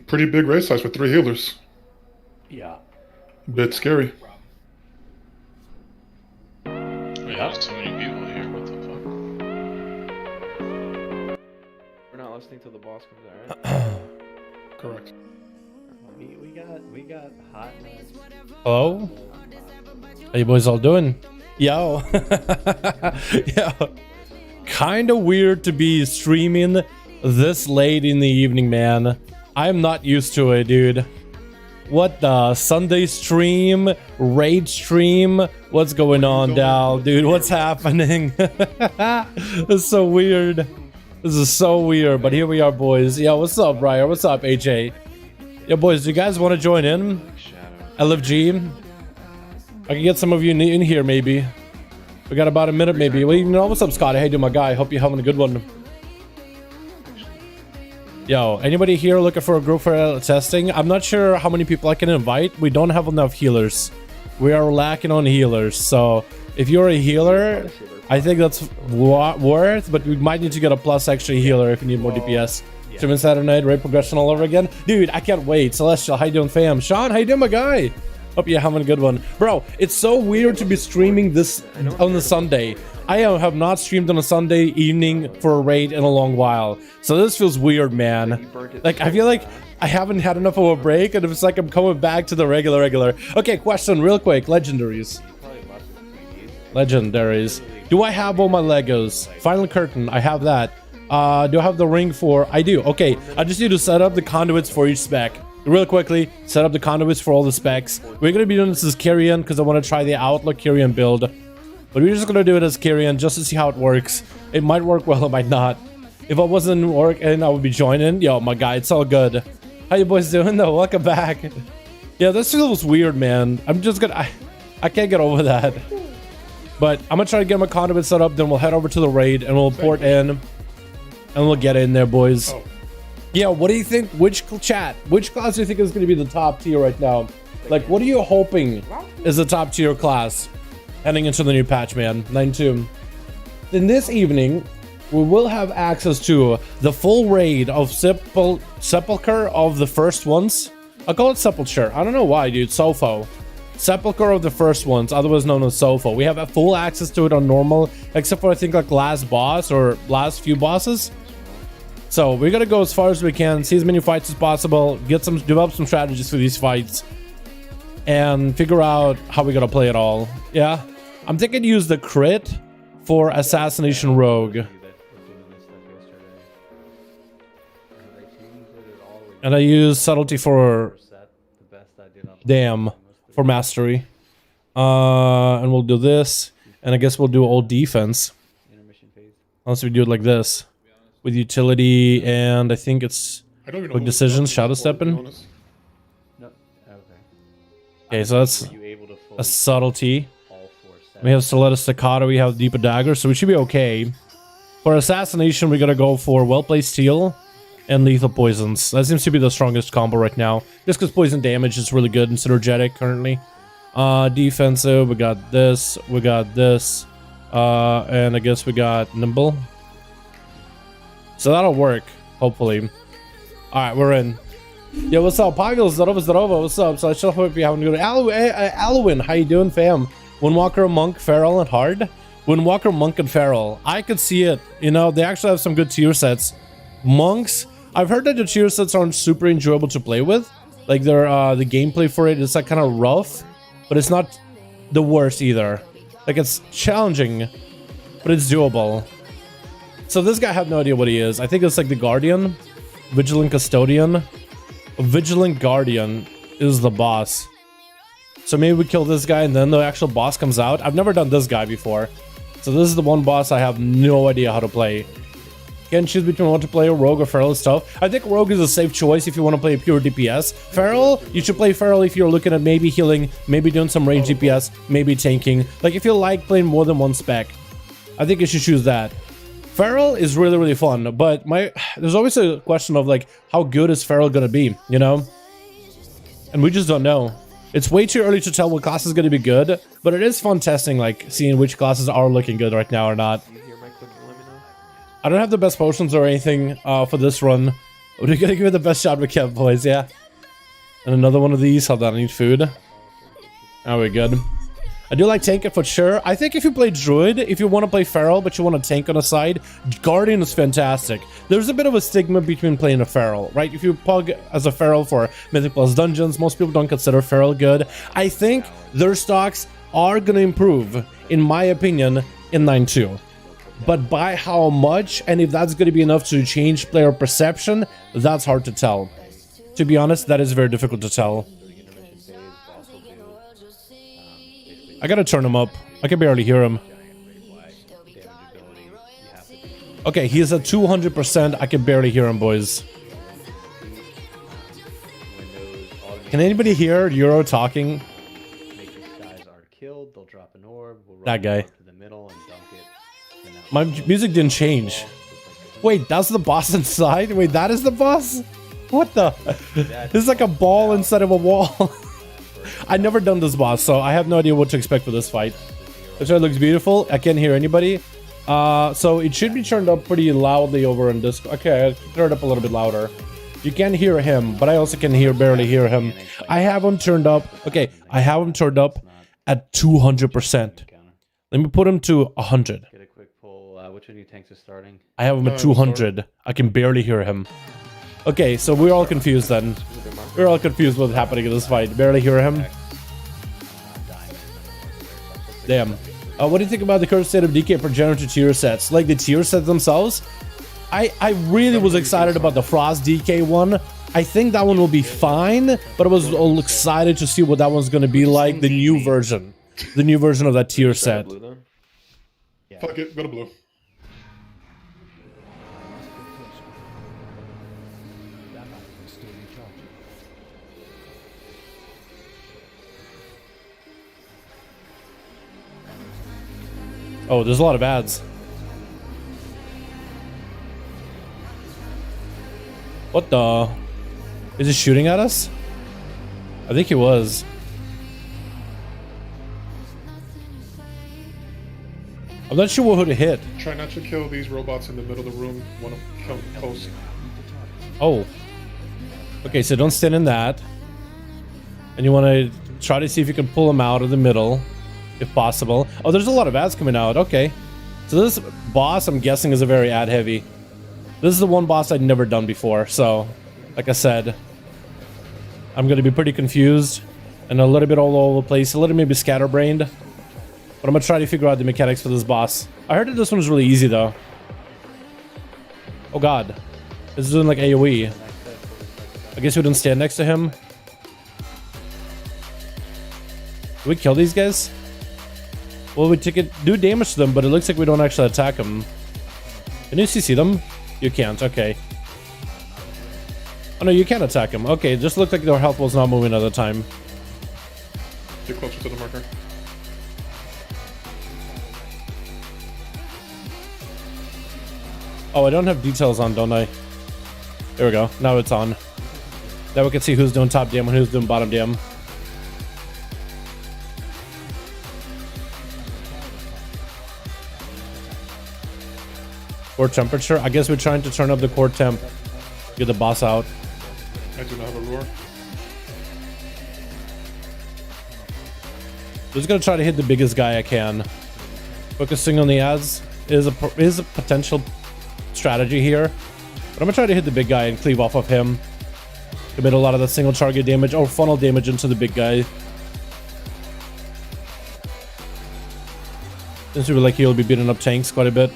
Pretty big race size with 3 healers. Yeah. Bit scary. There's too many people here. What the fuck? We're not listening till the boss comes out, right? Correct. We got hot nuts. Hello? How you boys all doing? Yo. Yo. Kinda weird to be streaming this late in the evening, man. I'm not used to it, dude. What the? Sunday stream? Raid stream? What's going on, Dal? Dude, what's happening? This is so weird. This is so weird, but here we are, boys. Yo, what's up, Briar? What's up, AJ? Yo, boys, do you guys want to join in? LFG? I can get some of you in here, maybe. We got about a minute, maybe. Well, you know, what's up, Scotty? How you doing, my guy? Hope you're having a good one. Yo, anybody here looking for a group for testing? I'm not sure how many people I can invite. We don't have enough healers. We are lacking on healers. So if you're a healer, I think that's worth, but we might need to get a plus extra healer if you need more DPS. Streaming Saturday night, raid progression all over again. Dude, I can't wait. Celestial, how you doing, fam? Sean, how you doing, my guy? Hope you're having a good one. Bro, it's so weird to be streaming this on the Sunday. I have not streamed on a Sunday evening for a raid in a long while. So this feels weird, man. Like, I feel like I haven't had enough of a break, and it's like I'm coming back to the regular. Okay, question real quick. Legendaries. Legendaries. Do I have all my Legos? Final curtain, I have that. Do I have the ring for? I do. Okay, I just need to set up the conduits for each spec. Real quickly, set up the conduits for all the specs. We're going to be doing this as Kyrian because I want to try the Outlook Kyrian build. But we're just going to do it as Kyrian just to see how it works. It might work well, it might not. If I wasn't working, I would be joining. Yo, my guy, it's all good. How you boys doing though? Welcome back. Yeah, this feels weird, man. I'm just gonna... I can't get over that. But I'm going to try to get my conduit set up, then we'll head over to the raid and we'll port in. And we'll get in there, boys. Yeah, what do you think? Which class do you think is going to be the top tier right now? Like, what are you hoping is the top tier class heading into the new patch, man? 9.2. Then this evening, we will have access to the full raid of Sepulcher of the first ones. I'll call it Sepulcher. I don't know why, dude. Sofo. Sepulcher of the first ones, otherwise known as Sofo. We have full access to it on normal, except for I think like last boss or last few bosses. So we're gonna go as far as we can, see as many fights as possible, develop some strategies for these fights, and figure out how we're gonna play it all. Yeah, I'm thinking use the crit for Assassination Rogue, and I use subtlety for for mastery, and we'll do this, and I guess we'll do old defense, unless we do it like this. With utility, and I think it's quick decisions, shadow stepping. Okay, so that's a subtlety. We have Stiletto Staccato, we have Deeper Dagger, so we should be okay. For assassination, we're gonna go for well-placed steel and lethal poisons. That seems to be the strongest combo right now, just because poison damage is really good and synergetic currently. Defensive, we got this, and I guess we got nimble. So that'll work, hopefully. Alright, we're in. Yo, what's up? Pavel, Zdorova, what's up? So I still hope you're having a good... Alwyn, how you doing, fam? Windwalker, Monk, Feral, and Hard? Windwalker, Monk, and Feral. I could see it. You know, they actually have some good tier sets. Monks, I've heard that the tier sets aren't super enjoyable to play with. Like, they're, the gameplay for it is like kind of rough, but it's not the worst either. Like, it's challenging, but it's doable. So this guy, I have no idea what he is. I think it's like the Guardian. Vigilant Custodian. Vigilant Guardian is the boss. So maybe we kill this guy and then the actual boss comes out. I've never done this guy before. So this is the one boss I have no idea how to play. Can't choose between what to play, Rogue or Feral stuff. I think Rogue is a safe choice if you want to play pure DPS. Feral, you should play Feral if you're looking at maybe healing, maybe doing some range DPS, maybe tanking. Like if you like playing more than one spec, I think you should choose that. Feral is really fun, but there's always a question of like how good is Feral gonna be, you know? And we just don't know. It's way too early to tell what class is gonna be good, but it is fun testing, like seeing which classes are looking good right now or not. I don't have the best potions or anything for this run, We're gonna give it the best shot we can, boys, yeah. And another one of these. Hold on, I need food. Oh, we're good. I do like tanking for sure. I think if you play Druid, if you want to play Feral, but you want to tank on the side, Guardian is fantastic. There's a bit of a stigma between playing a Feral, right? If you pug as a Feral for Mythic Plus Dungeons, most people don't consider Feral good. I think their stocks are going to improve, in my opinion, in 9.2. But by how much, and if that's going to be enough to change player perception, that's hard to tell. To be honest, that is very difficult to tell. I gotta turn him up. I can barely hear him. Okay, he's at 200%. I can barely hear him, boys. Can anybody hear Euro talking? That guy. My music didn't change. Wait, that's the boss inside? Wait, that is the boss? What the? This is like a ball inside of a wall. I've never done this boss, so I have no idea what to expect for this fight. This one looks beautiful. I can't hear anybody. So it should be turned up pretty loudly over in Discord. Okay, I'll turn it up a little bit louder. You can hear him, but I also can barely hear him. I have him turned up. Okay, I have him turned up at 200%. Let me put him to 100. Get a quick pull. Which of your tanks is starting? I have him at 200. I can barely hear him. Okay, so we're all confused then. We're all confused what's happening in this fight. Barely hear him. Damn. What do you think about the current state of DK for generator tier sets? Like the tier sets themselves? I really was excited about the Frost DK one. I think that one will be fine, but I was all excited to see what that one's going to be like. The new version. The new version of that tier set. Fuck it, go to blue. Oh, there's a lot of ads. What the? Is he shooting at us? I think he was. I'm not sure who to hit. Try not to kill these robots in the middle of the room. Want to come close. Oh. Okay, so don't stand in that. And you want to try to see if you can pull them out of the middle, if possible. Oh, there's a lot of ads coming out. Okay. So this boss, I'm guessing, is a very ad heavy. This is the one boss I'd never done before. So, like I said, I'm going to be pretty confused and a little bit all over the place. A little maybe scatterbrained. But I'm going to try to figure out the mechanics for this boss. I heard that this one's really easy, though. Oh, God. This is doing like AoE. I guess we didn't stand next to him. Do we kill these guys? Well, we do damage to them, but it looks like we don't actually attack them. Can you CC them? You can't. Okay. Oh, no, you can attack them. Okay, it just looked like their health was not moving at the time. Get closer to the marker. Oh, I don't have details on, don't I? There we go. Now it's on. Now we can see who's doing top dam and who's doing bottom dam. Core temperature. I guess we're trying to turn up the core temp. Get the boss out. I do not have a roar. Just gonna try to hit the biggest guy I can. Focusing on the ads is a potential strategy here. But I'm gonna try to hit the big guy and cleave off of him. Commit a lot of the single target damage or funnel damage into the big guy. Since we were like he'll be beating up tanks quite a bit.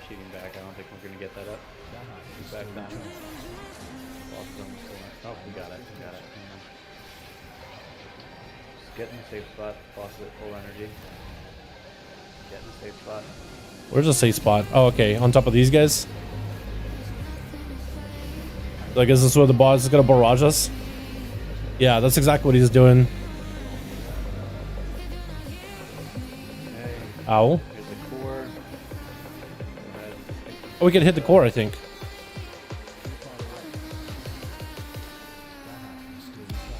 Cheating back. I don't think we're gonna get that up. He's back down. Oh, we got it. We got it. Just get in the safe spot. Boss is at full energy. Get in the safe spot. Where's the safe spot? Oh, okay. On top of these guys? So I guess this is where the boss is gonna barrage us. Yeah, that's exactly what he's doing. Okay. Ow. Here's the core. Oh, we can hit the core, I think.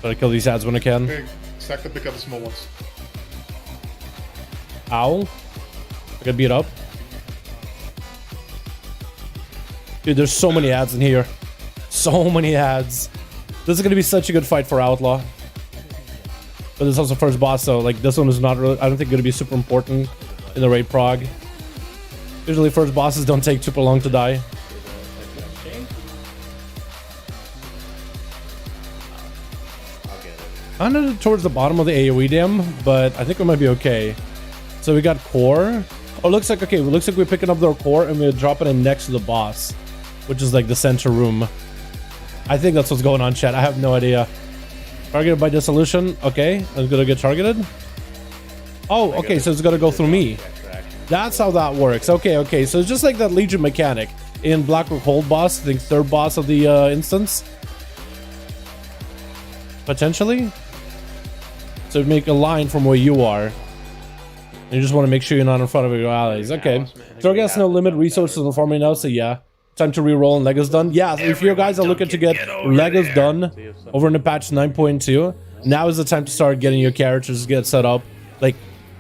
Try to kill these ads when I can. Hey, stack the pick up the small ones. Ow. Get beat up. Dude, there's so many ads in here. So many ads. This is gonna be such a good fight for Outlaw. But this is also first boss, so like this one is not really, I don't think gonna be super important in the raid prog. Usually first bosses don't take super long to die. Kind of towards the bottom of the AoE dam, but I think we might be okay. So we got core. Oh, looks like, okay, it looks like we're picking up their core and we're dropping it next to the boss, which is like the center room. I think that's what's going on, chat. I have no idea. Targeted by dissolution. Okay, I'm gonna get targeted. Oh, okay, so it's gonna go through me. That's how that works. Okay, okay, so it's just like that Legion mechanic in Blackrock Hold boss, I think third boss of the instance. Potentially. So make a line from where you are. And you just want to make sure you're not in front of your allies. Okay. Torghast no limit resources and farming now, so yeah. Time to reroll and Legos done. Yeah, if you guys are looking to get Legos done over in the patch 9.2, now is the time to start getting your characters get set up. Like,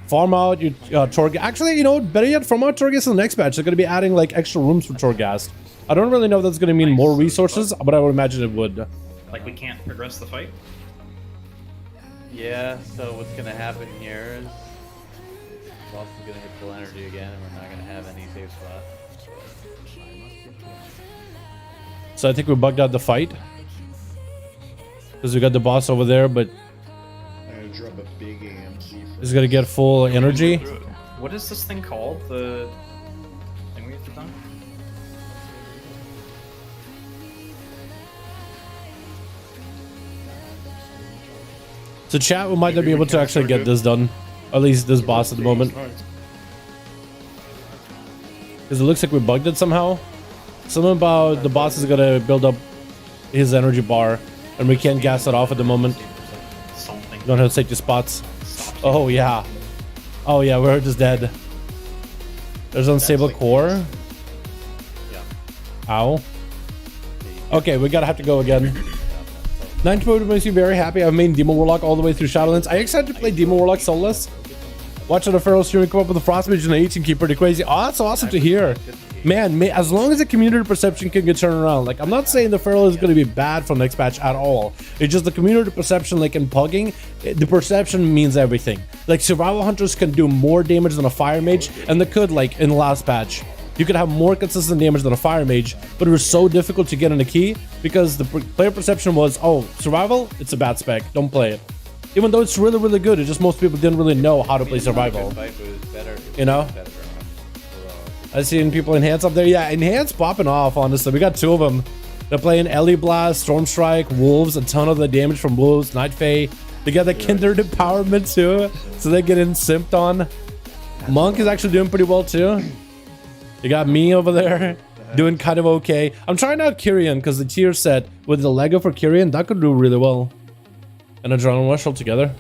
farm out your Torghast. Actually, you know, better yet, farm out Torghast in the next patch. They're going to be adding like extra rooms for Torghast. I don't really know if that's going to mean more resources, but I would imagine it would. Like we can't progress the fight? Yeah, so what's gonna happen here is boss is gonna hit full energy again and we're not gonna have any safe spot. So I think we bugged out the fight. Because we got the boss over there, but I'm gonna drop a big AMC. he's gonna get full energy. What is this thing called? The thing we have to done? So chat, we might not be able to actually get this done. At least this boss at the moment. Because it looks like we bugged it somehow. Something about the boss is gonna build up his energy bar. And we can't gas it off at the moment. Something. Don't have to take the spots. Oh yeah. Oh yeah, we're just dead. There's unstable core. Ow. Okay, we gotta have to go again. 9.2 makes you very happy. I've made Demon Warlock all the way through Shadowlands. I excited to play Demon Warlock soulless. Watching the Feral stream come up with a Frostmage and an 18 keep pretty crazy. Oh, that's awesome to hear. Man, as long as the community perception can get turned around. Like, I'm not saying the Feral is going to be bad for next patch at all. It's just the community perception, like in pugging, the perception means everything. Like, survival hunters can do more damage than a fire mage, and they could, like, in the last patch. You could have more consistent damage than a fire mage, but it was so difficult to get in the key because the player perception was, oh, survival, it's a bad spec, don't play it. Even though it's really, really good, it's just most people didn't really know how to play survival. You know? I've seen people enhance up there. Yeah, enhance popping off, honestly. We got two of them. They're playing Ellie Blast, Storm Strike, Wolves, a ton of the damage from Wolves, Night Fae. They got the Kindred Empowerment too, so they get in simped on. Monk is actually doing pretty well too. You got me over there doing kind of okay. I'm trying out Kyrian because the tier set with the Lego for Kyrian, that could do really well. And Adrenaline Rush all together.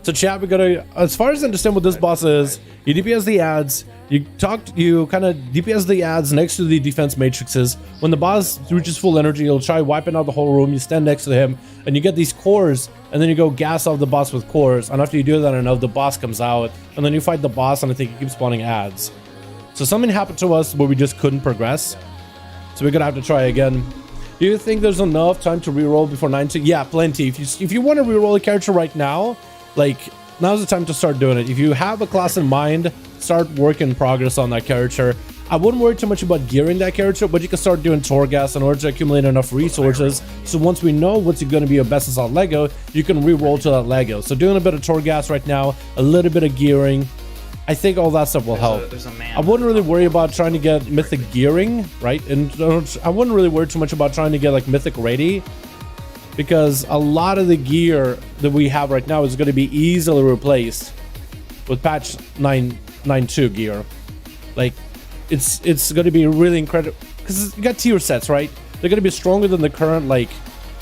So chat, we gotta, as far as I understand what this boss is, you DPS the ads, you kind of DPS the ads next to the defense matrices. When the boss reaches full energy, you'll try wiping out the whole room, you stand next to him, and you get these cores, and then you go gas off the boss with cores, and after you do that enough, the boss comes out, and then you fight the boss, and I think you keep spawning ads. So something happened to us where we just couldn't progress. So we're gonna have to try again. Do you think there's enough time to reroll before 19? Yeah, plenty. If you want to reroll a character right now, like, now's the time to start doing it. If you have a class in mind, start work in progress on that character. I wouldn't worry too much about gearing that character, but you can start doing Torghast in order to accumulate enough resources. So once we know what's going to be your best assault Lego, you can re-roll to that Lego. So doing a bit of Torghast right now, a little bit of gearing, I think all that stuff will help. I wouldn't really worry about trying to get mythic gearing, right? And I wouldn't really worry too much about trying to get like mythic ready, because a lot of the gear that we have right now is going to be easily replaced with patch 9.2 gear. Like, it's going to be really incredible because you got tier sets, right? They're going to be stronger than the current like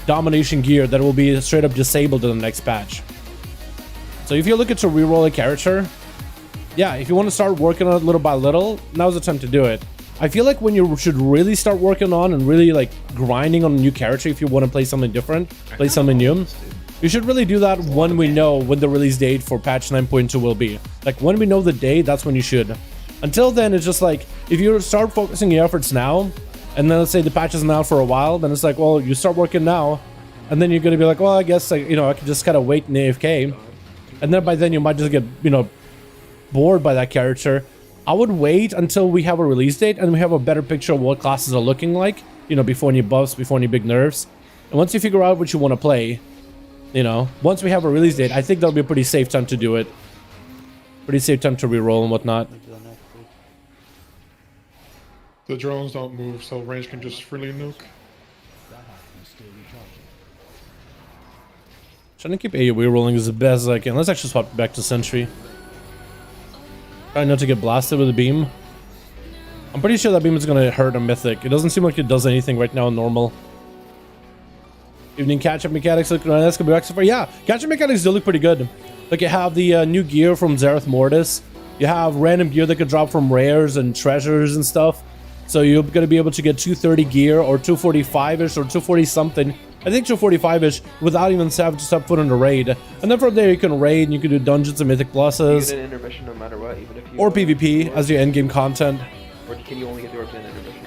domination gear that will be straight up disabled in the next patch. So if you're looking to reroll a character, yeah, if you want to start working on it little by little, now's the time to do it. I feel like when you should really start working on and really like grinding on a new character, if you want to play something different, play something new, You should really do that when we know when the release date for patch 9.2 will be. Like when we know the date, that's when you should. Until then, it's just like if you start focusing your efforts now, and then let's say the patch isn't out for a while, then it's like, well, you start working now, and then you're gonna be like, well, I guess like, you know, I can just kind of wait in AFK, and then by then you might just get, you know, bored by that character. I would wait until we have a release date and we have a better picture of what classes are looking like, you know, before any buffs, before any big nerfs. And once you figure out what you want to play, you know, once we have a release date, I think that'll be a pretty safe time to do it. Pretty safe time to reroll and whatnot. The drones don't move, so range can just freely nuke. Trying to keep AoE rolling as best as I can. Let's actually swap back to Sentry. Try not to get blasted with a beam. I'm pretty sure that beam is going to hurt a Mythic. It doesn't seem like it does anything right now in normal. Evening catch-up mechanics look nice. Could be extra for, yeah, catch-up mechanics do look pretty good. Like you have the new gear from Zareth Mortis. You have random gear that could drop from rares and treasures and stuff. So you're going to be able to get 230 gear or 245-ish or 240 something. I think 245-ish without even having to step foot on the raid. And then from there you can raid and you can do dungeons and mythic pluses. You get an intermission no matter what, even if you... Or PvP as your endgame content. Or can you only get the orbs in intermission?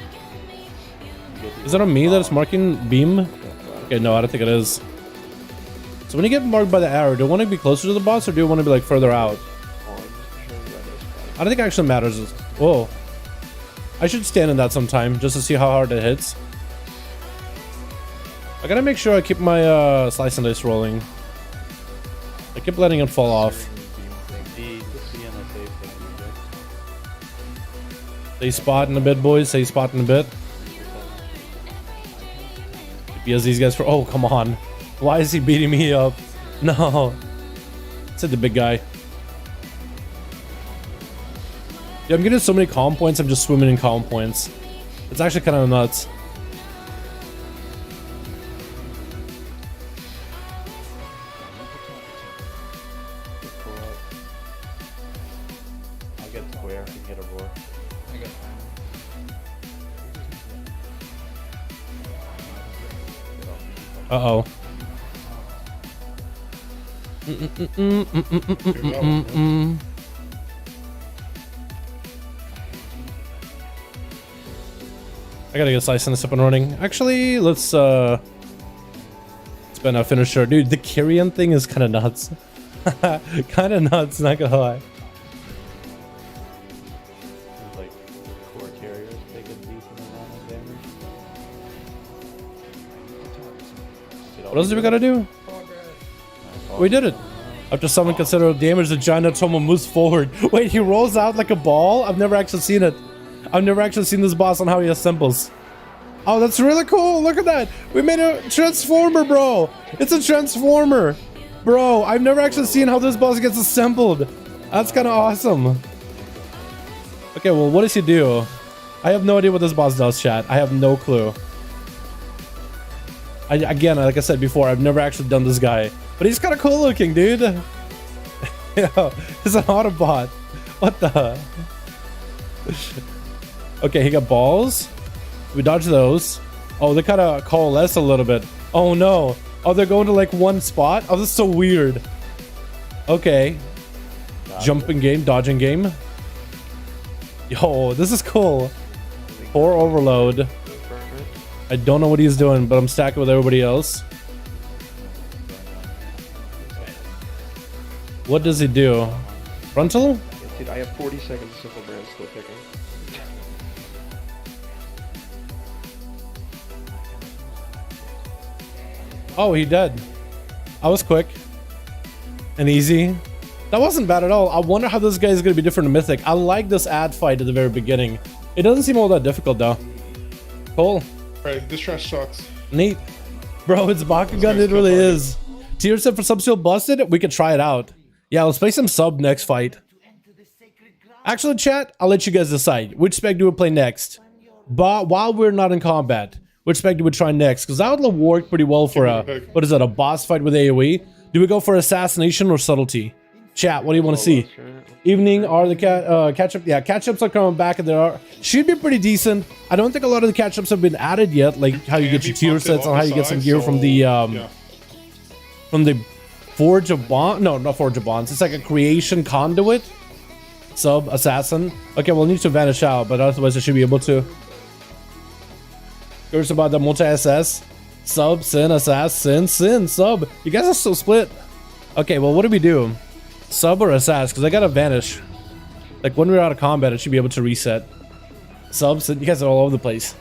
Is that on me that it's marking beam? Okay, no, I don't think it is. So when you get marked by the arrow, do you want to be closer to the boss or do you want to be like further out? I don't think it actually matters. Whoa. I should stand in that sometime just to see how hard it hits. I gotta make sure I keep my slice and dice rolling. I keep letting it fall off. Stay spotting a bit, boys. Stay spotting a bit. Because these guys for... Oh, come on. Why is he beating me up? No. It's the big guy. Yeah, I'm getting so many calm points. I'm just swimming in calm points. It's actually kind of nuts. I'll get square and get a roar. Uh-oh. I gotta get slice and this up and running. Actually, let's spend a finisher. Dude, the Kyrian thing is kind of nuts. Kind of nuts, not gonna lie. Like core carriers take a decent amount of damage. What else do we gotta do? We did it. After someone considerable damage, the giant Atomo moves forward. Wait, he rolls out like a ball? I've never actually seen it. I've never actually seen this boss on how he assembles. Oh, that's really cool. Look at that. We made a transformer, bro. It's a transformer. Bro, I've never actually seen how this boss gets assembled. That's kind of awesome. Okay, well, what does he do? I have no idea what this boss does, chat. I have no clue. Again, like I said before, I've never actually done this guy. But he's kind of cool looking, dude. Yeah, he's an Autobot. What the... Okay, he got balls. We dodge those. Oh, they kind of coalesce a little bit. Oh no. Oh, they're going to like one spot. Oh, this is so weird. Okay. Jumping game, dodging game. Yo, this is cool. 4 overload. I don't know what he's doing, but I'm stacking with everybody else. What does he do? Frontal? Dude, I have 40 seconds of simple brand still picking. Oh, he dead. I was quick and easy. That wasn't bad at all. I wonder how this guy is going to be different in Mythic. I like this ad fight at the very beginning. It doesn't seem all that difficult though. Cool. Right, this trash sucks. Neat. Bro, it's Bakugan. It really is. Tier set for sub still busted? We could try it out. Yeah, let's play some sub next fight. Actually, chat, I'll let you guys decide. Which spec do we play next? But while we're not in combat, which spec do we try next? Because that would work pretty well for a, what is that, a boss fight with AoE? Do we go for assassination or subtlety? Chat, what do you want to see? Evening are the catch-up? Yeah, catch-ups are coming back and there are should be pretty decent. I don't think a lot of the catch-ups have been added yet, like how you get your tier sets and how you get some gear from the from the Forge of Bonds. No, not Forge of Bonds. It's like a creation conduit. Sub assassin. Okay, we'll need to vanish out, but otherwise I should be able to. Curious about the multi-SS. Sub, sin, assassin, sin, sub. You guys are so split. Okay, well, what do we do? Sub or assassin? Because I gotta vanish. Like when we're out of combat, it should be able to reset. Sub, sin. You guys are all over the place.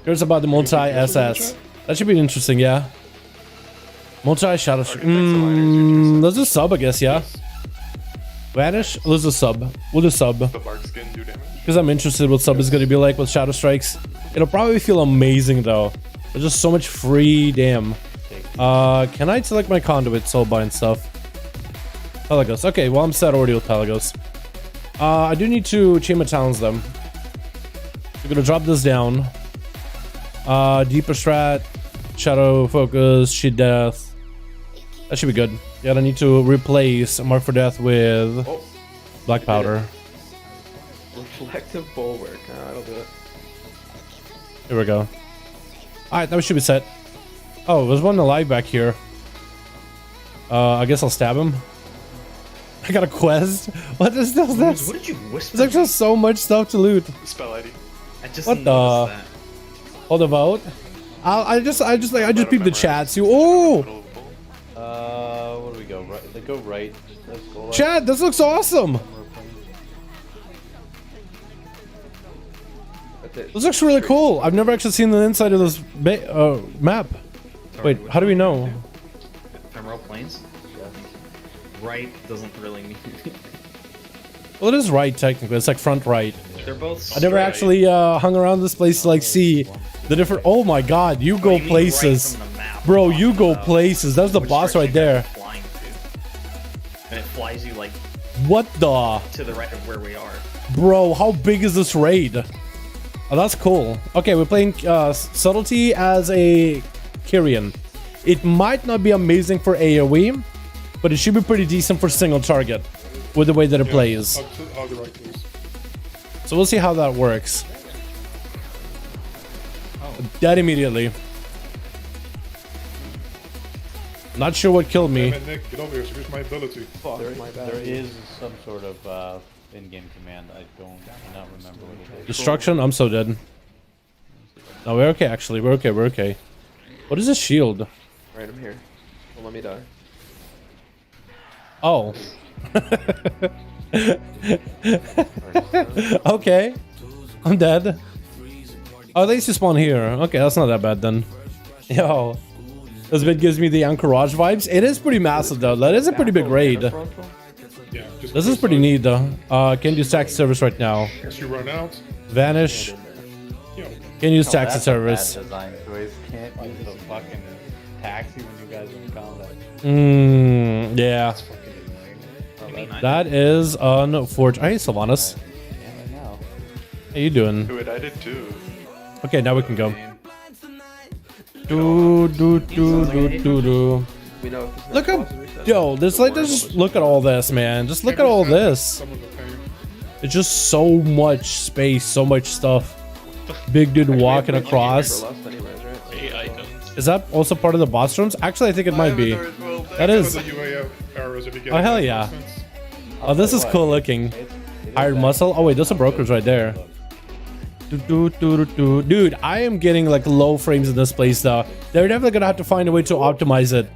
Curious about the multi-SS. That should be interesting, yeah. Multi-shadow. Let's just sub, I guess, yeah. Vanish? Let's just sub. We'll just sub. The bark skin do damage. Because I'm interested what sub is going to be like with Shadow Strikes. It'll probably feel amazing though. There's just so much free damn. Can I select my conduit, soulbind and stuff? Pelagos. Okay, well I'm set already with Pelagos. I do need to chain my talents though. We're gonna drop this down. Deeper strat, shadow focus, sheet death. That should be good. Yeah, I need to replace Mark for Death with black powder. Reflective bulwark. That'll do it. Here we go. Alright, that should be set. Oh, there's one alive back here. I guess I'll stab him. I got a quest. What is this? What did you whisper? There's actually so much stuff to loot. Spell ID. I just What the? noticed that. Hold about. I just peeped the chats. You oh What do we go? Right? They go right. Let's go right. chat. This looks awesome. That's it. This looks really cool. I've never actually seen the inside of this map. Wait, how do we know? Ephemeral planes? Right doesn't really mean. Well, it is right technically. It's like front right. They're both. I never straight. actually hung around this place to like see the different. Oh my god, you What do go you mean places, right from the map? bro. You go places. That's the Which boss right direction there. are you flying to? And it flies you like What the, to the right of where we are. bro? How big is this raid? Oh, that's cool. Okay, we're playing subtlety as a Kyrian. It might not be amazing for AoE, but it should be pretty decent for single target with the way that it plays. I'll do right, please. So we'll see how that works. Dead immediately. Not sure what killed me. Damn it, Nick, get over here. So here's my ability. There is some sort of in-game command. I cannot remember what it is. Destruction? I'm so dead. No, we're okay actually. We're okay. We're okay. What is this shield? Right, I'm here. Don't let me die. Oh. Okay. I'm dead. Oh, at least you spawn here. Okay, that's not that bad then. Yo. This bit gives me the Anchorage vibes. It is pretty massive though. That is a pretty big raid. Yeah, just This is pretty neat though. Can't use taxi service right now. Once you run out, Vanish. you know, Can't use Oh, taxi that's a service. bad design choice. Can't use the fucking taxi when you guys are in combat. Yeah. You mean I That is unfortunate. Hey, Sylvanas. Yeah, right now. How you doing? Dude, I did too. Okay, now we can go. Do do do do do do. We know if it's not Look at possible, reset. yo, this like just look at all this, man. Just look at all this. some of the pain. It's just so much space, so much stuff. Big dude walking across. For lust anyways, right? 8 items. Is that also part of the boss rooms? Actually, I think it might be. That For is. the UAF arrows if you get Oh, hell it, for yeah. instance. Oh, this is cool looking. Hired muscle. Oh wait, there's some brokers right there. Dude, I am getting like low frames in this place though. They're definitely gonna have to find a way to optimize it,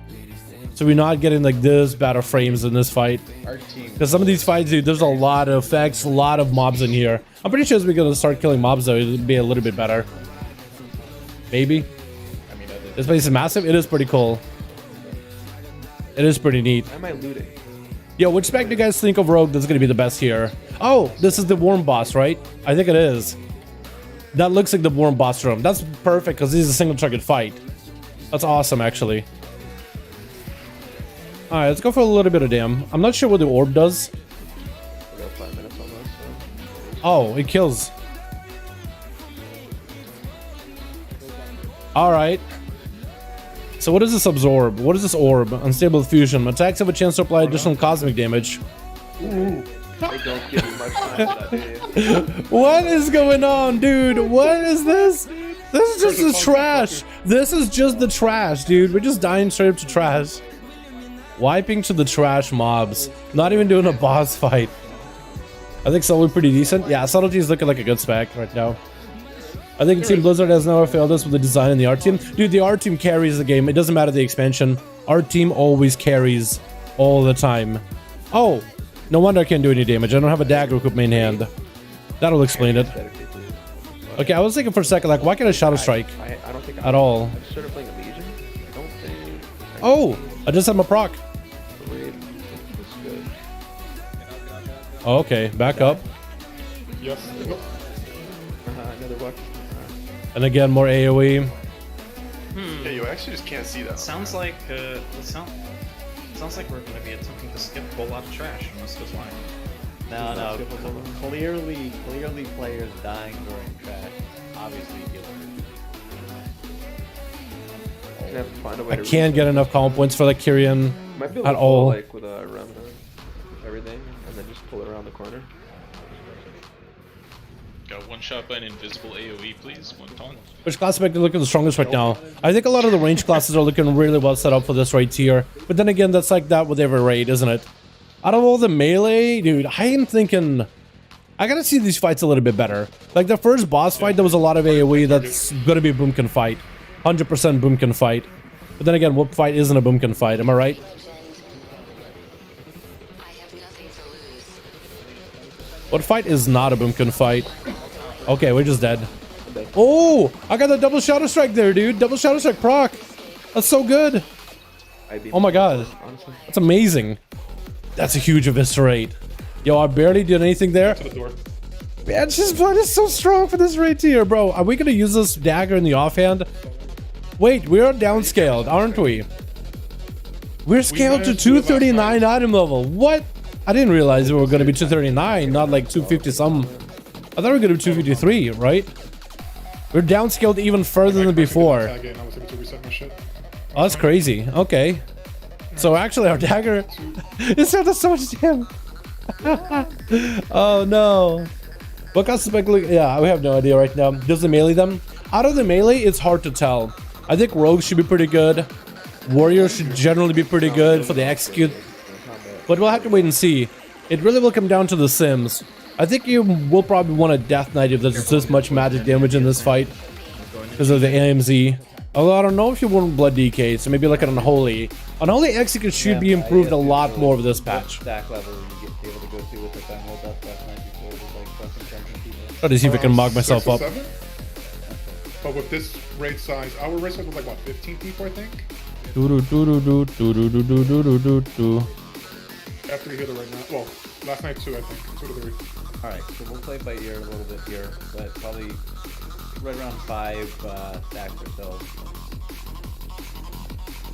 so we're not getting like this bad of frames in this fight. Our team. Because some of these fights, dude, there's a lot of effects, a lot of mobs in here. I'm pretty sure as we're gonna start killing mobs though, it'll be a little bit better. Maybe. This place is massive. It is pretty cool. It is pretty neat. Why am I looting? Yo, which spec do you guys think of Rogue that's gonna be the best here? Oh, this is the worm boss, right? I think it is. That looks like the worm boss room. That's perfect because this is a single target fight. That's awesome, actually. Alright, let's go for a little bit of damn. I'm not sure what the orb does. We got 5 minutes almost. So. Oh, it kills. Alright. So what does this absorb? What is this orb? Unstable fusion. Attacks have a chance to apply additional cosmic damage. They don't give you much time for that, do you? What is going on, dude? What is this? This is just the trash. This is just the trash, dude. We're just dying straight up to trash. Wiping to the trash mobs. Not even doing a boss fight. I think Subtlety pretty decent. Yeah, Subtlety is looking like a good spec right now. I think Team Blizzard has never failed us with the design and the art team. Dude, the art team carries the game. It doesn't matter the expansion. Our team always carries all the time. Oh, no wonder I can't do any damage. I don't have a dagger equipment in hand. That'll explain it. Okay, I was thinking for a second, like, why can't I Shadow Strike I don't think at all? I started playing a Legion. I don't think. Oh, I just had my proc. The raid was good. Oh, okay, back up. Yes. Another weapon. And again, more AoE. Yeah, you actually just can't see that. Sounds like sounds like we're gonna be attempting to skip a whole lot of trash in this design. No. Clearly players dying during trash. Obviously, Gonna have to find a way I to can't get enough combo points for the Kyrian Might be able at to all. pull, like with a remnant, everything, and then just pull it around the corner. Got one shot by an invisible AoE, please. One taunt. Which class spec are looking the strongest right now? I think a lot of the range classes are looking really well set up for this raid tier. But then again, that's like that with every raid, isn't it? Out of all the melee, dude, I am thinking I gotta see these fights a little bit better. Like the first boss fight, there was a lot of AoE. That's gonna be a boomkin fight. 100% boomkin fight. But then again, whoop fight isn't a boomkin fight. Am I right? What fight is not a boomkin fight? Okay, we're just dead. Oh, I got the double Shadow Strike there, dude. Double Shadow Strike proc. That's so good. Oh my god. That's amazing. That's a huge eviscerate. Yo, I barely did anything there. To the door. Man, this blood is so strong for this raid tier, bro. Are we gonna use this dagger in the offhand? Wait, we are downscaled, aren't we? We're scaled to managed to do it last 239 night. item level. What? I didn't realize we were gonna be 239, not like 250 some. I thought we were gonna be 253, right? We're downscaled even further than before. Tag it and I was able to reset my shit. Oh, that's crazy. Okay. So actually our dagger is not so much damage. Oh no. What class spec look? Yeah, we have no idea right now. Does it melee them? Out of the melee, it's hard to tell. I think rogues should be pretty good. Warriors should generally be pretty good for the execute. But we'll have to wait and see. It really will come down to the sims. I think you will probably want a Death Knight if there's this much magic damage in this fight. Because of the AMZ. Although I don't know if you want Blood DK, so maybe like an Unholy. Unholy execute should be improved a lot more with this patch. Stack level you get able to go to with that whole death before with like fucking jumping people. Try to see if I can mog myself 6 or up. 7? But with this raid size, our raid size was like what, 15 people, I think? After we hit it right now. Well, last night 2, I think. 2 to 3. Alright, so we'll play by ear a little bit here, but probably right around 5 stacks or so.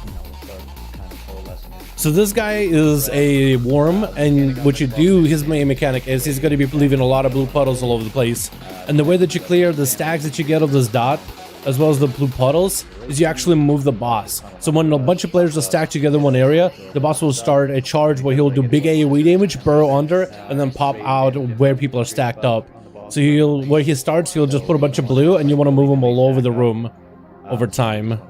We'll start kind of coalescing it. So this guy is a worm, and what you do, his main mechanic is he's going to be leaving a lot of blue puddles all over the place. And the way that you clear the stacks that you get of this dot, as well as the blue puddles, is you actually move the boss. So when a bunch of players are stacked together in one area, the boss will start a charge where he'll do big AoE damage, burrow under, and then pop out where people are stacked up. So where he starts, he'll just put a bunch of blue, and you want to move them all over the room over time.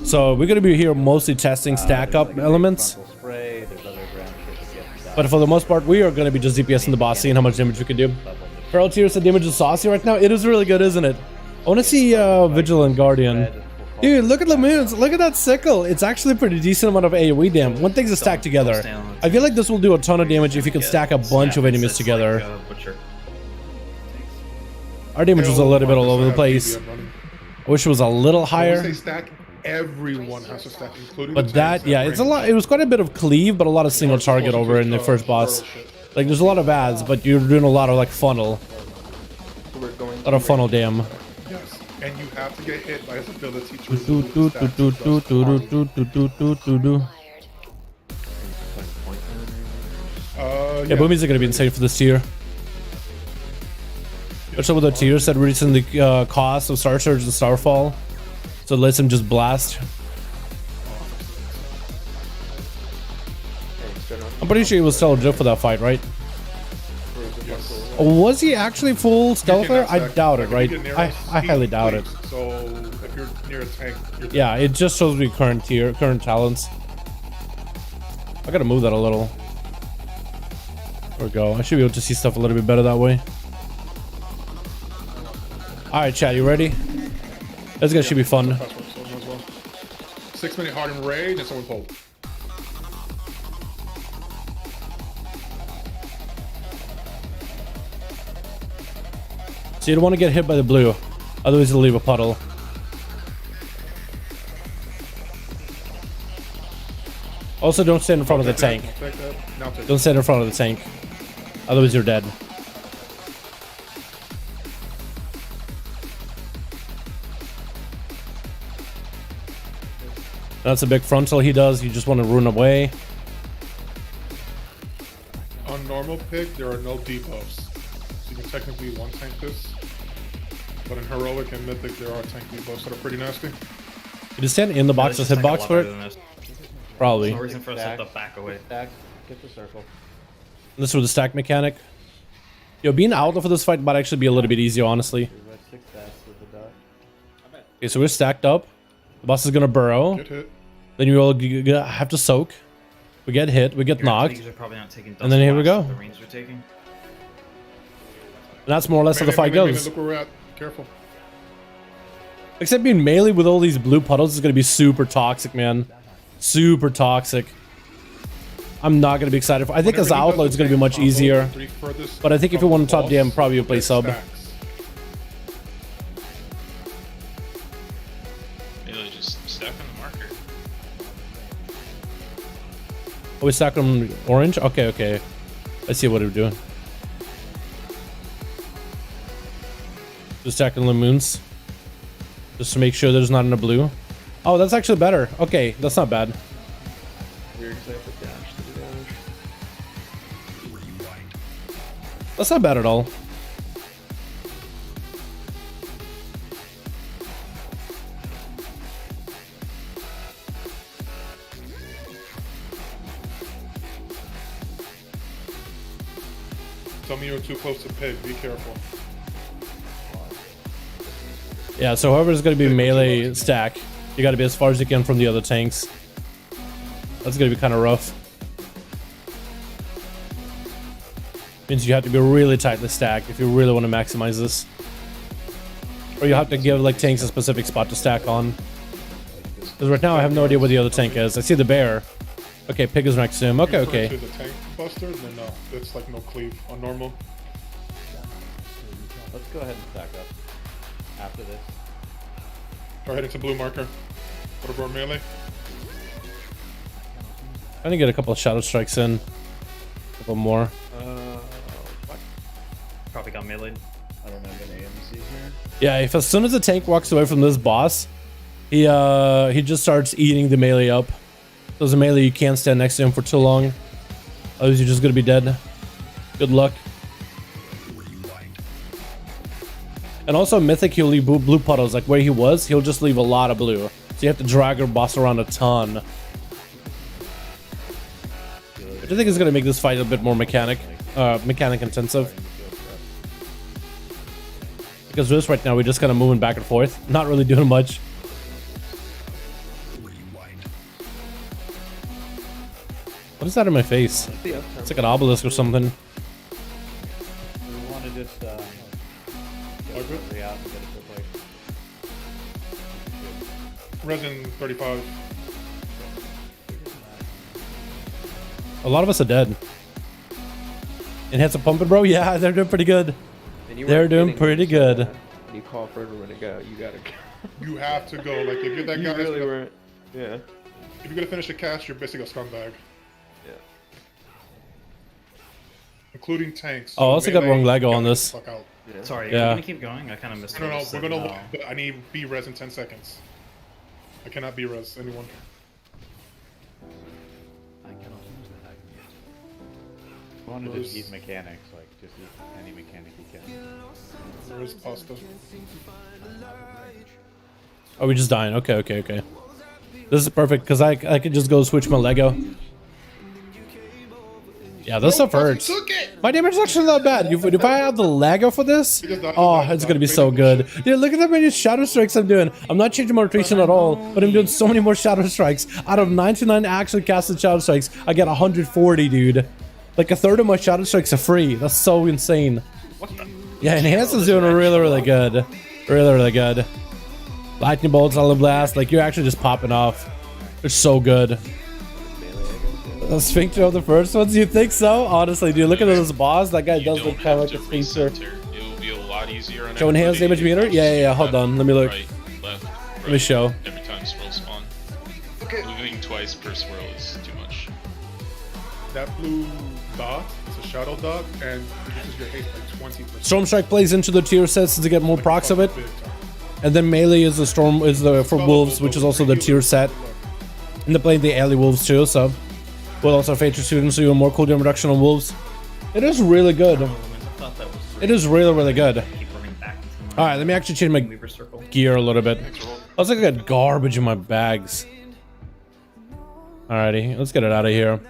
So we're going to be here mostly testing stack up elements. But for the most part, we are going to be just DPSing the boss, seeing how much damage we can do. Feral Tears, the damage is saucy right now. It is really good, isn't it? I want to see Vigilant Guardian. Dude, look at the moons. Look at that sickle. It's actually a pretty decent amount of AoE damage. When things are stacked together. I feel like this will do a ton of damage if you can stack a bunch of enemies together. Our damage was a little bit all over the place. I wish it was a little When we higher. say stack, everyone has to stack, including But the that, tanks yeah, and it's a lot. It was quite a bit of cleave, but a lot of single target over in the first boss. Like, there's a lot of ads, but you're doing a lot of like funnel. So we're going A lot of funnel dam. Yes, and you have to get hit by his ability to Do, remove do, the do, stacks do, to do, just do, farm. do, do, do, do, do. Yeah, boomies are gonna be insane for this tier. What's up with the tiers that reducing the cost of Star Surge and Starfall? So it lets him just blast. I'm pretty sure he was still legit for that fight, right? Was he actually full stealther? I doubt it, right? I highly doubt it. So if you're you're near a tank. You're Yeah, it just shows me current tier, current talents. I gotta move that a little. There we go. I should be able to see stuff a little bit better that way. Alright, chat, you ready? This guy should be fun. That's what I'm saying as well. 6 minute hard and rage and someone hold. So you don't want to get hit by the blue, otherwise you'll leave a puddle. Also, don't stand in front of the tank. Take that. Now take Don't stand in front of the tank, otherwise you're dead. That's a big frontal he does. You just want to run away. On normal pick, there are no debuffs. So you can technically one tank this. But in heroic and mythic, there are tank debuffs that are pretty nasty. You just stand in the box, just hitbox for it? Probably. No reason for us to have to back away. Stack, get the circle. This was the stack mechanic. Yo, being out for this fight might actually be a little bit easier, honestly. We've got 6 stacks with the dot. Okay, so we're stacked up. The boss is gonna burrow. Get hit. Then you all have to soak. We get hit, we get knocked. Are probably not taking And then here we go. The range are taking. And that's more or less how the fight goes. Look where we're at. Careful. Except being melee with all these blue puddles is gonna be super toxic, man. Super toxic. I'm not gonna be excited for. I think as outlaw it's gonna be much easier. But I think if you want to top DM, probably you'll play sub. Maybe just stack on the marker. Oh, we stack on orange? Okay, okay. Let's see what we're doing. Just stacking moons. Just to make sure there's not in a blue. Oh, that's actually better. Okay, that's not bad. Weird example dash to the damage. That's not bad at all. Tell me you're too close to pig. Be careful. Yeah, so whoever's going to be melee stack, you got to be as far as you can from the other tanks. That's going to be kind of rough. Means you have to be really tightly stacked if you really want to maximize this. Or you have to give like tanks a specific spot to stack on. Because right now I have no idea where the other tank is. I see the bear. Okay, pig is next to him. Okay, okay. To the tank buster, then no. It's like no cleave on normal. Let's go ahead and stack up after this. Go ahead into blue marker. What about melee? Trying to get a couple of shadow strikes in. A couple more. Probably got meleeed. I don't have any AMCs here. Yeah, if as soon as the tank walks away from this boss, he just starts eating the melee up. So as a melee, you can't stand next to him for too long. Otherwise, you're just gonna be dead. Good luck. And also, Mythic, he'll leave blue puddles. Like where he was, he'll just leave a lot of blue. So you have to drag your boss around a ton. I think it's gonna make this fight a bit more mechanic intensive. Because this right now, we're just kind of moving back and forth, not really doing much. What is that in my face? It's like an obelisk or something. We want to just get it out and get a quick like. Resin 35. A lot of us are dead. Enhance a pumping, bro? Yeah, they're doing pretty good. They're doing pretty good. You call for everyone to go. You gotta go. You have to go. Like if you're that guy, You really weren't. Yeah. if you're gonna finish a cast, you're basically a scumbag. Yeah. Including tanks. Oh, I also got wrong Lego on this. Fuck out. Yeah. Sorry, Yeah. are we gonna keep going? I kind of missed. No, what we're you gonna. said. But I need B-res in 10 seconds. I cannot B-res anyone. I cannot use that. I want to just eat mechanics, like just eat any mechanic you can. There is pasta. Oh, we just dying. Okay, okay, okay. This is perfect because I could just go switch my Lego. Yeah, this stuff hurts. Took it. My damage is actually not bad. If I have the Lego for this, oh, it's gonna be so good. Dude, look at how many Shadow Strikes I'm doing. I'm not changing my rotation at all, but I'm doing so many more Shadow Strikes. Out of 99 actually casted Shadow Strikes, I get 140, dude. Like a third of my Shadow Strikes are free. That's so insane. Yeah, Enhance is doing really good. Really good. Lightning Bolts, Olive Blast, like you're actually just popping off. They're so good. The Sphincter of the first ones, you think so? Honestly, dude, look at this boss. That guy does look kind of like a Sphincter. It will be a lot easier on Show enhanced damage meter? Yeah. Hold on, let me look. Right, left, Let me show. Every time swirl spawn. Okay. Moving twice per swirl is too much. That blue dot is a shadow dot and reduces your haste by 20%. Storm Strike plays into the tier sets to get more procs of it. Big time. And then melee is the storm for wolves, which is also the tier set. And they're playing the alley wolves too, so we'll also feature students doing more cooldown reduction on wolves. It is really good. It is really good. All right, let me actually change my gear a little bit. I was like, I got garbage in my bags. Alrighty, let's get it out of here.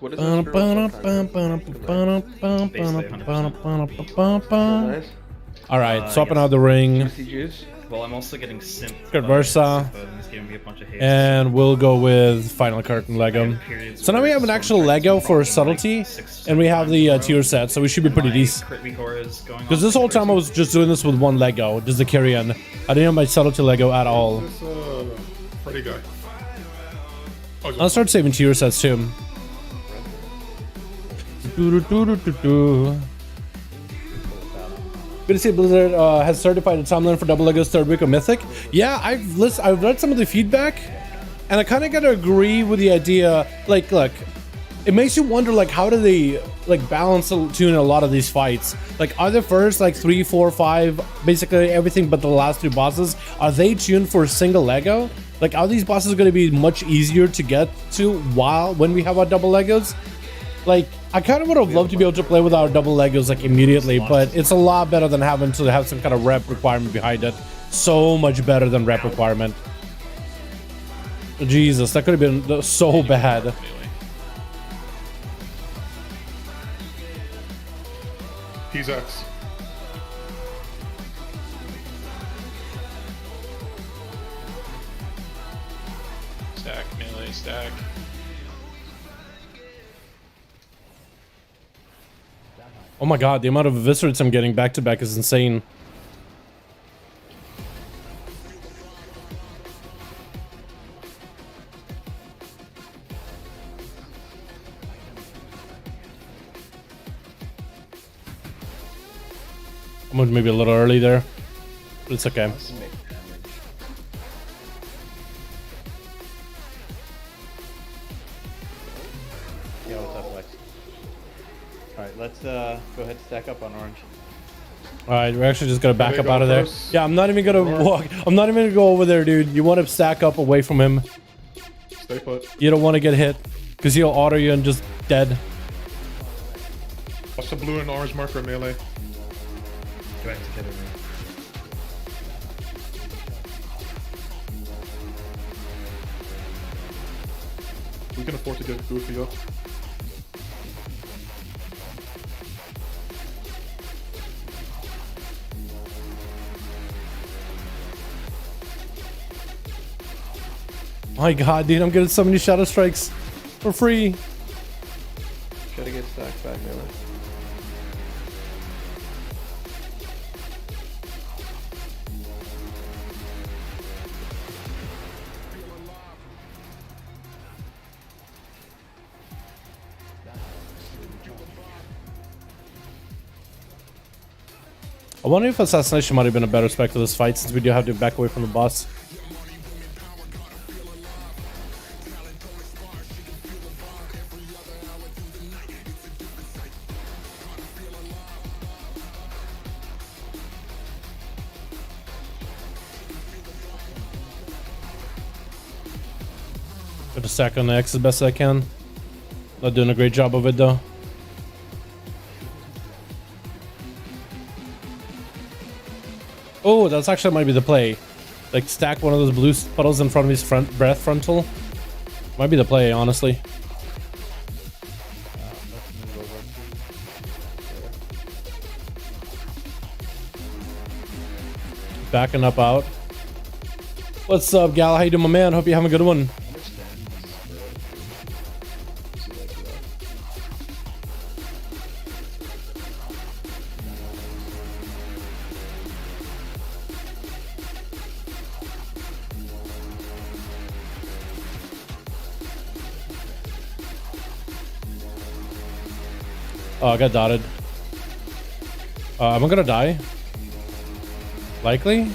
What is this? All right, swapping out the ring. Juicy juice. Well, I'm also getting simp. Good Versa. He's giving me a bunch of haste. And we'll go with Final Curtain Lego. So now we have an actual Lego for subtlety, and we have the tier set, so we should be pretty decent. Because this whole time I was just doing this with one Lego, just the carry-on. I didn't have my subtlety Lego at all. This Freddy guy. Oh, I'll start saving tier sets too. Good to see Blizzard has certified a timeline for Double Lego's third week of Mythic. Yeah, I've read some of the feedback, and I kind of gotta agree with the idea. Like, look, it makes you wonder, like, how do they like balance tune a lot of these fights? Like, are the first like 3, 4, 5, basically everything but the last 2 bosses, are they tuned for a single Lego? Like, are these bosses going to be much easier to get to when we have our double Legos? Like, I kind of would have loved to be able to play with our double Legos like immediately, but it's a lot better than having to have some kind of rep requirement behind it. So much better than rep requirement. Jesus, that could have been so bad. He's X. Stack, melee, stack. Oh my god, the amount of eviscerates I'm getting back to back is insane. I moved maybe a little early there, but it's okay. Yeah, what's up, Lex? Alright, let's go ahead and stack up on orange. Alright, we're actually just gonna back There up you go, out of there. first. Yeah, I'm not even gonna walk. I'm not even gonna go over there, dude. You want to stack up away from him. Stay put. You don't want to get hit, because he'll auto you and just dead. Watch the blue and orange marker melee. Do I have to get it? We can afford to get goofy up. My god, dude, I'm getting so many Shadow Strikes for free. Try to get stacked back, melee. I wonder if Assassination might have been a better spec for this fight, since we do have to back away from the boss. Got to stack on the X as best I can. Not doing a great job of it though. Oh, that's actually might be the play. Like, stack one of those blue puddles in front of his breath frontal. Might be the play, honestly. Let's move over. Backing up out. What's up, Gal? How you doing, my man? Hope you having a good one. Oh, I got dotted. Am I gonna die? Likely?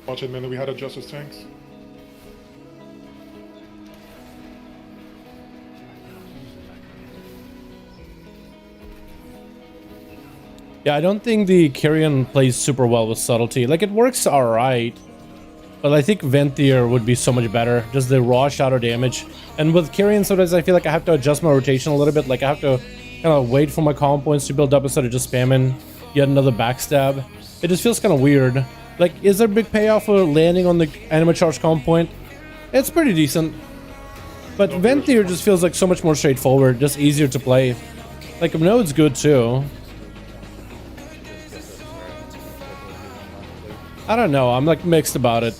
Watch it, man. We had adjust his tanks. Yeah, I don't think the Kyrian plays super well with subtlety. Like, it works alright. But I think Venthyr would be so much better. Just the raw shadow damage. And with Kyrian, sometimes I feel like I have to adjust my rotation a little bit. Like, I have to kind of wait for my calm points to build up instead of just spamming yet another backstab. It just feels kind of weird. Like, is there a big payoff for landing on the anima charge calm point? It's pretty decent. But Venthyr just feels like so much more straightforward. Just easier to play. Like, Node's good too. I don't know. I'm like mixed about it.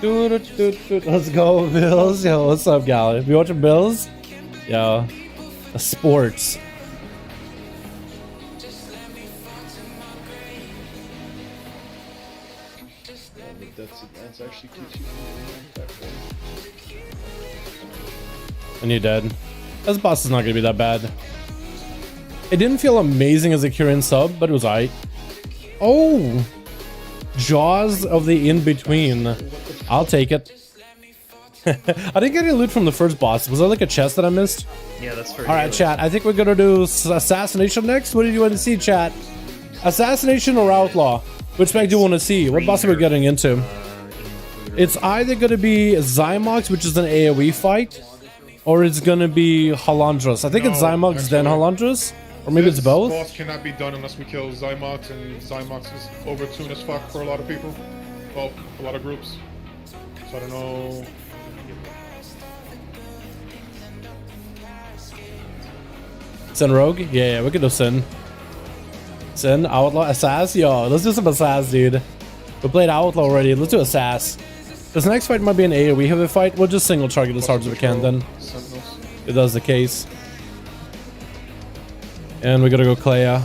Let's go, Bills. Yo, what's up, gal? You watching Bills? Yo, sports. That's actually keeps you. And you're dead. This boss is not gonna be that bad. It didn't feel amazing as a Kyrian sub, but it was alright. Oh! Jaws of the in-between. I'll take it. I didn't get any loot from the first boss. Was that like a chest that I missed? Yeah, that's for Alright, chat. I think we're gonna do Assassination next. What did you want to see, chat? Assassination or Outlaw? Which spec do you want to see? What boss are we getting into? It's either gonna be Zymox, which is an AoE fight, or it's gonna be Halandras. I think it's Zymox then Halandras, or maybe it's both. This boss cannot be done unless we kill Zymox, and Zymox is overtuned as fuck for a lot of people. Well, a lot of groups. So I don't know. Sin Rogue? Yeah, we could do Sin. Sin, Outlaw, Assass? Yo, let's do some Assass, dude. We played Outlaw already. Let's do Assass. This next fight might be an AoE heavy fight. We'll just single target as hard as we can then. Sentinels. If that's the case. And we gotta go Clea.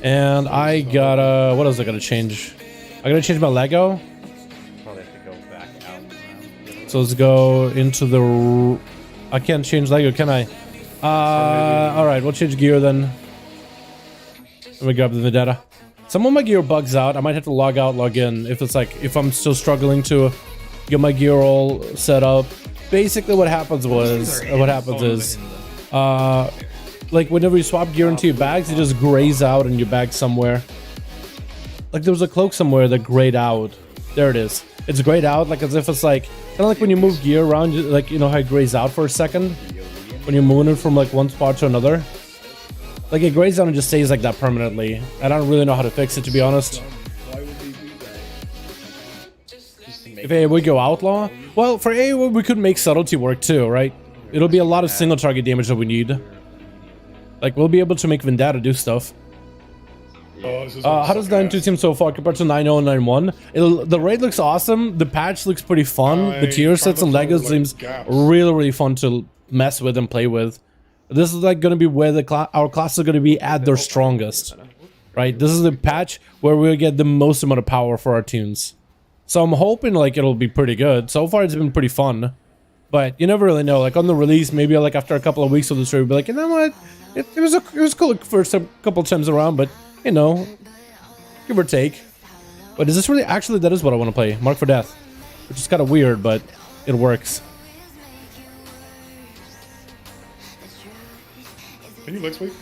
And I gotta... What else I gotta change? I gotta change my Lego. Probably have to go back out. Around. So let's go into the... I can't change Lego, can I? Alright, we'll change gear then. Let me grab the Vendetta. Some of my gear bugs out. I might have to log out, log in. If it's like... If I'm still struggling to get my gear all set up. Basically what happens was... What happens is... like whenever you swap gear into your bags, it just grays out in your bag somewhere. Like there was a cloak somewhere that grayed out. There it is. It's grayed out like as if it's like kind of like when you move gear around, like you know how it grays out for a second when you're moving it from like one spot to another. Like it grays out and just stays like that permanently. I don't really know how to fix it, to be honest. Why would they do that? If AoE go Outlaw, well for AoE we could make subtlety work too, right? It'll be a lot of single target damage that we need. Like we'll be able to make Vendetta do stuff. How does 9.2 seem so far compared to 9.0 and 9.1? The raid looks awesome. The patch looks pretty fun. The tier sets and Legos seems really fun to mess with and play with. This is like going to be where our classes are going to be at their strongest, right? This is the patch where we'll get the most amount of power for our tunes. So I'm hoping like it'll be pretty good. So far it's been pretty fun, but you never really know. Like on the release, maybe like after a couple of weeks of the story, we'll be like, you know what? It was cool for some couple times around, but you know, give or take. But is this really actually that is what I want to play? Mark for Death, which is kind of weird, but it works. Can you leg sweep?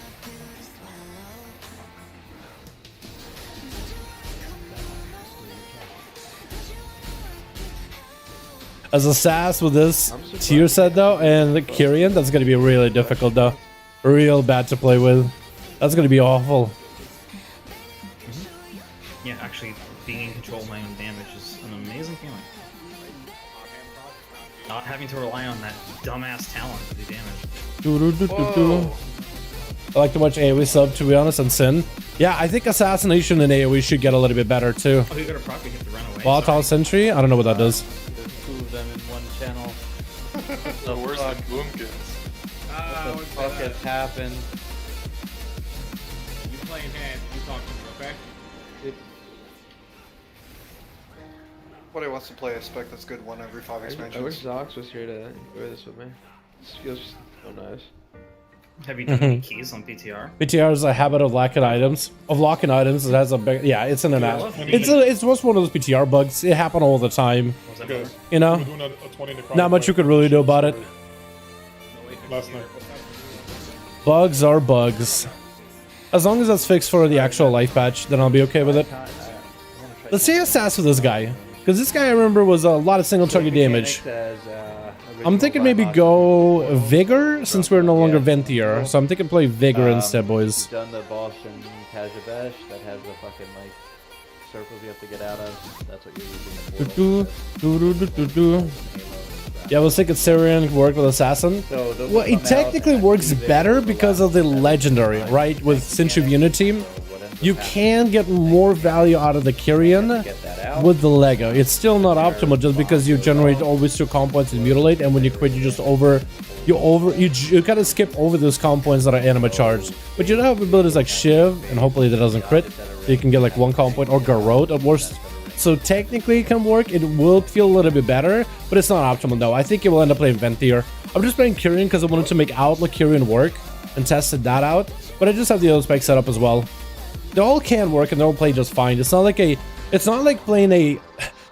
as a SAS with this tier set though, and the Kyrian, that's gonna be really difficult though. Real bad to play with. That's gonna be awful. Yeah, actually, being in control of my own damage is an amazing feeling. Not having to rely on that dumbass talent to do damage. Whoa. I like to watch AoE sub, to be honest, and Sin. Yeah, I think Assassination and AoE should get a little bit better too. Oh, you got a prop, you have to run away. Volatile Sentry? I don't know what that does. There's 2 of them in one channel. The worst than Boomkins. What the fuck has happened? You playing hand, you talk to me, okay? Nobody wants to play a spec that's good 1 every 5 I wish expansions. Zox was here to enjoy this with me. This feels so nice. Have you done any keys on PTR? PTR is a habit of locking items. It has a big, yeah, it's an I anal. love It's just one of those PTR bugs. It happen all the time. Was that Because better? You know, we were doing a 20 necrotic not much you could really do about it. last night. Bugs are bugs. As long as that's fixed for the actual life patch, then I'll be okay with it. Let's see a SAS with this guy, because this guy I remember was a lot of single target damage. I'm thinking maybe go Vigor, since we're no longer Ventier. So I'm thinking play Vigor instead, boys. You've done the boss in Tajabesh that has the fucking like circles you have to get out of. That's what you're using the portal. Yeah, I was thinking Syrian work with Assassin. Well, it technically works better because of the legendary, right? With Cinch of Unity, you can get more value out of the Kyrian with the Lego. It's still not optimal just because you generate always 2 comp points and mutilate, and when you quit, you just you kind of skip over those comp points that are anima charged. But you do have abilities like Shiv, and hopefully that doesn't crit. So you can get like 1 comp point, or Garrote at worst. So technically it can work. It will feel a little bit better, but it's not optimal though. I think it will end up playing Ventier. I'm just playing Kyrian because I wanted to make Outlaw Kyrian work and tested that out. But I just have the other spec set up as well. They all can work and they all play just fine. It's not like playing a...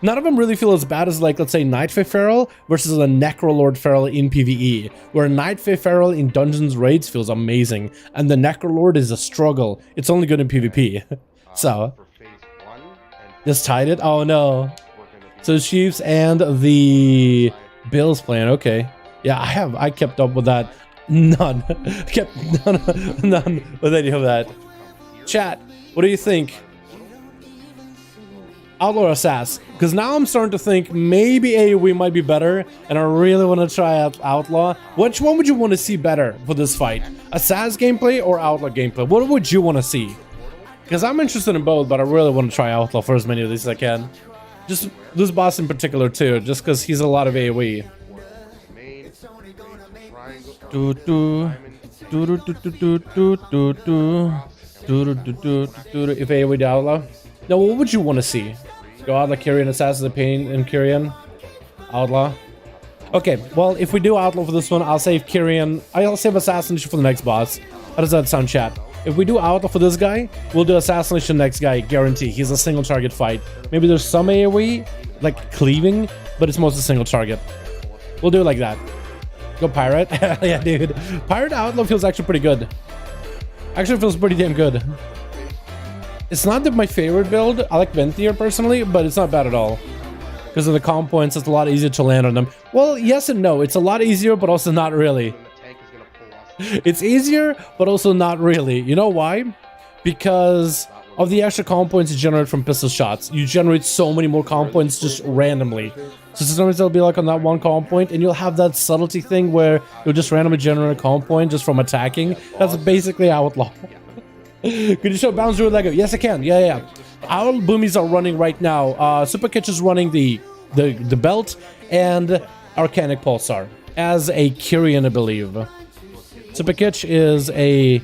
None of them really feel as bad as, like, let's say Nightfey Feral versus a Necrolord Feral in PvE, where Nightfey Feral in Dungeons Raids feels amazing, and the Necrolord is a struggle. It's only good in PvP. So, just tied it? Oh no. So Chiefs and the Bills playing, okay. Yeah, I kept up with that. None with any of that. Chat, what do you think? Outlaw or Assass? Because now I'm starting to think maybe AoE might be better, and I really want to try out Outlaw. Which one would you want to see better for this fight? Assass gameplay or Outlaw gameplay? What would you want to see? Because I'm interested in both, but I really want to try Outlaw for as many of these as I can. Just this boss in particular too, just because he's a lot of AoE. If AoE to Outlaw. Now, what would you want to see? Go Outlaw, Kyrian, Assassin, the Pain, and Kyrian? Outlaw. Okay, well, if we do Outlaw for this one, I'll save Kyrian. I'll save Assassination for the next boss. How does that sound, chat? If we do Outlaw for this guy, we'll do Assassination next guy, guarantee. He's a single target fight. Maybe there's some AoE, like cleaving, but it's mostly single target. We'll do it like that. Go Pirate. Yeah, dude. Pirate Outlaw feels actually pretty good. Actually feels pretty damn good. It's not my favorite build. I like Ventier personally, but it's not bad at all. Because of the comp points, it's a lot easier to land on them. Well, yes and no. It's a lot easier, but also not really. It's easier, but also not really. You know why? Because of the extra comp points you generate from pistol shots. You generate so many more comp points just randomly. So sometimes they'll be like on that 1 comp point, and you'll have that subtlety thing where you'll just randomly generate a comp point just from attacking. That's basically Outlaw. Could you show Bounce Druid Lego? Yes, I can. Yeah. Our boomies are running right now. Super Kitch is running the belt and Arcanic Pulsar as a Kyrian, I believe. Super Kitch is a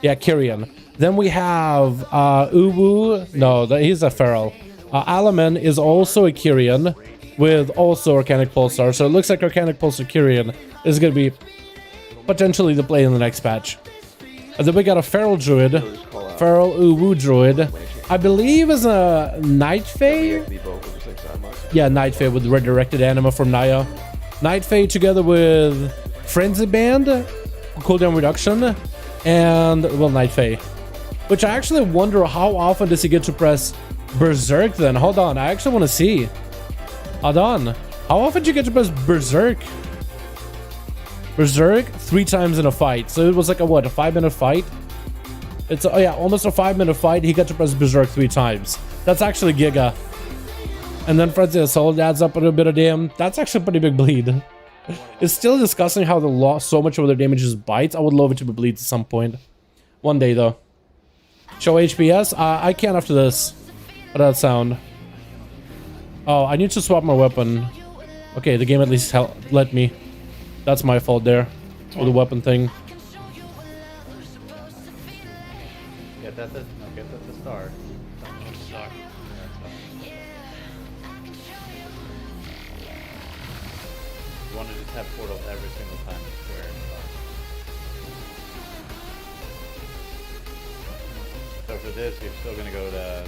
Kyrian. Then we have Uwu. No, he's a Feral. Alaman is also a Kyrian with also Arcanic Pulsar. So it looks like Arcanic Pulsar Kyrian is going to be potentially the play in the next patch. And then we got a Feral Druid. Feral Uwu Druid. I believe is a Night Fae. Yeah, Night Fae with redirected anima from Naya. Night Fae together with Frenzy Band, cooldown reduction, and, well, Night Fae. Which I actually wonder how often does he get to press Berserk then? Hold on, I actually want to see. Hold on. How often do you get to press Berserk? Berserk 3 times in a fight. So it was like a what, a 5-minute fight? It's oh yeah, almost a 5-minute fight. He got to press Berserk 3 times. That's actually giga. And then Frenzy Assault adds up a little bit of damn. That's actually a pretty big bleed. It's still discussing how they lost so much of their damage is bites. I would love it to be bleeds at some point. One day though. Show HPS? I can't after this. What did that sound? Oh, I need to swap my weapon. Okay, the game at least let me. That's my fault there. For the weapon thing. Get that to start. Suck. You want to just have portals every single time it's square. So for this, you're still gonna go to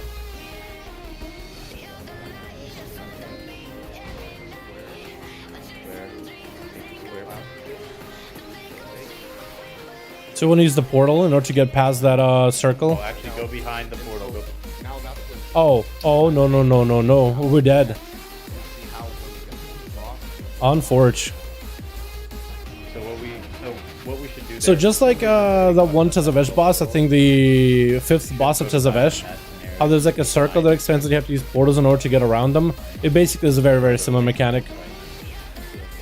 square mouse. So we want to use the portal in order to get past that circle. Oh, actually, go behind the portal. Go. Oh, no. We're dead. On Forge. So what we should do. So just like the one Tezavesh boss, I think the 5th boss of Tezavesh, how there's like a circle that extends and you have to use portals in order to get around them. It basically is a very, very similar mechanic.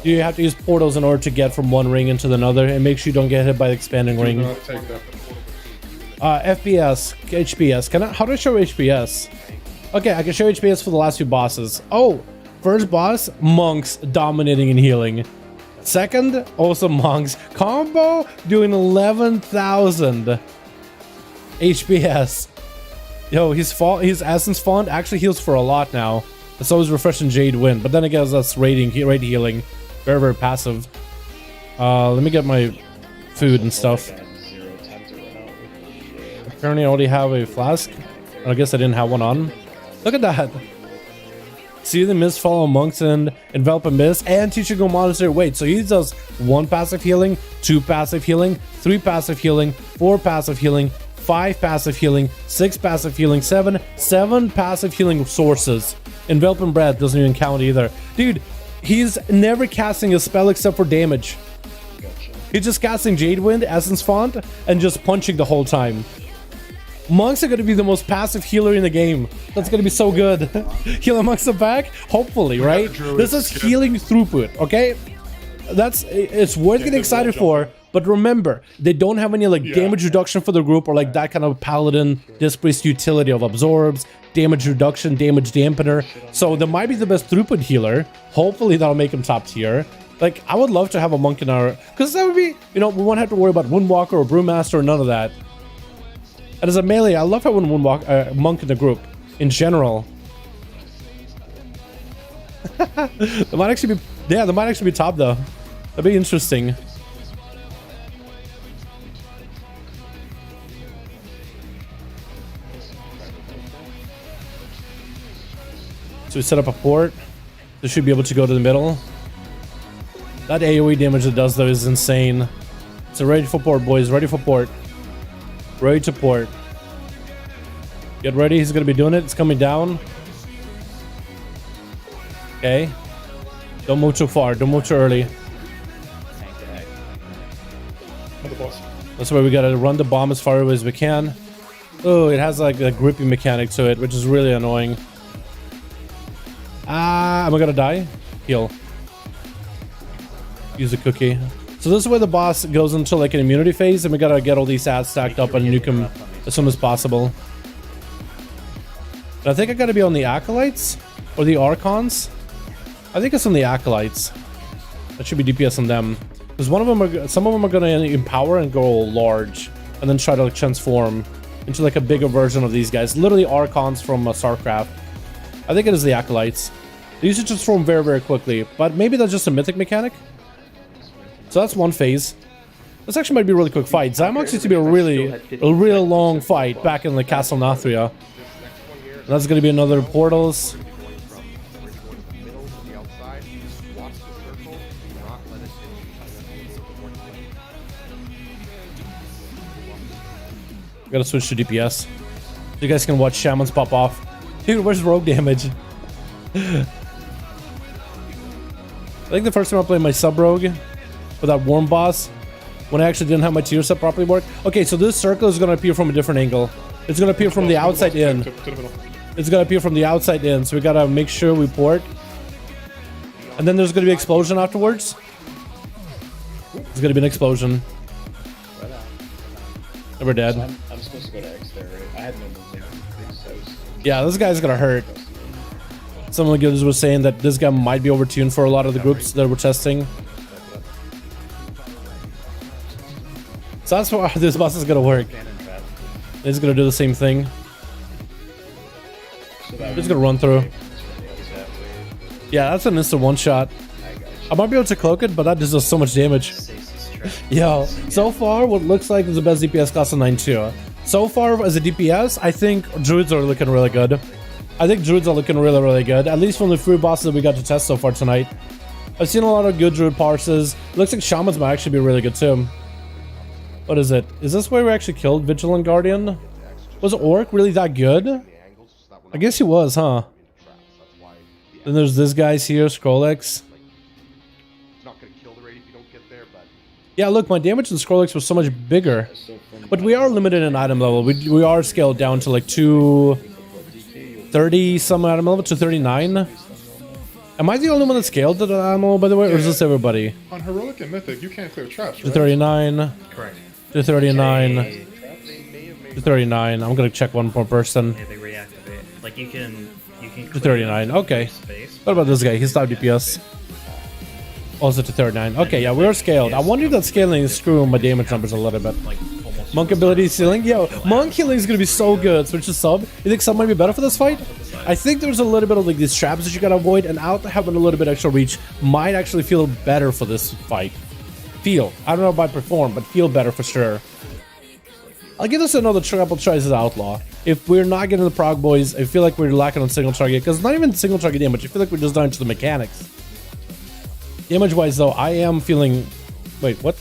You have to use portals in order to get from one ring into another, and make sure you don't get hit by the expanding ring. FPS, HPS. How do I show HPS? Okay, I can show HPS for the last 2 bosses. Oh, first boss, monks dominating and healing. Second, also monks. Combo doing 11,000 HPS. Yo, his Essence Font actually heals for a lot now. It's always refreshing Jade Wind, but then it gives us raid healing. Very, very passive. Let me get my food and stuff. Apparently I already have a flask. I guess I didn't have one on. Look at that. See the mist, follow monks, and envelop a mist, and teach you go monastery. Wait, so he does 1 passive healing, 2 passive healing, 3 passive healing, 4 passive healing, 5 passive healing, 6 passive healing, 7 passive healing sources. Envelop and breath doesn't even count either. Dude, he's never casting a spell except for damage. He's just casting Jade Wind, Essence Font, and just punching the whole time. Monks are going to be the most passive healer in the game. That's going to be so good. Healer monks are back? Hopefully, right? This is healing throughput, okay? It's worth getting excited for, but remember, they don't have any like damage reduction for the group or like that kind of paladin dispriest utility of absorbs, damage reduction, damage dampener. So they might be the best throughput healer. Hopefully that'll make him top tier. Like, I would love to have a monk in our... Because that would be... You know, we won't have to worry about Windwalker or Brewmaster or none of that. And as a melee, I love having monk in the group. In general. They might actually be... Yeah, they might actually be top, though. That'd be interesting. So we set up a port. This should be able to go to the middle. That AoE damage it does, though, is insane. So ready for port, boys. Ready for port. Ready to port. Get ready. He's going to be doing it. It's coming down. Okay. Don't move too far. Don't move too early. That's why we got to run the bomb as far away as we can. Oh, it has like a grippy mechanic to it, which is really annoying. Am I going to die? Heal. Use a cookie. So this is where the boss goes into like an immunity phase, and we gotta get all these ads stacked up and nuke him as soon as possible. But I think I gotta be on the Acolytes or the Archons. I think it's on the Acolytes. That should be DPS on them, because some of them are gonna empower and go large, and then try to like transform into like a bigger version of these guys. Literally Archons from StarCraft. I think it is the Acolytes. They used to transform very, very quickly, but maybe that's just a mythic mechanic. So that's one phase. This actually might be a really quick fight. Zymox used to be a real long fight back in the Castle Nathria. And that's going to be another portals. Gotta switch to DPS. So you guys can watch Shamans pop off. Dude, where's rogue damage? I think the first time I played my sub rogue with that worm boss, when I actually didn't have my tier set properly work. Okay, so this circle is gonna appear from a different angle. It's gonna appear from the outside in. To the middle. It's gonna appear from the outside in, so we gotta make sure we port. And then there's gonna be explosion afterwards. There's gonna be an explosion. And we're dead. I'm supposed to go to X there, right? I had no movement. So Yeah, this guy's gonna hurt. Some of the guys were saying that this guy might be overtuned for a lot of the groups that we're testing. So that's why this boss is gonna work. It's gonna do the same thing. Just gonna run through. Yeah, that's an instant one shot. I might be able to cloak it, but that just does so much damage. Yo, so far, what looks like is the best DPS class in 9-2. So far, as a DPS, I think Druids are looking really good. I think Druids are looking really, really good. At least from the 3 bosses that we got to test so far tonight. I've seen a lot of good Druid parses. Looks like Shamans might actually be really good too. What is it? Is this where we actually killed Vigilant Guardian? Was Orc really that good? I guess he was, huh? Then there's this guy's here, Scrollex. Yeah, look, my damage in Scrollex was so much bigger. But we are limited in item level. We are scaled down to like 230 some item level, 239. Am I the only one that's scaled to the item level, by the way, or is this everybody? On heroic and mythic, you can't clear traps, right? 239. Correct. 239. 239. I'm gonna check one more person. Yeah, they reactivate. Like you can 239. Okay. space. What about this guy? He's top DPS. Also to 39. Okay, yeah, we're scaled. I wonder if that scaling is screwing my damage numbers a little bit. Like almost Monk ability ceiling. Yo, monk healing is gonna be so good. Switch to sub. You think sub might be better for this fight? I think there's a little bit of like these traps that you gotta avoid, and out having a little bit extra reach might actually feel better for this fight. Feel. I don't know about perform, but feel better for sure. I'll give this another triple tries as Outlaw. If we're not getting the prog boys, I feel like we're lacking on single target, because not even single target damage. I feel like we're just down to the mechanics. Damage wise though, I am feeling. Wait, what?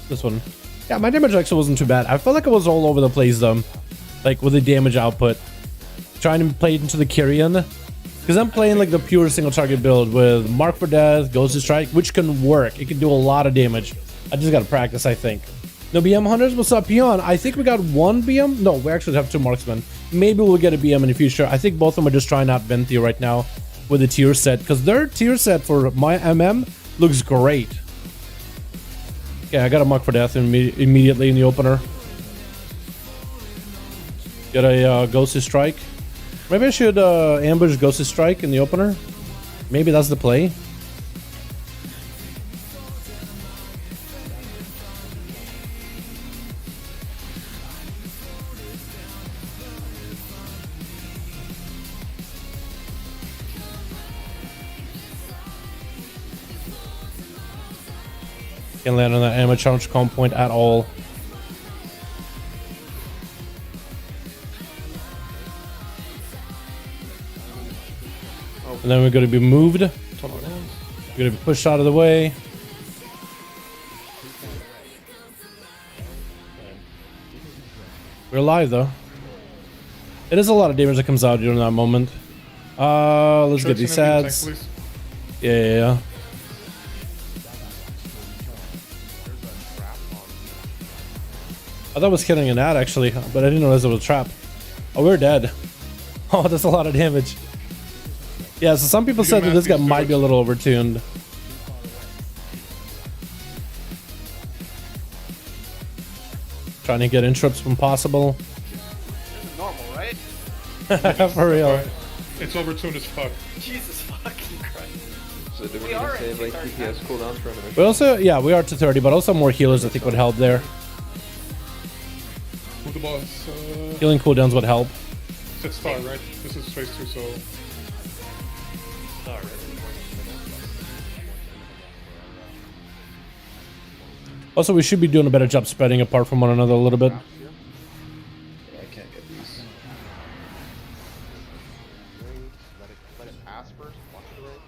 This one. Yeah, my damage actually wasn't too bad. I felt like I was all over the place though, like with the damage output. Trying to play it into the Kyrian, because I'm playing like the pure single target build with Mark for Death, Ghost Strike, which can work. It can do a lot of damage. I just gotta practice, I think. No BM hunters, what's up, Peon? I think we got one BM. No, we actually have 2 marksmen. Maybe we'll get a BM in the future. I think both of them are just trying out Venti right now with the tier set, because their tier set for my MM looks great. Yeah, I got a Mark for Death immediately in the opener. Get a Ghostly Strike. Maybe I should ambush Ghostly Strike in the opener. Maybe that's the play. Can't land on that ammo challenge comp point at all. And then we're going to be moved. We're going to be pushed out of the way. We're alive though. It is a lot of damage that comes out during that moment. Let's get these ads. Yeah. I thought I was killing an ad actually, but I didn't realize it was a trap. Oh, we're dead. Oh, that's a lot of damage. Yeah, so some people said that this guy might be a little overtuned. Trying to get interrupts when possible. This is normal, right? For real. It's overtuned as fuck. Jesus fucking Christ. So do we need to save like DPS cooldowns for enemies? We also, yeah, we are to 30, but also more healers I think would help there. Move the boss. Healing cooldowns would help. It's star, right? This is phase 2, so. Also, we should be doing a better job spreading apart from one another a little bit. I can't get these. Let it pass first. Watch the raid.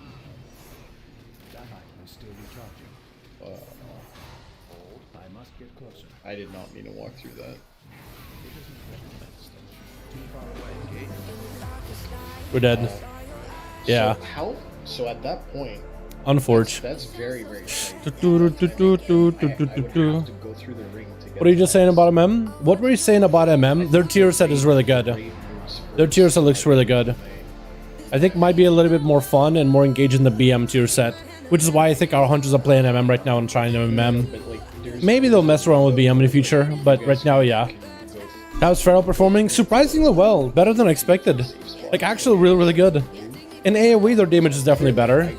I did not mean to walk through that. We're dead. Yeah. So how? So at that point, Unforge. That's very, very tight. Do, do, do, do, do, do, do, I do, would do. have to go through the ring to get What are you just saying about MM? What were you saying about MM? Their tier set is really good. Their tier set looks really good. I think might be a little bit more fun and more engaged in the BM tier set, which is why I think our hunters are playing MM right now and trying MM. Maybe they'll mess around with BM in the future, but right now, yeah. How's Feral performing? Surprisingly well, better than expected. Like actually really, really good. In AoE, their damage is definitely better.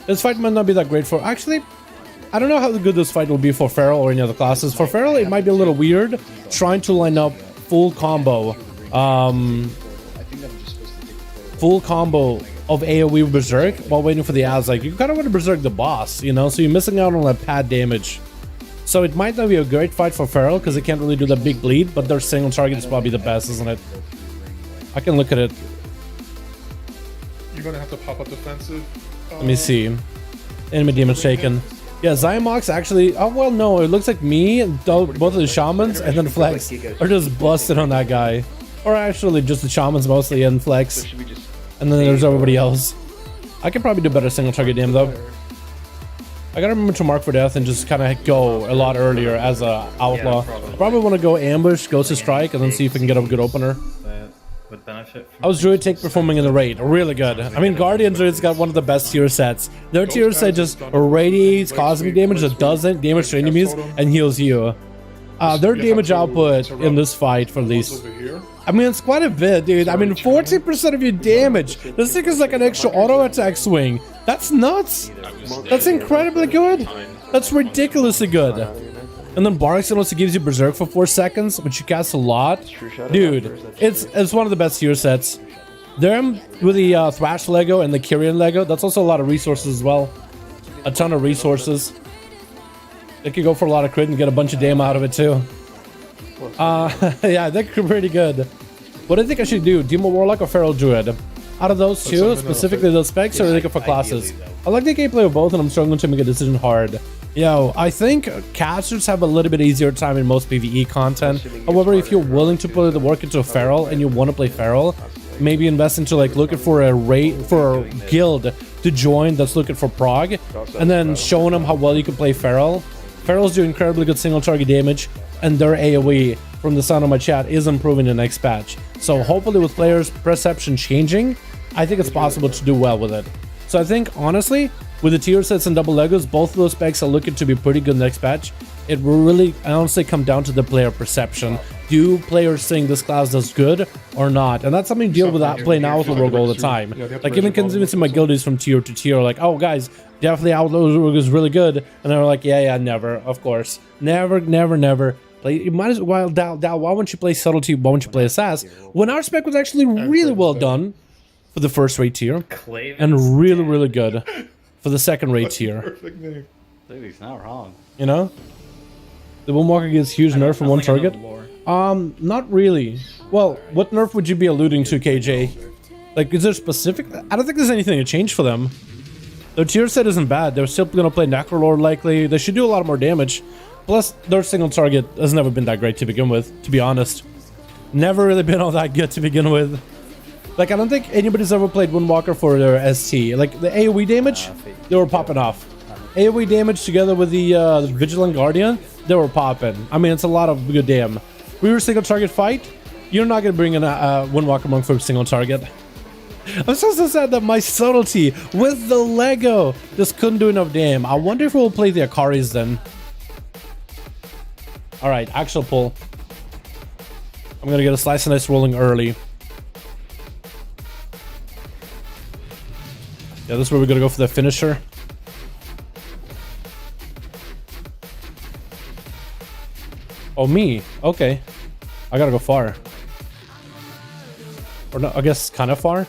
This fight might not be that great for... Actually, I don't know how good this fight will be for Feral or any other classes. For Feral, it might be a little weird trying to line up full combo. Full combo of AoE Berserk while waiting for the ads. Like, you kind of want to Berserk the boss, you know? So you're missing out on that pad damage. So it might not be a great fight for Feral because they can't really do the big bleed, but their single target is probably the best, isn't it? I can look at it. You're gonna have to pop up defensive. Let me see. Enemy damage taken. Yeah, Zymox actually... Oh, well, no. It looks like me, both of the Shamans, and then Flex are just busted on that guy. Or actually, just the Shamans mostly, and Flex. And then there's everybody else. I could probably do better single target damn, though. I gotta remember to mark for death and just kind of go a lot earlier as a outlaw. I probably want to go ambush, Ghost to Strike, and then see if we can get a good opener. That would benefit from... How's Druid take performing in the raid? Really good. I mean, Guardian Druid's got one of the best tier sets. Their tier set just radiates cosmic damage that doesn't damage to enemies and heals you. Their damage output in this fight, for least. I mean, it's quite a bit, dude. I mean, 40% of your damage. This thing is like an extra auto attack swing. That's nuts. That's incredibly good. That's ridiculously good. And then Barks also gives you Berserk for 4 seconds, which you cast a lot. Dude, it's one of the best tier sets. Them with the Thrash Lego and the Kyrian Lego, that's also a lot of resources as well. A ton of resources. They could go for a lot of crit and get a bunch of damn out of it too. Yeah, they're pretty good. What do you think I should do? Demon Warlock or Feral Druid? Out of those two, specifically those specs, or are they looking for classes? I like the gameplay of both, and I'm struggling to make a decision hard. Yo, I think casters have a little bit easier time in most PvE content. However, if you're willing to put the work into a Feral and you want to play Feral, maybe invest into like looking for a raid for a guild to join that's looking for prog, and then showing them how well you can play Feral. Ferals do incredibly good single target damage, and their AoE, from the sound of my chat, is improving the next patch. So hopefully with players' perception changing, I think it's possible to do well with it. So I think, honestly, with the tier sets and double Legos, both of those specs are looking to be pretty good next patch. It will really, honestly, come down to the player perception. Do players think this class does good or not? And that's something you deal with that playing Outlaw Rogue all the time. Like, even convincing my guildies from tier to tier, like, oh, guys, definitely Outlaw Rogue is really good. And they're like, yeah, never, of course. Never. Play, you might as well, Dal, why wouldn't you play Subtlety? Why wouldn't you play Assas? When our spec was actually really well done for the first rate tier, and really good for the second rate tier. Dude, he's not wrong. You know? The Windwalker gets huge nerf from one target? Not really. Well, what nerf would you be alluding to, KJ? Like, is there specific? I don't think there's anything to change for them. Their tier set isn't bad. They're still gonna play Necrolord likely. They should do a lot more damage. Plus, their single target has never been that great to begin with, to be honest. Never really been all that good to begin with. Like, I don't think anybody's ever played Windwalker for their ST. Like, the AoE damage, they were popping off. AoE damage together with the Vigilant Guardian, they were popping. I mean, it's a lot of good damn. We were single target fight. You're not going to bring in a Windwalker Monk for a single target. I'm so sad that my Subtlety with the Lego just couldn't do enough damn. I wonder if we'll play the Akaris then. Alright, actual pull. I'm gonna get a slice and dice rolling early. Yeah, this is where we're gonna go for the finisher. Oh, me? Okay. I gotta go far. Or no, I guess kind of far.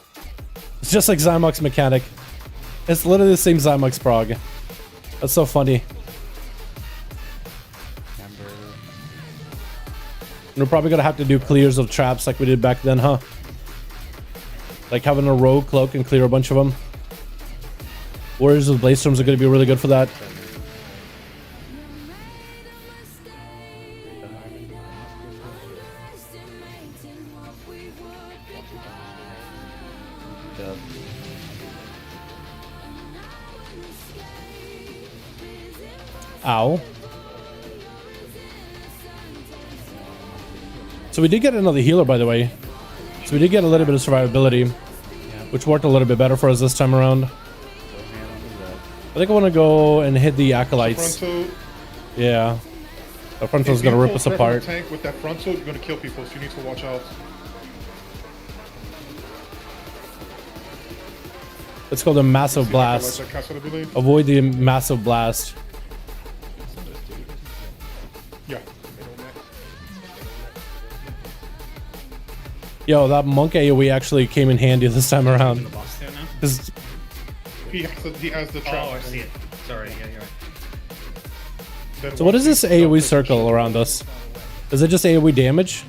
It's just like Zymox mechanic. It's literally the same Zymox prog. That's so funny. We're probably gonna have to do clears of traps like we did back then, huh? Like having a rogue cloak and clear a bunch of them. Warriors with Blaze Storms are gonna be really good for that. Ow. So we did get another healer, by the way. So we did get a little bit of survivability, which worked a little bit better for us this time around. I think I want to go and hit the acolytes. Frontal. Yeah. The frontal's If you gonna rip pull us threat from apart. the tank with that frontal, you're gonna kill people, so you need to watch out. Let's go the massive blast. See, like that cast ability? Avoid the massive blast. Yeah. Yo, that monk AoE actually came in handy this time around. The boss there now? 'Cause He has the trap. Oh, I see it. Sorry, yeah, you're right. Then So what is once this you AoE start circle around us? Is it just AoE damage?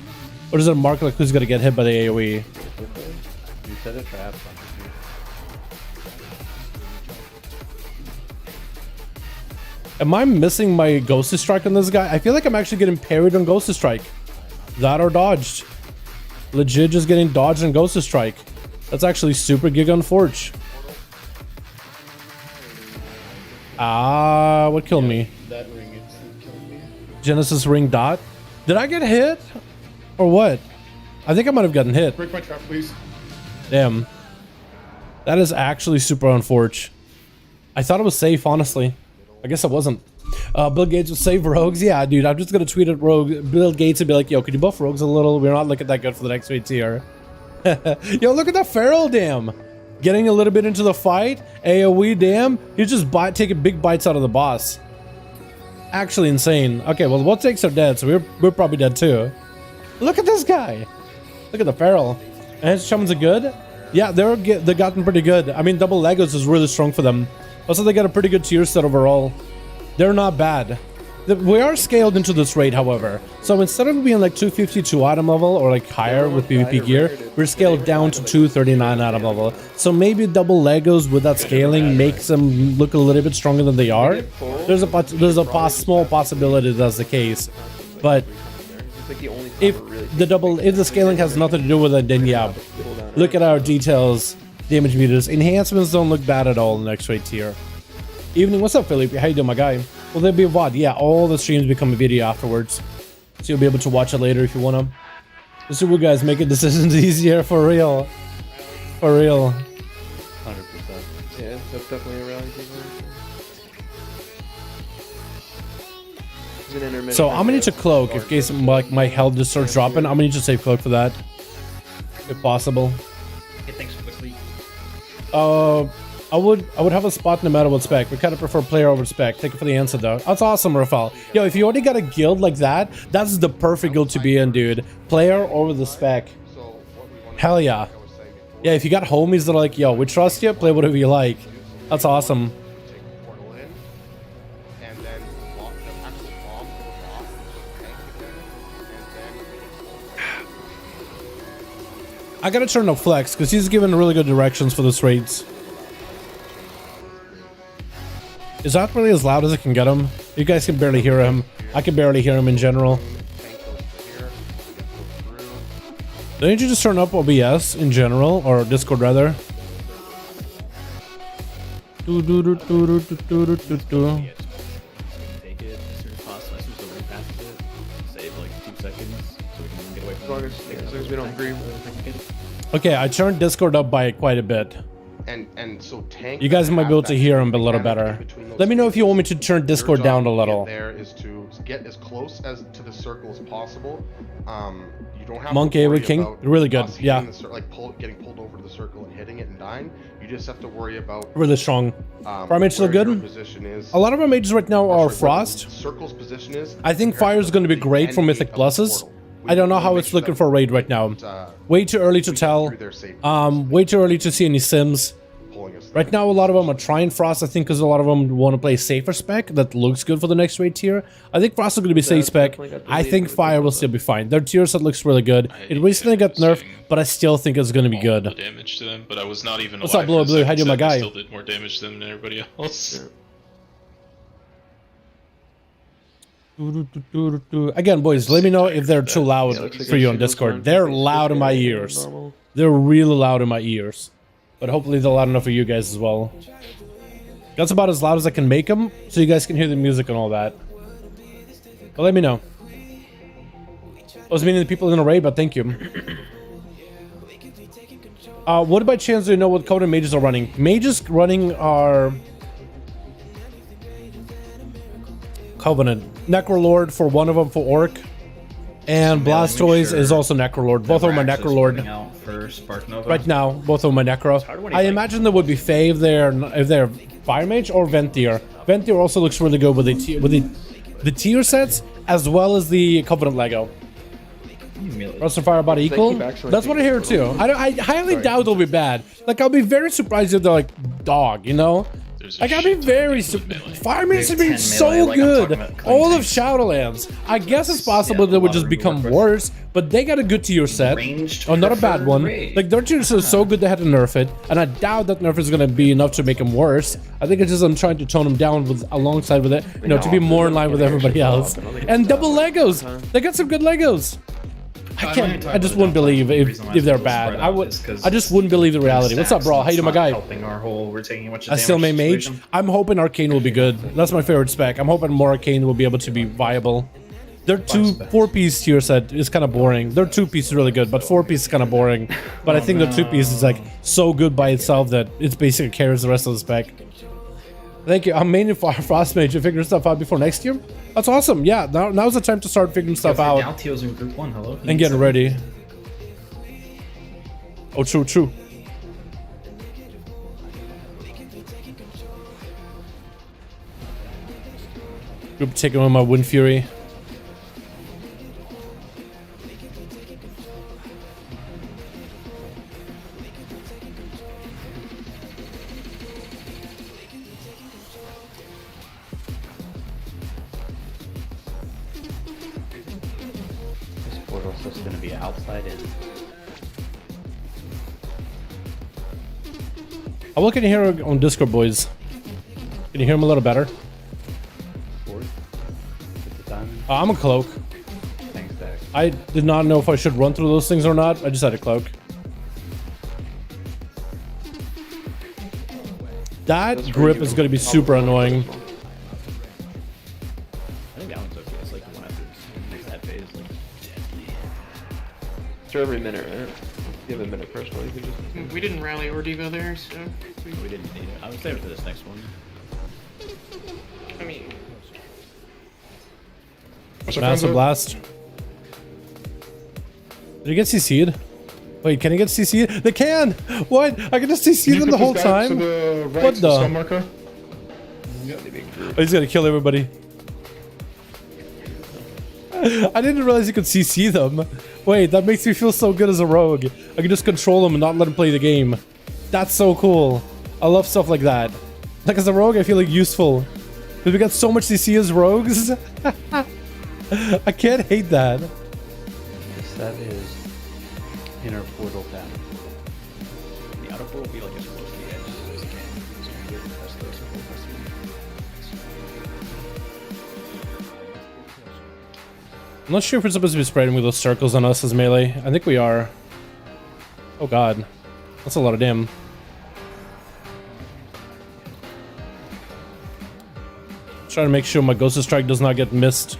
Or does it mark like who's gonna get hit by the AoE? You set a trap. Am I missing my Ghost Strike on this guy? I feel like I'm actually getting parried on Ghost Strike. That or dodged. Legit just getting dodged on Ghost Strike. That's actually super gig on Forge. Ah, what killed me? That ring instant killed me. Genesis ring dot. Did I get hit? Or what? I think I might have gotten hit. Break my trap, please. Damn. That is actually super on Forge. I thought it was safe, honestly. I guess it wasn't. Bill Gates will save rogues. Yeah, dude, I'm just gonna tweet at Bill Gates and be like, yo, could you buff rogues a little? We're not looking that good for the next tier. Yo, look at that Feral, damn. Getting a little bit into the fight. AoE, damn. He's just taking big bites out of the boss. Actually insane. Okay, well, what takes are dead, so we're probably dead too. Look at this guy. Look at the Feral. And his chums are good. Yeah, they've gotten pretty good. I mean, double Legos is really strong for them. Also, they got a pretty good tier set overall. They're not bad. We are scaled into this raid, however. So instead of being like 252 item level or like higher with PvP gear, we're scaled down to 239 item level. So maybe double Legos with that scaling makes them look a little bit stronger than they are. There's a small possibility that's the case. But if the scaling has nothing to do with it, then yeah. Look at our details, damage meters. Enhancements don't look bad at all in the next raid tier. Evening, what's up, Philippe? How you doing, my guy? Will there be a VOD? Yeah, all the streams become a video afterwards. So you'll be able to watch it later if you want to. The super guys making decisions easier, for real. For real. 100%. Yeah, that's definitely a rally. So I'm gonna need to cloak in case my health just starts dropping. I'm gonna need to save cloak for that, if possible. Get things quickly. I would have a spot no matter what spec. We kind of prefer player over spec. Thank you for the answer, though. That's awesome, Rafael. Yo, if you already got a guild like that, that's the perfect guild to be in, dude. Player over the spec. Hell yeah. Yeah, if you got homies that are like, yo, we trust you, play whatever you like. That's awesome. I gotta turn up Flex, because he's giving really good directions for this raids. Is that really as loud as it can get him? You guys can barely hear him. I can barely hear him in general. Don't you just turn up OBS in general, or Discord rather? Take it as soon as possible. As soon as the ring passes it, save like 2 seconds so we can get away from it. As long as we don't agree. Okay, I turned Discord up by quite a bit. And so tank. You guys might be able to hear him a little better. Let me know if you want me to turn Discord down a little. There is to get as close as to the circle as possible. You don't have Monk to worry with King, about really good. us hitting Yeah, getting pulled over to the circle and hitting it and dying. You just have to worry about really strong. Our mages look where your good. position is. A lot of our mages right now are Frost. Circle's position is. I think Fire is going to be great for Mythic Pluses. I don't know how it's looking for raid right now. Way too early to tell. Way too early to see any sims. Right now, a lot of them are trying Frost, I think, because a lot of them want to play safer spec that looks good for the next raid tier. I think Frost is going to be safe spec. I think Fire will still be fine. Their tier set looks really good. It recently got nerfed, but I still think it's going to be good. The damage to them, but I was not even What's alive up, Blue? for a Blue? How second, you doing, my so I guy? still did more damage to them than everybody else. Again, boys, let me know if they're too loud for you on Discord. They're loud in my ears. They're really loud in my ears. But hopefully they're loud enough for you guys as well. That's about as loud as I can make them, so you guys can hear the music and all that. But let me know. I was meaning the people in the raid, but thank you. What by chance do you know what Covenant mages are running? Mages running are Covenant. Necrolord for one of them for Orc. And Blastoise is also Necrolord. Both of them are Necrolord. Out for Spark Nova. Right now, both of them are Necro. I imagine there would be Fae if they're Fire Mage or Ventier. Ventier also looks really good with the tier sets as well as the Covenant Lego. Rust and Fire about equal? That's what I hear too. I highly doubt it'll be bad. Like, I'll be very surprised if they're like dog, you know? Like, I'd be very Fire Mage has been so good all of Shadowlands. I guess it's possible they would just become worse, but they got a good tier set. Oh, not a bad one. Like, their tier set is so good they had to nerf it, and I doubt that nerf is going to be enough to make them worse. I think it's just I'm trying to tone them down alongside with it, you know, to be more in line with everybody else. And double Legos. They got some good Legos. I just wouldn't believe if they're bad. I just wouldn't believe the reality. What's up, bro? How you doing, my guy? I still may mage. I'm hoping Arcane will be good. That's my favorite spec. I'm hoping more Arcane will be able to be viable. Their 4-piece tier set is kind of boring. Their 2-piece is really good, but 4-piece is kind of boring. But I think the 2-piece is like so good by itself that it basically carries the rest of the spec. Thank you. I'm mainly for Frost Mage to figure stuff out before next year. That's awesome. Yeah, now's the time to start figuring stuff out. Galtio's in Group 1, hello. And getting ready. Oh, true. Group taking on my Wind Fury. It's going to be outside in. I'm looking here on Discord, boys. Can you hear him a little better? I'm a cloak. Thanks, Dak. I did not know if I should run through those things or not. I just had a cloak. That grip is going to be super annoying. I think that one's okay. It's like the one after next that phase. Like, It's every minute, right? Give a minute personally. You can just... We didn't rally or Devo there, so we didn't need it. I would save it for this next one. I mean, Massive blast. Did he get CC'd? Wait, can he get CC'd? They can! What? I can just CC them the whole time? What the? Oh, he's gonna kill everybody. I didn't realize you could CC them. Wait, that makes me feel so good as a rogue. I can just control them and not let them play the game. That's so cool. I love stuff like that. Like, as a rogue, I feel like useful. Because we got so much CC as rogues. I can't hate that. Yes, that is inner portal path. The outer portal will be like as close to the edge as you can. So you get press those and press I'm not sure if we're supposed to be spreading with those circles on us as melee. I think we are. Oh god. That's a lot of damn. Trying to make sure my Ghost Strike does not get missed.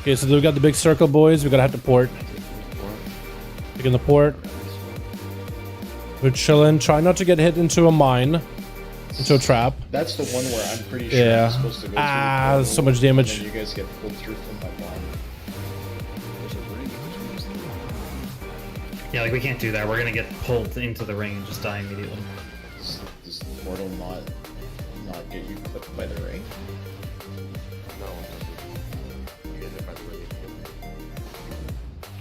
Okay, so we got the big circle, boys. We gotta have to port. Taking the port. We're chilling. Try not to get hit into a mine. Into a trap. that's the one where I'm pretty sure I'm supposed to go to. So much damage. And you guys get pulled through from my bomb. Yeah, like we can't do that. We're gonna get pulled into the ring and just die immediately. Does the portal not get you clipped by the ring?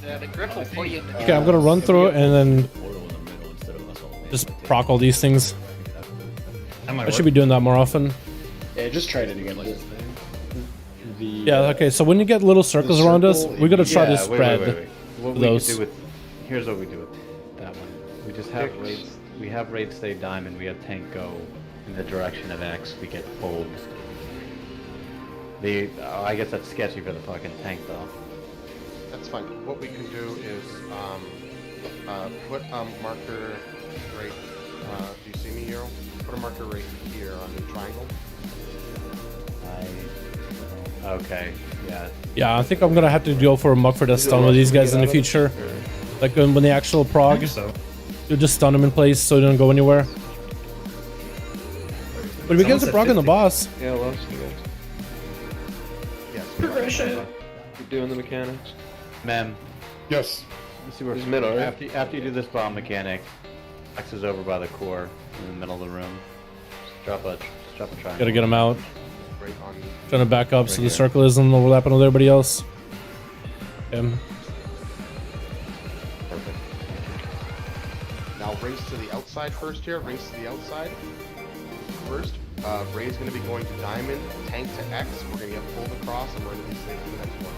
Yeah, the grip will pull you into Okay, I'm gonna run through it and then just proc all these things. I should be doing that more often. Yeah, just tried it again. Yeah, okay, so when you get little circles around us, we gotta try to spread What those. we could do with, here's what we do with that one. We just have raids. We have raids stay diamond. We have tank go in the direction of X. We get pulled. I guess that's sketchy for the fucking tank though. That's fine. What we can do is Put marker right. Do you see me, Hero? Put a marker right here on the triangle. Okay, yeah. Yeah, I think I'm gonna have to go for a muck for the stun with these guys in the future. Like when the actual prog, you just stun them in place so they don't go anywhere. But we get the prog on the boss. Yeah, I lost you guys. Yes. Keep doing the mechanics. Mem, Yes. let's see where He's mid, alright? after you do this bomb mechanic, X is over by the core in the middle of the room. Just drop a triangle. Gotta get him out. Right on. Trying to back up so the circle isn't overlapping with everybody else. Perfect. Now race to the outside first here. Race to the outside first. Ray's going to be going to diamond, tank to X. We're going to get pulled across, and we're going to be safe for the next one.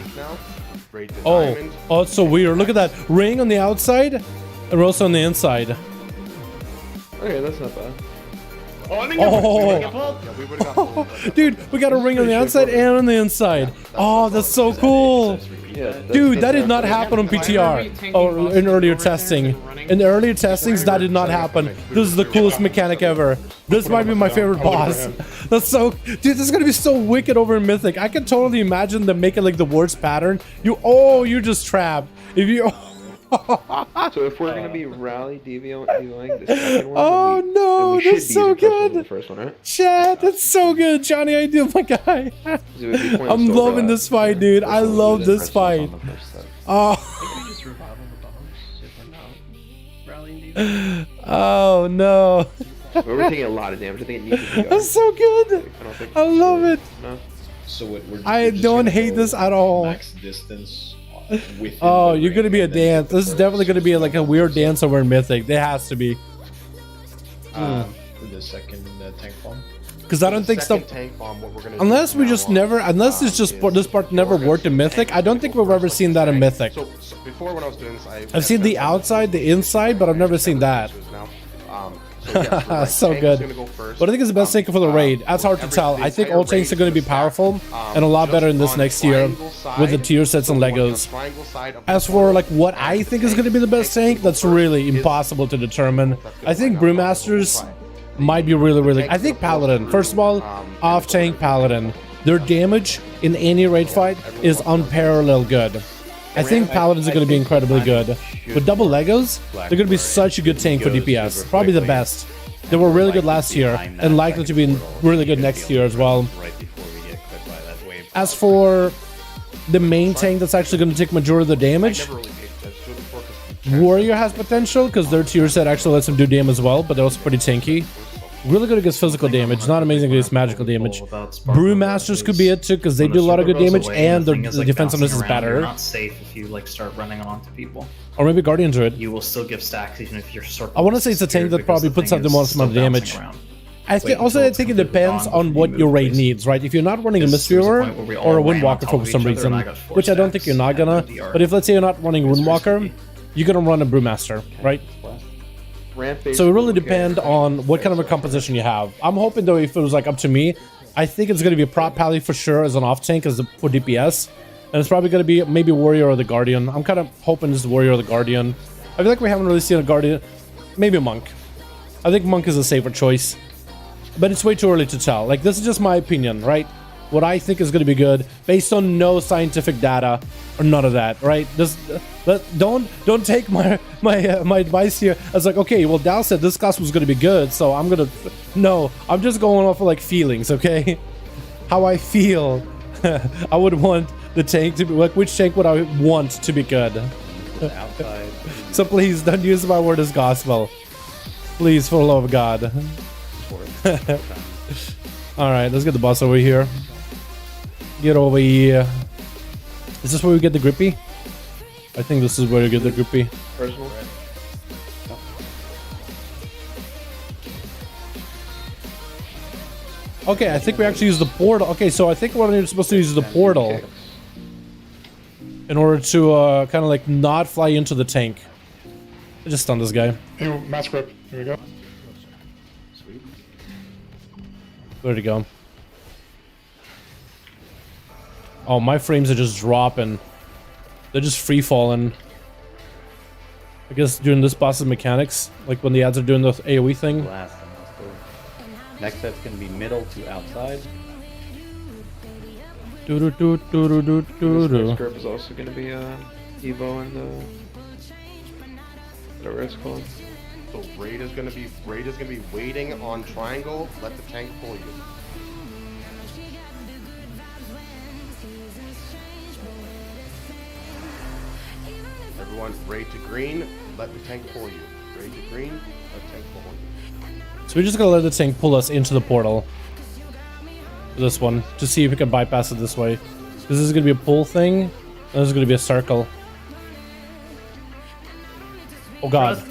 Take now. Ray to diamond. Oh, it's so weird. Look at that ring on the outside, and we're also on the inside. Okay, that's not bad. Oh, Yeah, we would have got pulled. but- dude, we got a ring on the outside and on the inside. Oh, that's so cool. Yeah, Dude, that did not happen on PTR or in earlier testing. In the earlier testings, that did not happen. This is the coolest mechanic ever. This might be my favorite boss. That's so, dude. This is gonna be so wicked over in Mythic. I can totally imagine them making like the worst pattern. You're just trapped. If you. So if we're gonna be rally DVOing the second one, Oh then no, then we should that's be so the first one with good. The first one, right? Chat, that's so good, Johnny. I do, my guy. It would be pointless I'm to loving overlap. this fight, dude. I love this fight. Oh. Just revival the bombs if we're not rallying these. Oh no. But we're taking a lot of damage. I think it needs to be That's so good. I don't think I love it. No. So we're I just don't gonna hate go this at all. Max distance within Oh, the you're gonna ring, be a and then dance. This is first. definitely gonna be like a weird dance over in Mythic. There has to be. The second tank bomb. Because I don't think Second so. tank bomb, what we're gonna Unless do we from just now on, never, unless it's just this part never worked in Mythic. I don't think we've ever seen that in Mythic. So before when I was doing this, I've seen the outside, the inside, but I've never seen that. So good. But I think it's the best tank for the raid. That's hard to tell. I think all tanks are going to be powerful and a lot better in this next year with the tier sets and Legos. As for like what I think is going to be the best tank, that's really impossible to determine. I think Brewmasters might be really. I think Paladin. First of all, off tank Paladin. Their damage in any raid fight is unparalleled good. I think Paladins are going to be incredibly good. With double Legos, they're going to be such a good tank for DPS. Probably the best. They were really good last year and likely to be really good next year as well. As for the main tank that's actually going to take majority of the damage, Warrior has potential because their tier set actually lets him do damage as well, but they're also pretty tanky. Really good against physical damage, not amazing against magical damage. Brewmasters could be it too because they do a lot of good damage and their defensiveness is better. You're not safe if you like start running onto people. Or maybe Guardian Druid. You will still give stacks even if you're circle. I want to say it's a tank that probably puts out the most amount of damage. I think also I think it depends on what your raid needs, right? If you're not running a Mistweaver or a Windwalker for some reason, which I don't think you're not gonna, but if let's say you're not running Windwalker, you're gonna run a Brewmaster, right? So it really depends on what kind of a composition you have. I'm hoping though, if it was like up to me, I think it's going to be a prop pally for sure as an off tank as for DPS, and it's probably going to be maybe Warrior or the Guardian. I'm kind of hoping it's the Warrior or the Guardian. I feel like we haven't really seen a Guardian. Maybe a Monk. I think Monk is a safer choice, but it's way too early to tell. Like this is just my opinion, right? What I think is going to be good based on no scientific data or none of that, right? Just don't take my advice here as like, okay, well Dal said this class was going to be good, so I'm gonna. No, I'm just going off of like feelings, okay? How I feel. I would want the tank to be like, which tank would I want to be good? So please don't use my word as gospel. Please, for the love of God. All right, let's get the boss over here. Get over here. Is this where we get the grippy? I think this is where we get the grippy. Personal. Okay, I think we actually use the portal. Okay, so I think what we're supposed to use is the portal in order to kind of like not fly into the tank. I just stunned this guy. Hey, match grip. Here we go. Where'd he go? Oh, my frames are just dropping. They're just free falling. I guess during this boss's mechanics, like when the ads are doing the AoE thing. Last time, let's go. Next set's gonna be middle to outside. Do do do do do do do This do. group is also gonna be Evo and whatever it's called. So Raid is gonna be waiting on triangle. Let the tank pull you. Everyone, raid to green. Let the tank pull you. Raid to green. Let the tank pull you. So we're just gonna let the tank pull us into the portal. This one, to see if we can bypass it this way. This is gonna be a pull thing, and this is gonna be a circle. Oh god.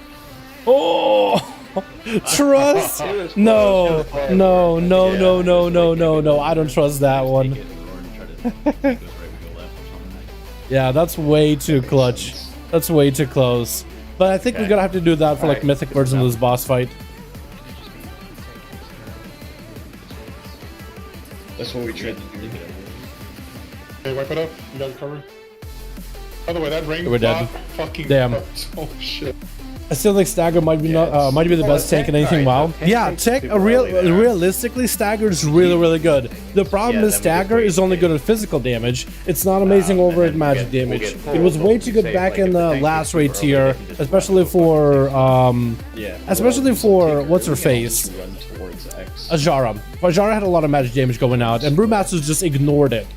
Oh! Trust? No, no, no, no, no, no, no, no. I don't trust that one. Yeah, that's way too clutch. That's way too close. But I think we're gonna have to do that for like mythic version of this boss fight. That's what we tried to do. Hey, wipe it up. You got it covered. By the way, that ring We're dead. bot fucking Damn. hurts. Oh shit. I still think Stagger might be might be the best tank in anything WoW. Yeah, realistically, Stagger is really good. The problem is Stagger is only good at physical damage. It's not amazing over at magic damage. It was way too good back in the last raid tier, especially for what's her face, Run towards X. Ajara. Ajara had a lot of magic damage going out, and Brewmasters just ignored it.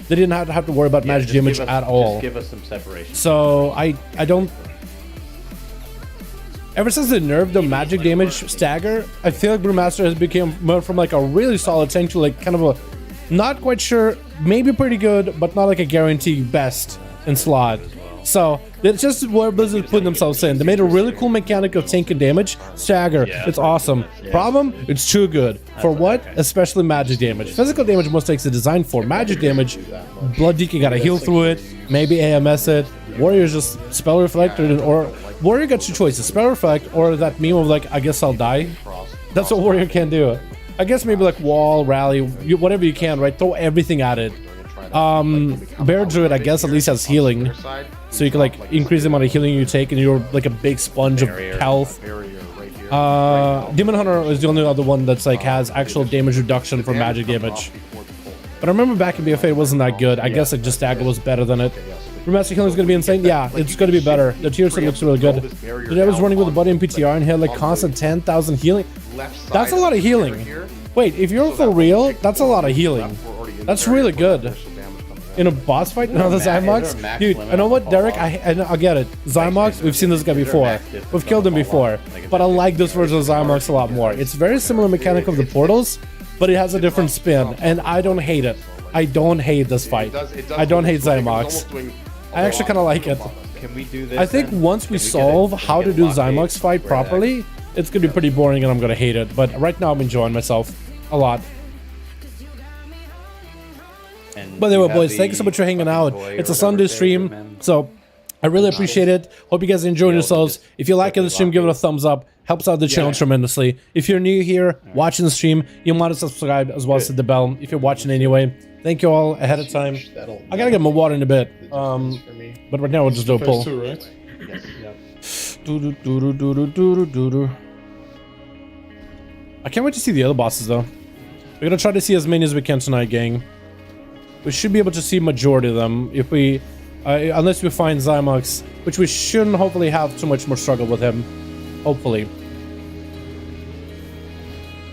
They didn't have to worry about magic damage at all. Just give us some separation. So I don't. Ever since they nerfed the magic damage stagger, I feel like Brewmaster has become more from like a really solid tank to like kind of a not quite sure, maybe pretty good, but not like a guaranteed best in slot. So it's just where Blizzard put themselves in. They made a really cool mechanic of tank and damage. Stagger, it's awesome. Problem, it's too good. For what? Especially magic damage. Physical damage most takes a design for. Magic damage, Blood Deacon gotta heal through it, maybe AMS it. Warrior's just spell reflect or Warrior got two choices, spell reflect or that meme of like, I guess I'll die. That's what Warrior can do. I guess maybe like wall, rally, whatever you can, right? Throw everything at it. Bear Druid, I guess, at least has healing. So you can like increase the amount of healing you take and you're like a big sponge of health. Demon Hunter is the only other one that's like has actual damage reduction for magic damage. But I remember back in BFA it wasn't that good. I guess like just Stagger was better than it. Remaster healing is going to be insane. Yeah, it's going to be better. The tier set looks really good. Today I was running with a buddy in PTR and he had like constant 10,000 healing. That's a lot of healing. Wait, if you're for real, that's a lot of healing. That's really good. In a boss fight? No, the Zymox? Dude, you know what, Derek? I get it. Zymox, we've seen this guy before. We've killed him before. But I like this version of Zymox a lot more. It's very similar mechanic of the portals, but it has a different spin. And I don't hate it. I don't hate this fight. I don't hate Zymox. I actually kind of like it. Can we do this? I think once we solve how to do Zymox fight properly, it's going to be pretty boring and I'm going to hate it. But right now I'm enjoying myself a lot. But anyway, boys, thank you so much for hanging out. It's a Sunday stream, so I really appreciate it. Hope you guys are enjoying yourselves. If you like the stream, give it a thumbs up. Helps out the channel tremendously. If you're new here, watching the stream, you want to subscribe as well as hit the bell if you're watching anyway. Thank you all ahead of time. I gotta get my water in a bit. But right now we'll just do a pull. Phase 2, right? I can't wait to see the other bosses though. We're gonna try to see as many as we can tonight, gang. We should be able to see majority of them if we, unless we find Zymox, which we shouldn't hopefully have too much more struggle with him. Hopefully.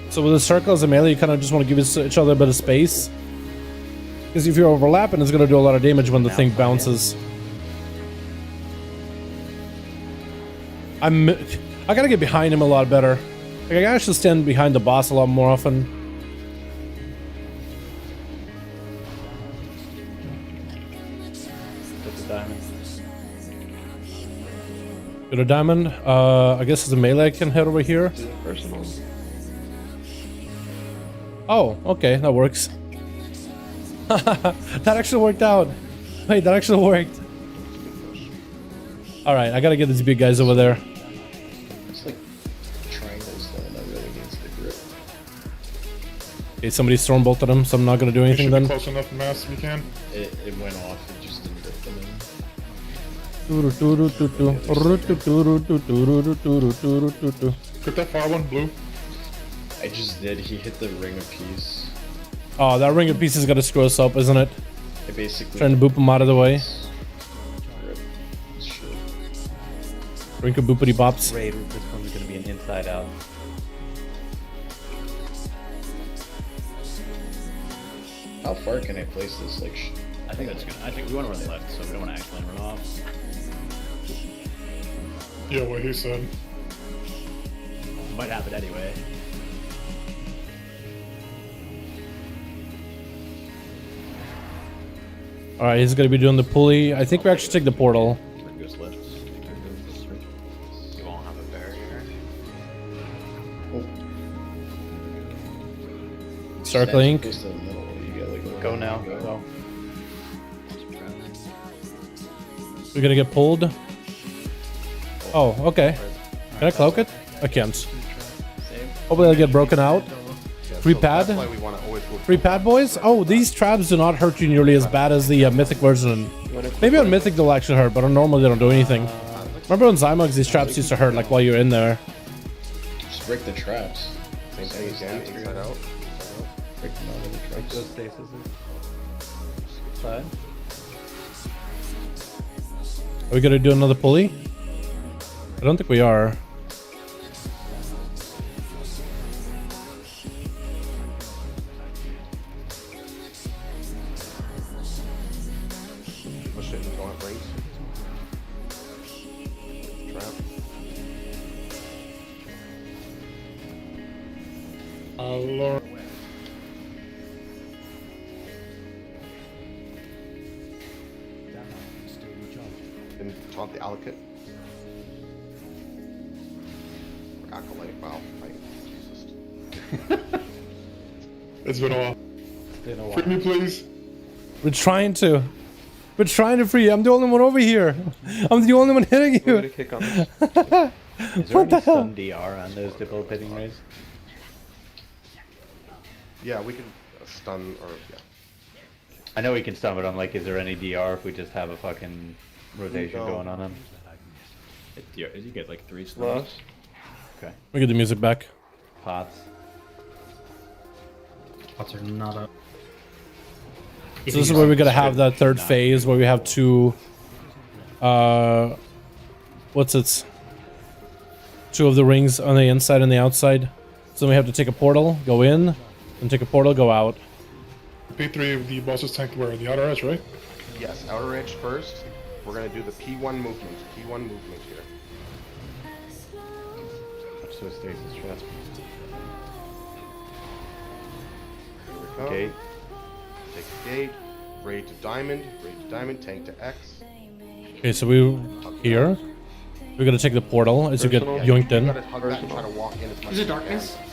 So with the circle as a melee, you kind of just want to give each other a bit of space. Because if you're overlapping, it's going to do a lot of damage when the thing bounces. I gotta get behind him a lot better. Like, I gotta actually stand behind the boss a lot more often. Get a diamond. I guess as a melee I can head over here. Oh, okay, that works. That actually worked out. Wait, that actually worked. Alright, I gotta get these big guys over there. It's like triangles though, that really needs the grip. Okay, somebody storm bolted him, so I'm not gonna do We anything should be then. close enough mass we can. It went off, it just didn't grip them in. Get that far one, blue. I just did. He hit the ring of peace. Oh, that ring of pieces got to screw us up, isn't it? I basically Trying to boop him out of the way. Sure. Ring of boopity bops. Raid, this one's gonna be an inside out. How far can I place this? Like, I think that's good. I think we want to run left, so we don't want to accidentally run off. Yeah, what he said. Might happen anyway. All right, he's gonna be doing the pulley. I think we actually take the portal. Then goes left. You won't have a barrier. Circling. Goes to the middle. You get like a Go now. Go. We're gonna get pulled. Oh, okay. Can I cloak it? I can't. Hopefully I'll get broken out. Free pad? That's why we want to always go Free pad, boys? Oh, these traps do not hurt you nearly as bad as the mythic version. Maybe on mythic they'll actually hurt, but on normal they don't do anything. Remember on Zymox these traps used to hurt like while you're in there. Just break the traps. Same thing again, inside out. Break them out of the traps. Those stasis. Side. Are we gonna do another pulley? I don't think we are. Push it, don't have rings. Trap. Lord. And taunt the allocate. Acolyte, wow. Jesus. It's been a while. Been a Free me, please. We're trying to. We're trying to free you. I'm the only one over here. I'm the only one hitting We're you. gonna kick on this. Is there What the any hell? stun DR on those debilitating rays? Yeah, we can stun or yeah. I know we can stun, but I'm like, is there any DR if we just have a fucking rotation No. going on them? You get like 3 stuns. Lost. Okay. We get the music back. Pots. Pots are not up. So this is where we're gonna have that third phase where we have two what's it? Two of the rings on the inside and the outside. So we have to take a portal, go in, and take a portal, go out. P3 of the boss's tank where? The outer edge, right? Yes, outer edge first. We're gonna do the P1 movement. P1 movement here. Watch those stasis traps. Here we go. Gate. Take a gate. Raid to diamond. Raid to diamond. Tank to X. Okay, so we here. We're gonna take the portal as you get Personal. yoinked You in. gotta hug that and try to walk in as much Is it as you darkness? can.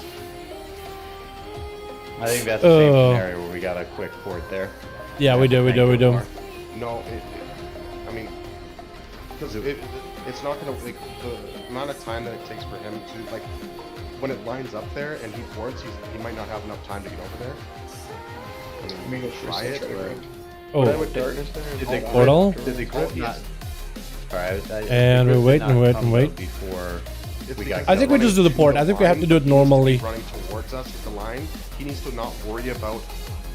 I think that's the same Oh. scenario where we got a quick port there. Yeah, we do. No, because it's not gonna like the amount of time that it takes for him to like when it lines up there and he ports, he might not have enough time to get over there. I mean, we can try it. Oh, With darkness there. Did they portal. Did they grip not? Alright, And we wait and wait and wait. Before we because got I think we just do the port. I think we have to do it normally. Running towards us with the line, he needs to not worry about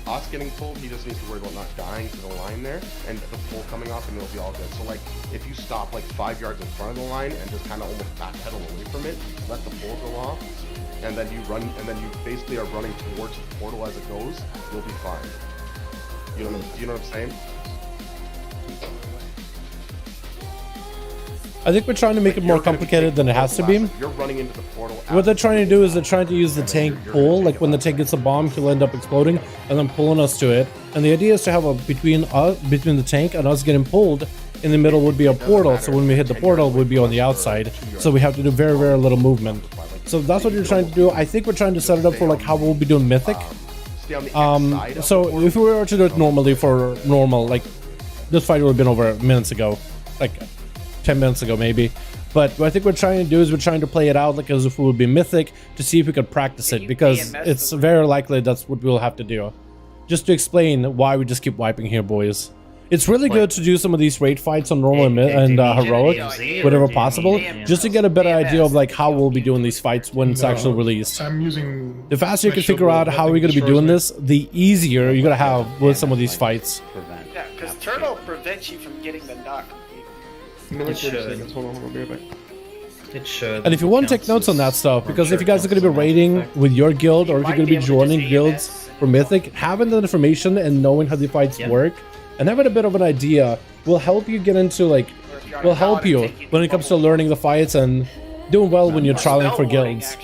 us getting pulled. He just needs to worry about not dying to the line there and the pull coming off, and it'll be all good. So like, if you stop like 5 yards in front of the line and just kind of almost backpedal away from it, let the pull go off, and then you run, and then you basically are running towards the portal as it goes, you'll be fine. You know what I'm saying? I think we're trying to make it more complicated than it has to be. You're running into the portal. What they're trying to do is they're trying to use the tank pull, like when the tank gets a bomb, he'll end up exploding and then pulling us to it. And the idea is to have a between the tank and us getting pulled, in the middle would be a portal. So when we hit the portal, we'd be on the outside. So we have to do very, very little movement. So that's what you're trying to do. I think we're trying to set it up for like how we'll be doing Mythic. Stay on the X side of So the portal. if we were to do it normally for normal, like this fight would have been over minutes ago, like 10 minutes ago maybe. But what I think we're trying to do is we're trying to play it out like as if it would be Mythic to see if we could practice it, because it's very likely that's what we'll have to do. Just to explain why we just keep wiping here, boys. It's really good to do some of these raid fights on normal and heroic, whenever possible, just to get a better idea of like how we'll be doing these fights when it's actually released. I'm using. The faster you my can figure shield out wall, how that we're thing gonna be destroys doing me. this, the easier you're gonna have with some of these fights. Prevent. Yeah, because turtle prevents you from getting the knock. Give me like 30 should. seconds. Hold on, I'll be right back. It should. And if you want to take notes on that stuff, because if you guys are going to be raiding with your guild, or if you're going to be joining guilds for Mythic, having the information and knowing how the fights work, and having a bit of an idea will help you get into like, will help you when it comes to learning the fights and doing well when you're traveling for guilds.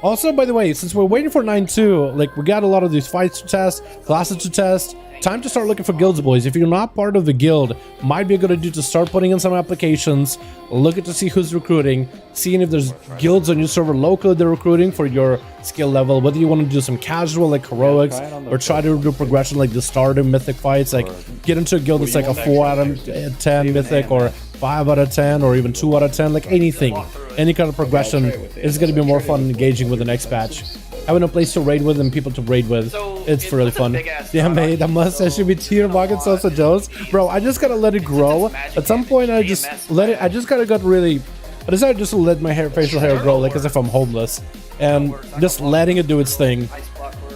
Also, by the way, since we're waiting for 9.2, like we got a lot of these fights to test, classes to test. Time to start looking for guilds, boys. If you're not part of the guild, might be a good idea to start putting in some applications, looking to see who's recruiting, seeing if there's guilds on your server locally they're recruiting for your skill level, whether you want to do some casual like heroics, or try to do progression like the stardom mythic fights, like get into a guild that's like a 4 out of 10 mythic, or 5 out of 10, or even 2 out of 10, like anything. Any kind of progression is going to be more fun engaging with the next patch. Having a place to raid with and people to raid with, it's really fun. Yeah, mate, that mustache should be tier bucket salsa Joe's. Bro, I just gotta let it grow. At some point, I just let it. I just gotta got really. I decided just to let my hair, facial hair grow, like as if I'm homeless, and just letting it do its thing.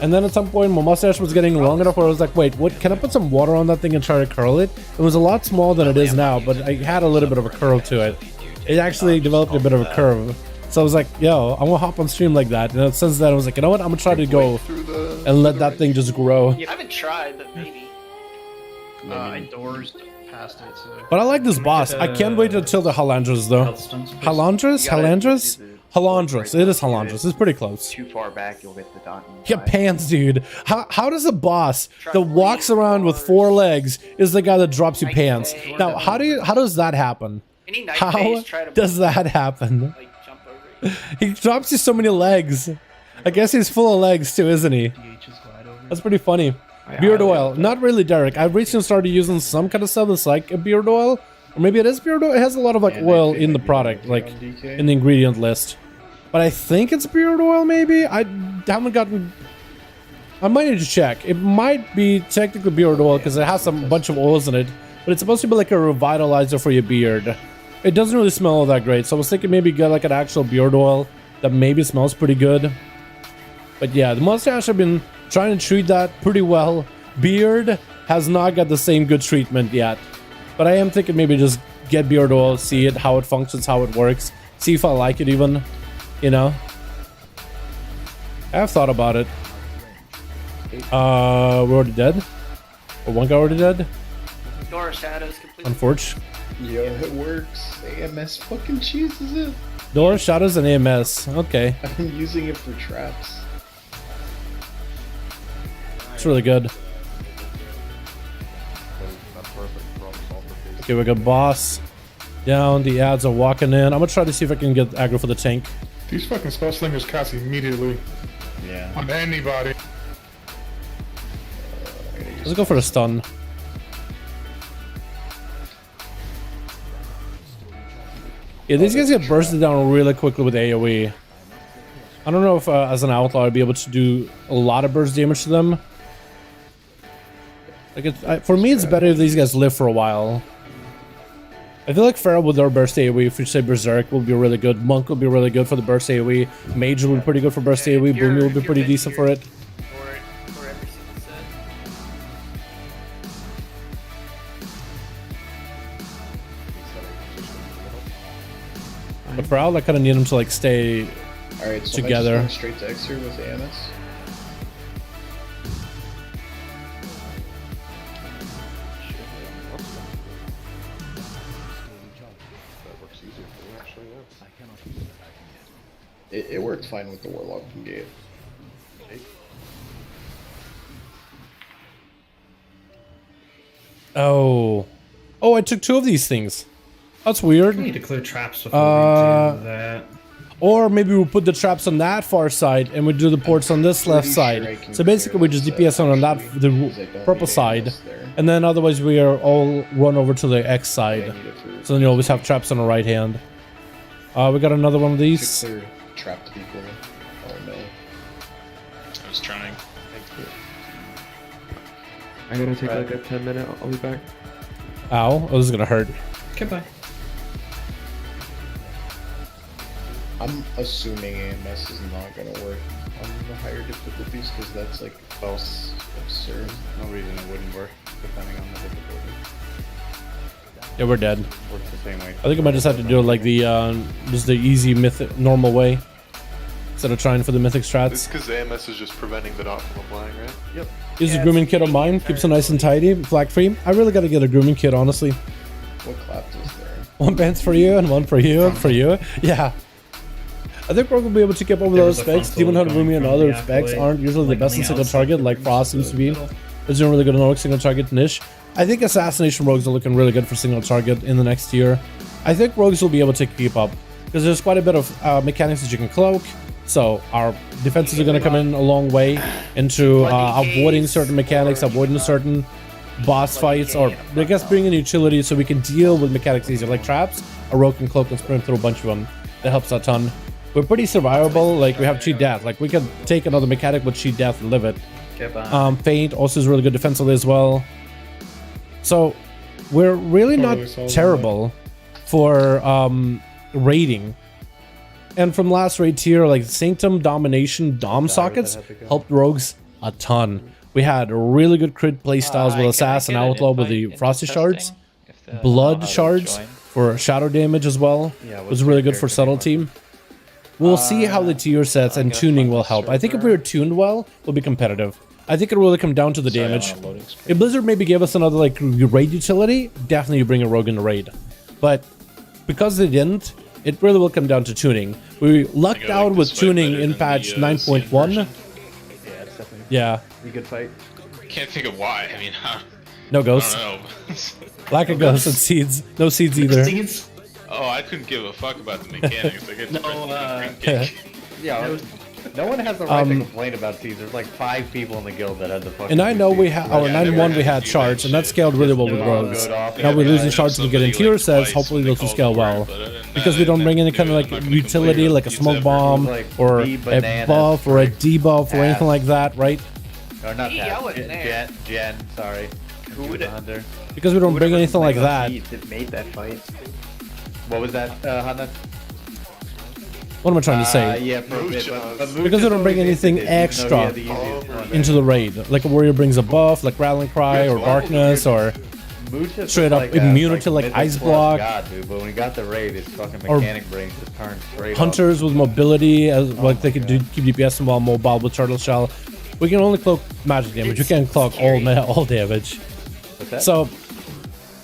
And then at some point, my mustache was getting long enough where I was like, wait, what? Can I put some water on that thing and try to curl it? It was a lot smaller than it is now, but I had a little bit of a curl to it. It actually developed a bit of a curve. So I was like, yo, I'm gonna hop on stream like that. And since then, I was like, you know what? I'm gonna try to go and let that thing just grow. I haven't tried, but maybe. I doorsed past it. So. But I like this boss. I can't wait until the Halandras, though. Halandras? Halandras? Halandras. It is Halandras. It's pretty close. Too far back, you'll get the dot. Yeah, pants, dude. How does a boss that walks around with 4 legs is the guy that drops you pants? Now, how does that happen? How does that happen? He drops you so many legs. I guess he's full of legs too, isn't he? That's pretty funny. Beard oil. Not really, Derek. I've recently started using some kind of stuff that's like a beard oil. Or maybe it is beard oil. It has a lot of like oil in the product, like in the ingredient list. But I think it's beard oil, maybe? I haven't gotten... I might need to check. It might be technically beard oil because it has a bunch of oils in it. But it's supposed to be like a revitalizer for your beard. It doesn't really smell all that great, so I was thinking maybe get like an actual beard oil that maybe smells pretty good. But yeah, the mustache, I've been trying to treat that pretty well. Beard has not got the same good treatment yet. But I am thinking maybe just get beard oil, see it, how it functions, how it works. See if I like it even, you know? I've thought about it. We're already dead? Or one guy already dead? Door of Shadows completely. Unfortunately. Yo, it works. AMS fucking cheeses it. Door, Shadows, and AMS. Okay. I've been using it for traps. It's really good. Okay, we got boss down. The ads are walking in. I'm gonna try to see if I can get aggro for the tank. These fucking spell slingers cast immediately Yeah. on anybody. Let's go for the stun. Yeah, these guys get bursted down really quickly with AoE. I don't know if as an outlaw I'd be able to do a lot of burst damage to them. Like for me, it's better if these guys live for a while. I feel like Pharaoh with our burst AoE, if you say Berserk, will be really good. Monk will be really good for the burst AoE. Mage will be pretty good for burst AoE. Boomy will be pretty decent for it. For every single set. But for Owl, I kind of need him to like stay Alright, so together. I'm just going straight to X here with AMS. It worked fine with the Warlock from Gate. Oh, I took 2 of these things. That's weird. We need to clear traps before we do that. Or maybe we'll put the traps on that far side and we do the ports on this left side. So basically we just DPS on that, the purple side. And then otherwise we are all run over to the X side. So then you always have traps on the right hand. We got another one of these. Clear trapped people. Oh no. I was trying. I gotta take like a 10-minute. I'll be back. Ow, oh, this is gonna hurt. Goodbye. I'm assuming AMS is not gonna work on the higher difficulties because that's like false absurd. No reason it wouldn't work, depending on the difficulty. Yeah, we're dead. Works the same way. I think I might just have to do it like the just the easy mythic normal way instead of trying for the mythic It's strats. because AMS is just preventing the dot from applying, right? Yep. Use a grooming kit on mine, keeps it nice and tidy, flag free. I really gotta get a grooming kit, honestly. What clap is there? One pants for you and one for you and for you. Yeah. I think we're gonna be able to keep over those specs. Demon Hunter, Rumi, and other specs aren't usually the best in single target, like Frost seems to be. It's doing really good on single target niche. I think Assassination Rogues are looking really good for single target in the next year. I think Rogues will be able to keep up because there's quite a bit of mechanics that you can cloak. So our defenses are going to come in a long way into avoiding certain mechanics, avoiding certain boss fights, or I guess bringing utility so we can deal with mechanics easier, like traps. A rogue can cloak and sprint through a bunch of them. That helps a ton. We're pretty survivable. Like we have cheat death. Like we can take another mechanic with cheat death and live it. Feint also is really good defensively as well. So we're really not terrible for raiding. And from last raid tier, like Sanctum, Domination, Dom sockets helped rogues a ton. We had really good crit playstyles with Assassin Outlaw with the Frosty Shards. Blood Shards for shadow damage as well. Was really good for subtlety. We'll see how the tier sets and tuning will help. I think if we were tuned well, we'll be competitive. I think it will really come down to the damage. If Blizzard maybe gave us another like raid utility, definitely you bring a rogue in the raid. But because they didn't, it really will come down to tuning. We lucked out with tuning in patch 9.1. Yeah, it's definitely Yeah. a good fight. I can't think of why. I mean, No I ghosts. don't know. Lack of ghosts and seeds. No seeds either. Oh, I couldn't give a fuck about the mechanics. I get Yeah, no one has the right to complain about seeds. There's like 5 people in the guild that had the fucking. And I know we had our 9.1 we had shards, and that scaled really well with rogues. Now we're losing shards to get in tier sets. Hopefully those will scale well, because we don't bring any kind of like utility, like a smoke bomb or a buff or a debuff or anything like that, right? Or not that. Jen, sorry. Who would it? Hunter. Because we don't bring anything like that. It made that fight. What was that, Hunter? What am I trying to say? Yeah, Because we don't bring anything extra into the raid. Like a warrior brings a buff, like Rattling Cry or Darkness, or straight up immunity like Ice Block. God, dude, but when we got the raid, his fucking mechanic brings the turn straight Hunters with mobility, as like they can do keep DPS while mobile with Turtle Shell. We can only cloak magic damage. We can't cloak all damage. So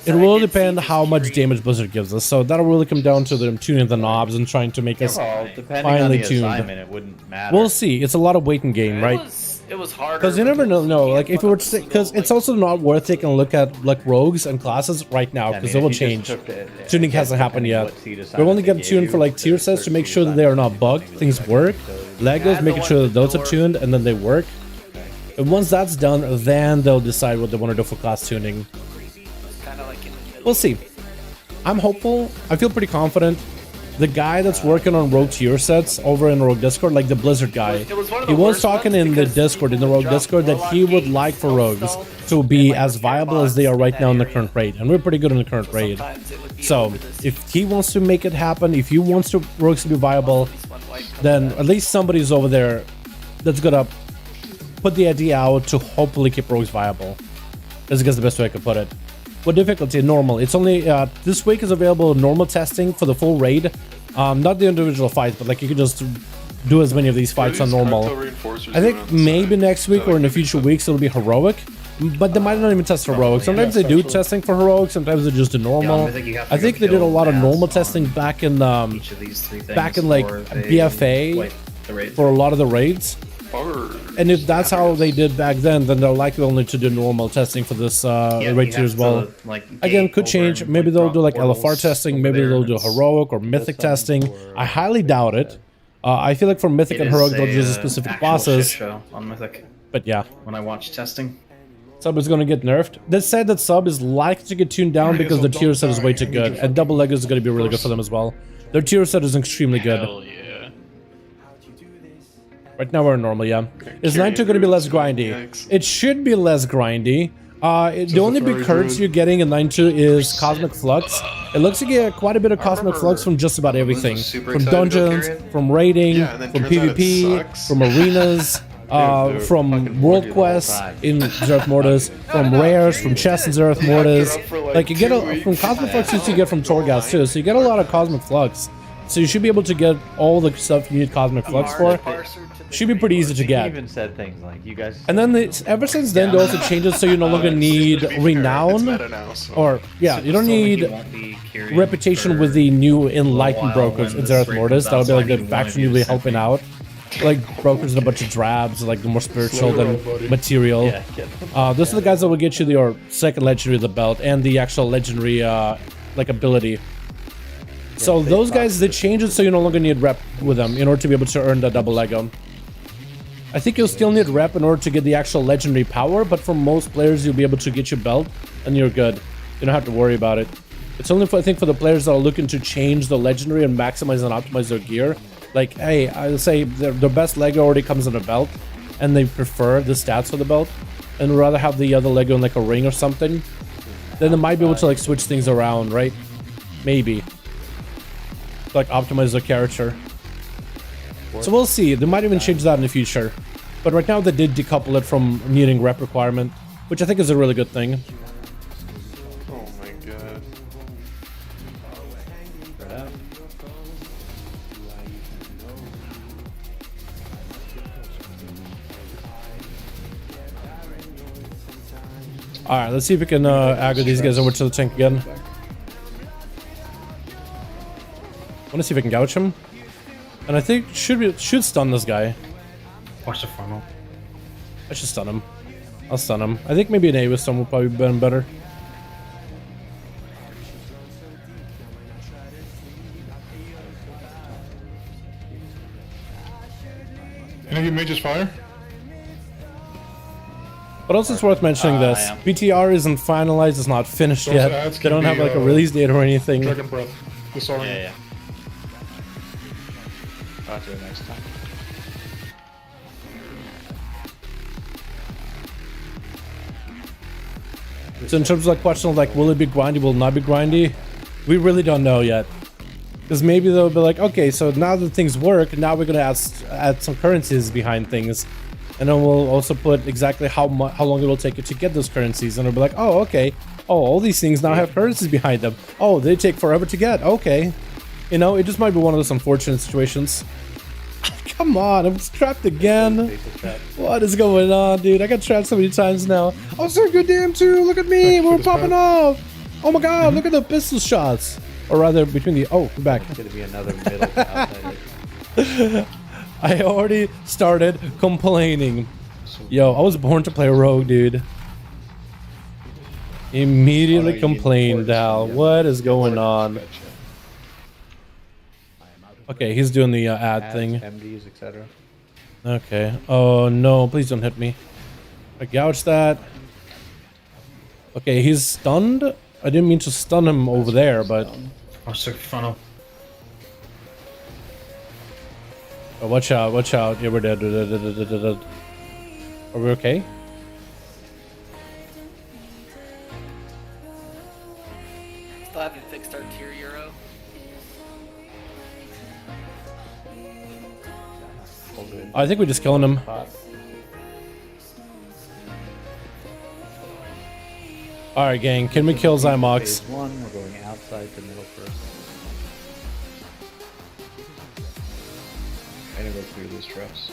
it will depend how much damage Blizzard gives us. So that'll really come down to them tuning the knobs and trying to make us finally tuned. It wouldn't matter. We'll see. It's a lot of waiting game, right? It was harder. Because you never know. Like if it were to, because it's also not worth taking a look at like rogues and classes right now, because it will change. Tuning hasn't happened yet. We're only getting tuned for like tier sets to make sure that they are not bugged, things work. Legos making sure that those are tuned and then they work. And once that's done, then they'll decide what they want to do for class tuning. We'll see. I'm hopeful. I feel pretty confident. The guy that's working on Rogue tier sets over in Rogue Discord, like the Blizzard guy, he was talking in the Discord, in the Rogue Discord, that he would like for Rogues to be as viable as they are right now in the current raid. And we're pretty good in the current raid. So if he wants to make it happen, if he wants to Rogues to be viable, then at least somebody's over there that's gonna put the idea out to hopefully keep Rogues viable. That's the best way I could put it. What difficulty? Normal. It's only this week is available normal testing for the full raid, not the individual fights, but like you can just do as many of these fights on normal. I think maybe next week or in the future weeks it'll be heroic, but they might not even test heroic. Sometimes they do testing for heroic, sometimes they just do normal. I think they did a lot of normal testing back in like BFA for a lot of the raids. And if that's how they did back then they're likely only to do normal testing for this raid tier as well. Again, could change. Maybe they'll do like LFR testing, maybe they'll do heroic or mythic testing. I highly doubt it. I feel like for mythic and heroic they'll use specific bosses. On Mythic. But yeah. When I watch testing. Sub is going to get nerfed. They said that sub is likely to get tuned down because the tier set is way too good, and double Legos is going to be really good for them as well. Their tier set is extremely good. Right now we're normal, yeah. Is 9.2 going to be less grindy? It should be less grindy, The only big curves you're getting in 9.2 is Cosmic Flux. It looks like you get quite a bit of Cosmic Flux from just about everything. From dungeons, from raiding, from PvP, from arenas, from World Quests in Zereth Mortis, from rares, from chests in Zereth Mortis. Like you get from Cosmic Flux you get from Torghast too, so you get a lot of Cosmic Flux. So you should be able to get all the stuff you need Cosmic Flux for. Should be pretty easy to get. Even said things like you guys. And then ever since then, they also changed it so you no longer need renown, or yeah, you don't need reputation with the new enlightened brokers in Zereth Mortis. That would be like the faction you'll be helping out, like brokers and a bunch of drabs, like the more spiritual than material. Those are the guys that will get you your second legendary of the belt and the actual legendary like ability. So those guys, they change it so you no longer need rep with them in order to be able to earn the double Lego. I think you'll still need rep in order to get the actual legendary power, but for most players, you'll be able to get your belt and you're good. You don't have to worry about it. It's only, I think, for the players that are looking to change the legendary and maximize and optimize their gear. Like, hey, I'll say their best Lego already comes in a belt, and they prefer the stats for the belt, and rather have the other Lego in like a ring or something. Then they might be able to like switch things around, right? Maybe. Like optimize their character. So we'll see. They might even change that in the future. But right now they did decouple it from needing rep requirement, which I think is a really good thing. Oh my god. Alright, let's see if we can aggro these guys over to the tank again. I want to see if I can gouge him. And I think should stun this guy. Watch the funnel. I should stun him. I'll stun him. I think maybe an ASUS stun would probably be better. Any of you mages fire? But also it's worth mentioning this. PTR isn't finalized, it's not finished Those yet. ads They can don't have be, like a release date or anything. Dragon Breath. Disorienting. Yeah. I'll do it next time. So in terms of like question of like, will it be grindy, will it not be grindy? We really don't know yet. Because maybe they'll be like, okay, so now that things work, now we're gonna add some currencies behind things. And then we'll also put exactly how long it will take you to get those currencies. And it'll be like, oh, okay. Oh, all these things now have currencies behind them. Oh, they take forever to get. Okay. You know, it just might be one of those unfortunate situations. Come on, I'm trapped again. What is going on, dude? I got trapped so many times now. Oh, so good damn too. Look at me. We're popping off. Oh my god, look at the pistol shots. Or rather, between the... Oh, I'm back. It's gonna be another middle outside. I already started complaining. Yo, I was born to play rogue, dude. Immediately complained, Dal. What is going on? Okay, he's doing the ad thing. MDs, etc. Okay. Oh no, please don't hit me. I gouged that. Okay, he's stunned. I didn't mean to stun him over there, but... Watch the funnel. Oh, watch out, watch out. Yeah, we're dead. Are we okay? Still haven't fixed our tier euro. I think we're just killing him. Alright, gang, can we kill Zymox? Phase 1, we're going outside to middle first. I'm gonna go through these traps.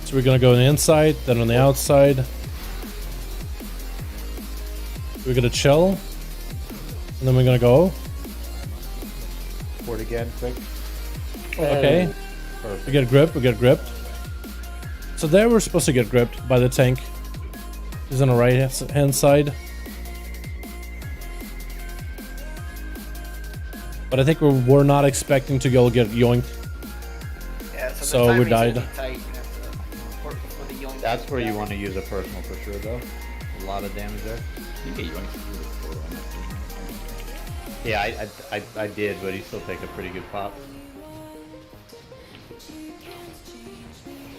So we're gonna go on the inside, then on the outside. We're gonna chill. And then we're gonna go. Fort again, quick. Okay. We get gripped, we get gripped. So there we're supposed to get gripped by the tank. He's on the right hand side. But I think we're not expecting to go get yoinked. Yeah, So the we timing's died. gonna be tight. You have to port before the yoink That's where you want to use a personal for sure, though. A lot of damage there. You get yoinked through the portal. I'm not doing anything. Yeah, I did, but he still take a pretty good pop.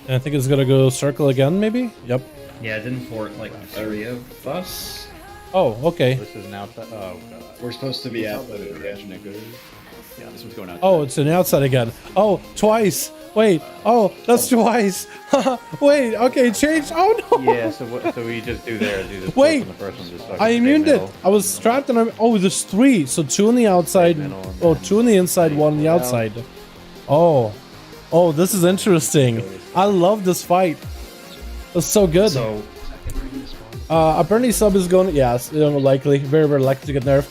And I think it's gonna go circle again, maybe? Yep. Yeah, it didn't port like 3 of us. Oh, okay. This is an outside. Oh god. We're supposed to be out there. Yeah, this one's going out. Oh, it's an outside again. Oh, twice. Wait. Oh, that's twice. Wait. Okay, change. Oh no. Yeah, so what? So we just do there. Do this Wait. on the first one, just fucking I stay immuned it. middle. I was trapped and oh, there's 3. So 2 on the outside. Oh, 2 on the inside, 1 on the outside. Oh. Oh, this is interesting. I love this fight. It's so good. So apparently sub is going. Yes, likely, very likely to get nerfed.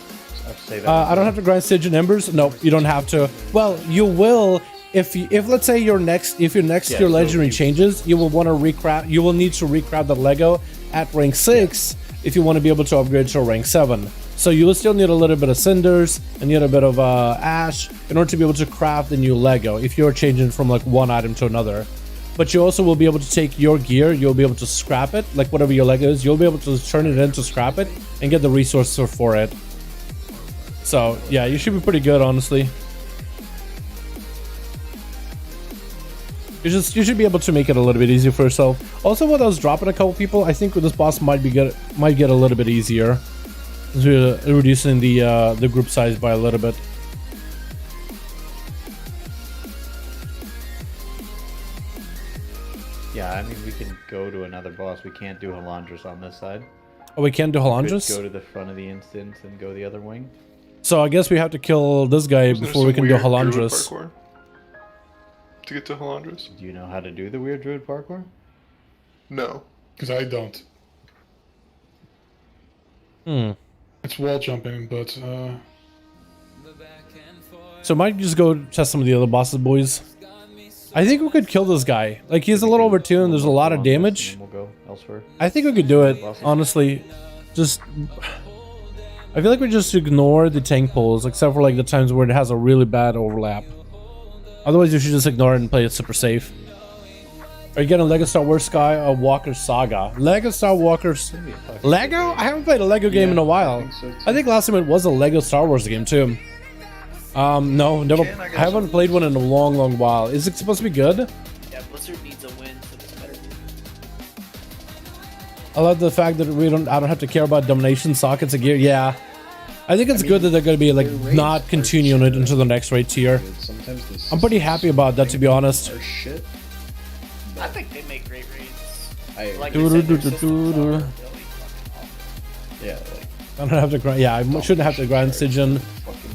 I don't have to grind Siege and Embers. No, you don't have to. Well, you will if let's say your next tier legendary changes, you will want to recraft. You will need to recraft the Lego at rank 6 if you want to be able to upgrade to rank 7. So you will still need a little bit of cinders and need a bit of ash in order to be able to craft the new Lego if you're changing from like one item to another. But you also will be able to take your gear, you'll be able to scrap it, like whatever your Lego is, you'll be able to turn it into scrap it and get the resources for it. So yeah, you should be pretty good, honestly. You should be able to make it a little bit easier for yourself. Also, when I was dropping a couple people, I think this boss might get a little bit easier. Reducing the group size by a little bit. Yeah, I mean we can go to another boss. We can't do Halandras on this side. Oh, we can't do Halandras? Go to the front of the instance and go the other wing. So I guess we have to kill this guy before we can do Halandras. To get to Halandras? Do you know how to do the weird druid parkour? No. Because I don't. Hmm. It's wall jumping, but So might just go test some of the other bosses, boys. I think we could kill this guy. Like, he's a little overtuned, there's a lot of damage. We'll go elsewhere. I think we could do it, honestly. Just... I feel like we just ignore the tank pulls, except for like the times where it has a really bad overlap. Otherwise, you should just ignore it and play it super safe. Are you getting Lego Star Wars Sky or Walker Saga? Lego Star Walkers... Lego? I haven't played a Lego game in a while. I think last time it was a Lego Star Wars game too. No, never. I haven't played one in a long while. Is it supposed to be good? Yeah, Blizzard needs a win, so this better be. I love the fact that I don't have to care about domination sockets and gear. Yeah, I think it's good that they're going to be like not continuing it into the next raid tier. I'm pretty happy about that, to be honest. I think they make great raids. I don't have to grind. Yeah, I shouldn't have to grind Sigin.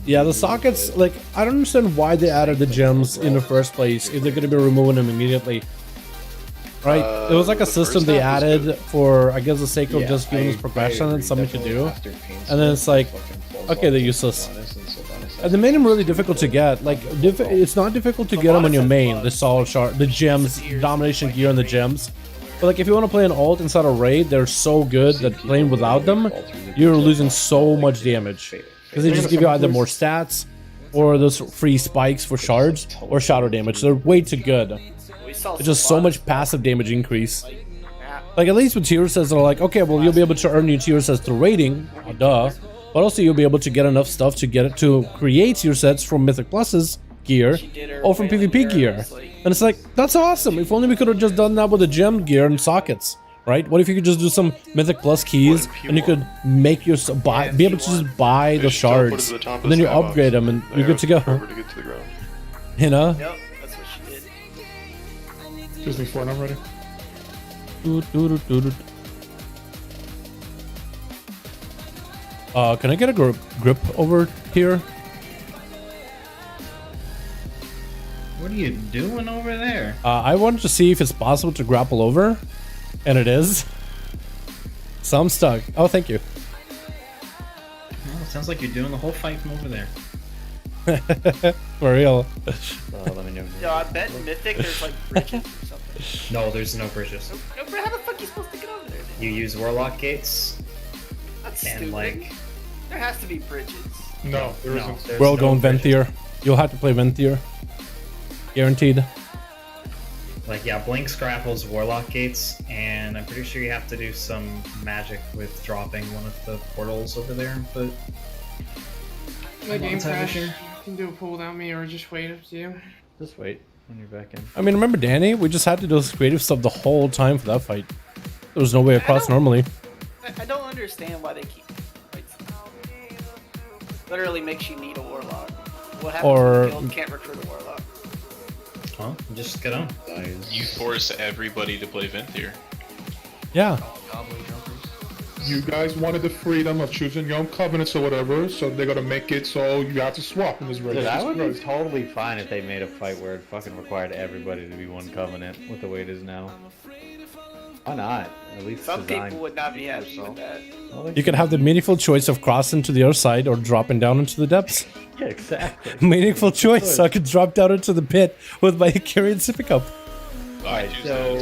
Yeah, the sockets, like, I don't understand why they added the gems in the first place if they're going to be removing them immediately. Right? It was like a system they added for, I guess, the sake of just giving us progression and something to do. And then it's like, okay, they're useless. And they made them really difficult to get. Like, it's not difficult to get them on your main, the solid shard, the gems, domination gear and the gems. But like, if you want to play an alt inside a raid, they're so good that playing without them, you're losing so much damage. Because they just give you either more stats, or those free spikes for shards, or shadow damage. They're way too good. It's just so much passive damage increase. Like, at least with tier sets, they're like, okay, well, you'll be able to earn your tier sets through raiding, duh. But also, you'll be able to get enough stuff to get it to create tier sets from Mythic Plus's gear, or from PvP gear. And it's like, that's awesome. If only we could have just done that with the gem gear and sockets. Right? What if you could just do some Mythic Plus keys and you could make your be able to just buy the shards, and then you upgrade them and you're good to go. You know? Yep, that's what she did. Excuse me, for I'm ready. Can I get a grip over here? What are you doing over there? I wanted to see if it's possible to grapple over. And it is. So I'm stuck. Oh, thank you. Well, it sounds like you're doing the whole fight from over there. For real. Let me know. Yo, I bet in Mythic there's like bridges or something. No, there's no bridges. No, bro, how the fuck are you supposed to get over there? You use Warlock gates. That's and stupid. like, there has to be bridges. No, there isn't. We're all going Venthier. You'll have to play Venthier. Guaranteed. Like, yeah, Blink scrapples Warlock gates, and I'm pretty sure you have to do some magic with dropping one of the portals over there. But My game crash. here. You can do a pull without me, or just wait up to you. Just wait when you're back in. I mean, remember Danny? We just had to do this creative stuff the whole time for that fight. There was no way across don't- normally. I don't understand why they keep. Literally makes you need a warlock. What happens Or- when the guild can't recruit a warlock? Well, just get on. You force everybody to play Venthyr. Yeah. You guys wanted the freedom of choosing your own covenants or whatever, so they're gonna make it so you have to swap in this race. Dude, I Jesus would be Christ. totally fine if they made a fight where it fucking required everybody to be one covenant with the way it is now. Why not? At least Some design. people would not be happy with that. Well, they You could have the meaningful choice of crossing to the other side or dropping down into the depths. Yeah, exactly. Meaningful choice. So I could drop down into the pit with my Kyrian sippy cup. Alright, so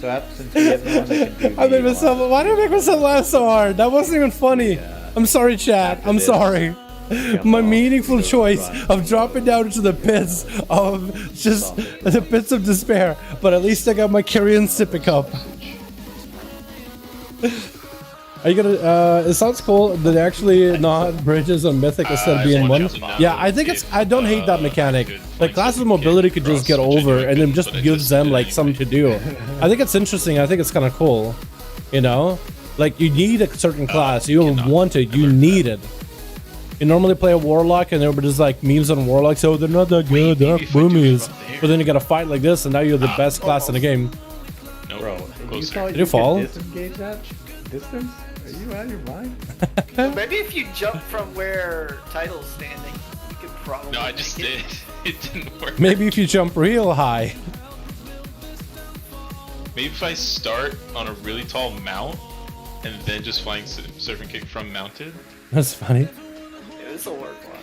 since we have no one that can do I made the, myself. Why did I make myself laugh so hard? That wasn't even funny. I'm sorry, chat. I'm sorry. My meaningful choice of dropping down into the pits of just the pits of despair, but at least I got my Kyrian sippy cup. Are you gonna? It sounds cool that they actually not bridges on Mythic instead of being one. Yeah, I think it's. I don't hate that mechanic. Like classes of mobility could just get over, and then just gives them like something to do. I think it's interesting. I think it's kind of cool. You know, like you need a certain class. You don't want it. You need it. You normally play a warlock, and everybody's like memes on warlocks. Oh, they're not that good. They're boomies. But then you got a fight like this, and now you're the best class in the game. Bro, you thought Did you you fall? could disengage that distance? Are you out of your mind? So maybe if you jump from where Title's standing, you could probably. No, I just make did. It didn't work. Maybe if you jump real high. Maybe if I start on a really tall mount and then just flying surfing kick from mounted. That's funny. Yeah, this'll work well.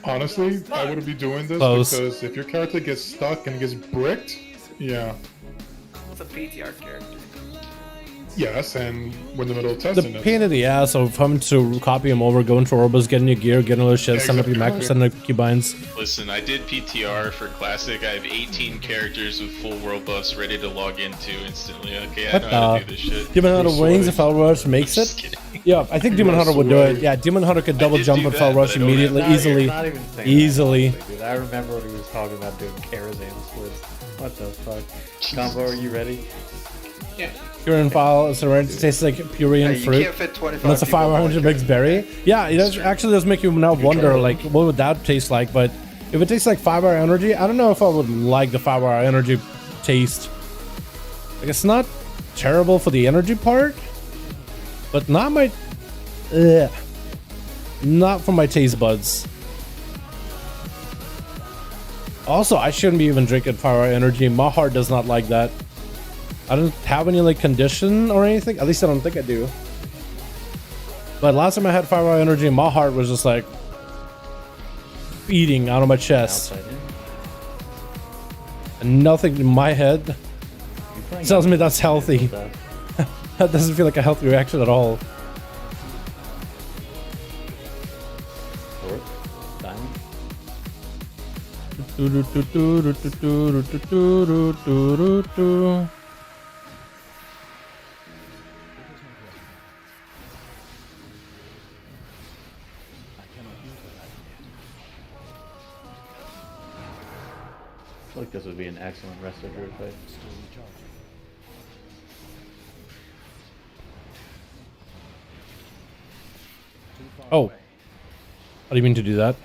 Honestly, I wouldn't be doing this Close. because if your character gets stuck and gets bricked, yeah. It's a PTR character. Yes, and we're in the middle of The testing it. pain in the ass of having to copy them over, go into Orbos, getting your gear, getting all this shit, send up your macros, send up keybinds. Listen, I did PTR for Classic. I have 18 characters with full world buffs ready to log into instantly. Okay, I know how to do this shit. Demon Hunter wins if Fel Rush makes I'm it. just kidding. Yeah, I think Demon Hunter would do it. Yeah, Demon Hunter could double did jump do with that, Fel Rush but I don't immediately, have- easily. Not even saying Easily. That, dude. I remember when he was talking about doing Karazhan splits. What the fuck? Combo, are you ready? Yeah. Purian File, Serenity tastes like Purian you fruit. can't fit 25 And that's a people in one 500 mix berry. Yeah, it does, actually does make you now wonder, like, what would that taste like? But if it tastes like 5-hour energy, I don't know if I would like the 5-hour energy taste. Like, it's not terrible for the energy part, but not my... Ugh. Not for my taste buds. Also, I shouldn't be even drinking 5-hour energy. My heart does not like that. I don't have any like condition or anything. At least I don't think I do. But last time I had 5-hour energy, my heart was just like beating out of my chest. Outside in. And nothing in my head You're playing tells me on that's healthy. stuff. That doesn't feel like a healthy reaction at all. Fourth, diamond. I feel like this would be an excellent wrestler Druid fight. Oh. How do you mean to do that?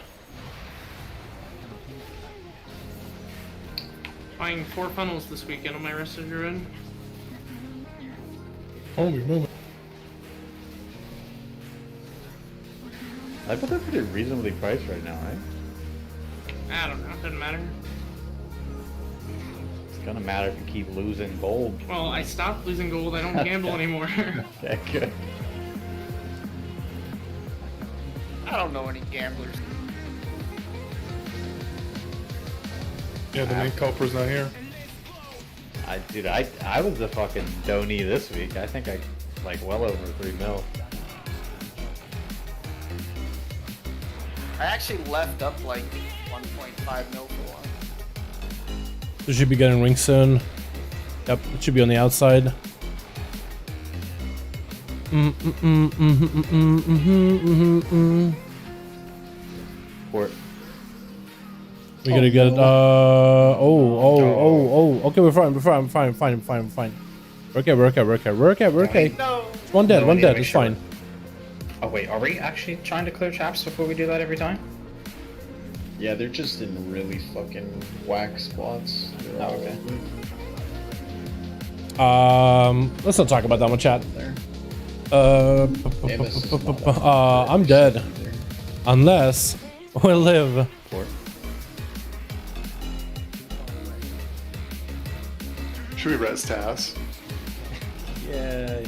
Buying 4 funnels this weekend on my rest of Druid. Holy moly. I bet they're pretty reasonably priced right now, right? I don't know, doesn't matter. It's gonna matter if you keep losing gold. Well, I stopped losing gold, I don't gamble anymore. Okay, good. I don't know any gamblers. Yeah, the main culprit's not here. Dude, I was the fucking donee this week. I think I like well over 3 mil. I actually left up like 1.5 mil for one. We should be getting ring soon. Yep, it should be on the outside. Port. We gotta get it. Okay, we're fine. We're okay. No. One dead. No, One I need to dead. make It's sure. fine. Oh wait, are we actually trying to clear traps before we do that every time? Yeah, they're just in really fucking whack spots. They're all okay. Let's not talk about that one, chat. there. I'm dead. Unless we live. Port. Should we res TAS? Yeah.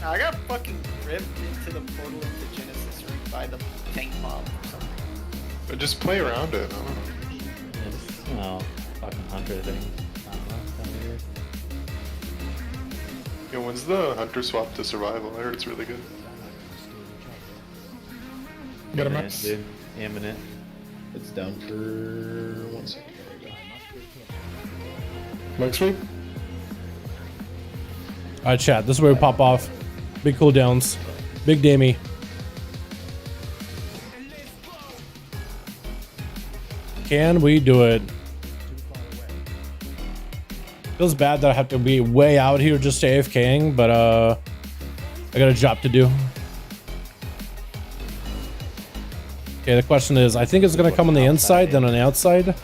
I got fucking ripped into the portal into Genesis Ring by the tank mob or something. Or just play around it. I don't know. It's, fucking hunter thing. I don't know. It's kind of weird. Yo, when's the hunter swap to survival? I heard it's really good. Got a Imminent, max. dude. Imminent. It's down for 1 second. There we go. Max rate? Alright, chat. This is where we pop off. Big cooldowns. Big dammy. Can we do it? Feels bad that I have to be way out here just AFKing, but I got a job to do. Okay, the question is, I think it's gonna come on the inside, then on the outside.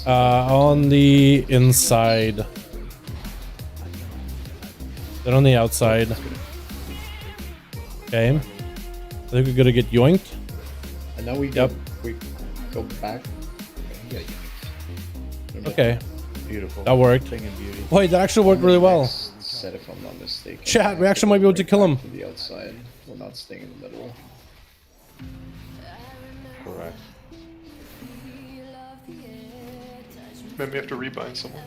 On the inside. Then on the outside. Okay. I think we're gonna get yoinked. And now we Yep. we go back. Okay, Beautiful. that worked. Thing in beauty. Wait, that actually worked really well. Set if I'm not mistaken. Chat, we actually might be able to kill him. To the outside. We're not staying in the middle. Correct. Maybe we have to rebind someone.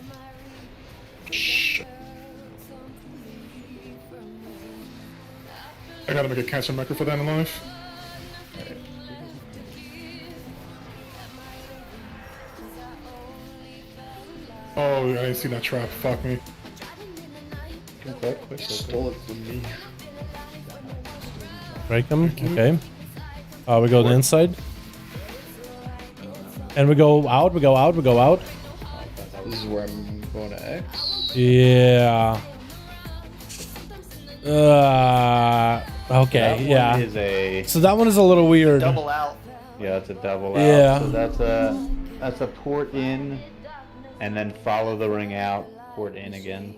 I gotta make a cancer mecca for that in life. Oh, I didn't see that trap. Fuck me. Stole it from me. Break him. Okay. We go to the inside. And we go out, we go out, we go out. This is where I'm going to X. Yeah. Okay, That one yeah. is a So that one is a little weird. Double out. yeah, it's a double out. Yeah. So that's a port in, and then follow the ring out, port in again.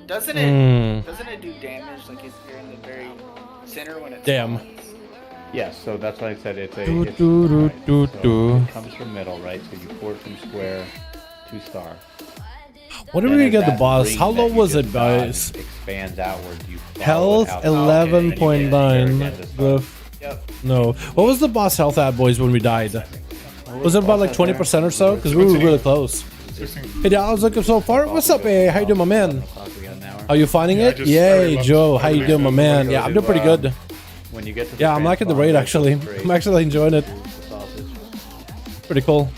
Doesn't it do damage like if you're in the very center when it's Damn. Yes, so that's why I said it's a. Do, It's, do, do, right, do, so do. It comes from middle, right? So you port from square to star. What did Then we as get the that boss? ring How that low you was just it, guys? dodged expands outward. You follow Health it out. 11.9. Yep. No. What was the boss health at, boys, when we died? Was it about like 20% or so? Because we were really close. 16. Hey, Dallas, looking so far. What's up, hey? How you doing, my man? We got an hour. Are you finding Yeah, I it? just- I Yay, really Joe. love- How I you really doing, my do. man? Go Yeah, I'm to, doing pretty good. When you get to the Yeah, I'm liking the transform, raid, go actually. straight I'm actually enjoying it. to the sausage. Pretty cool.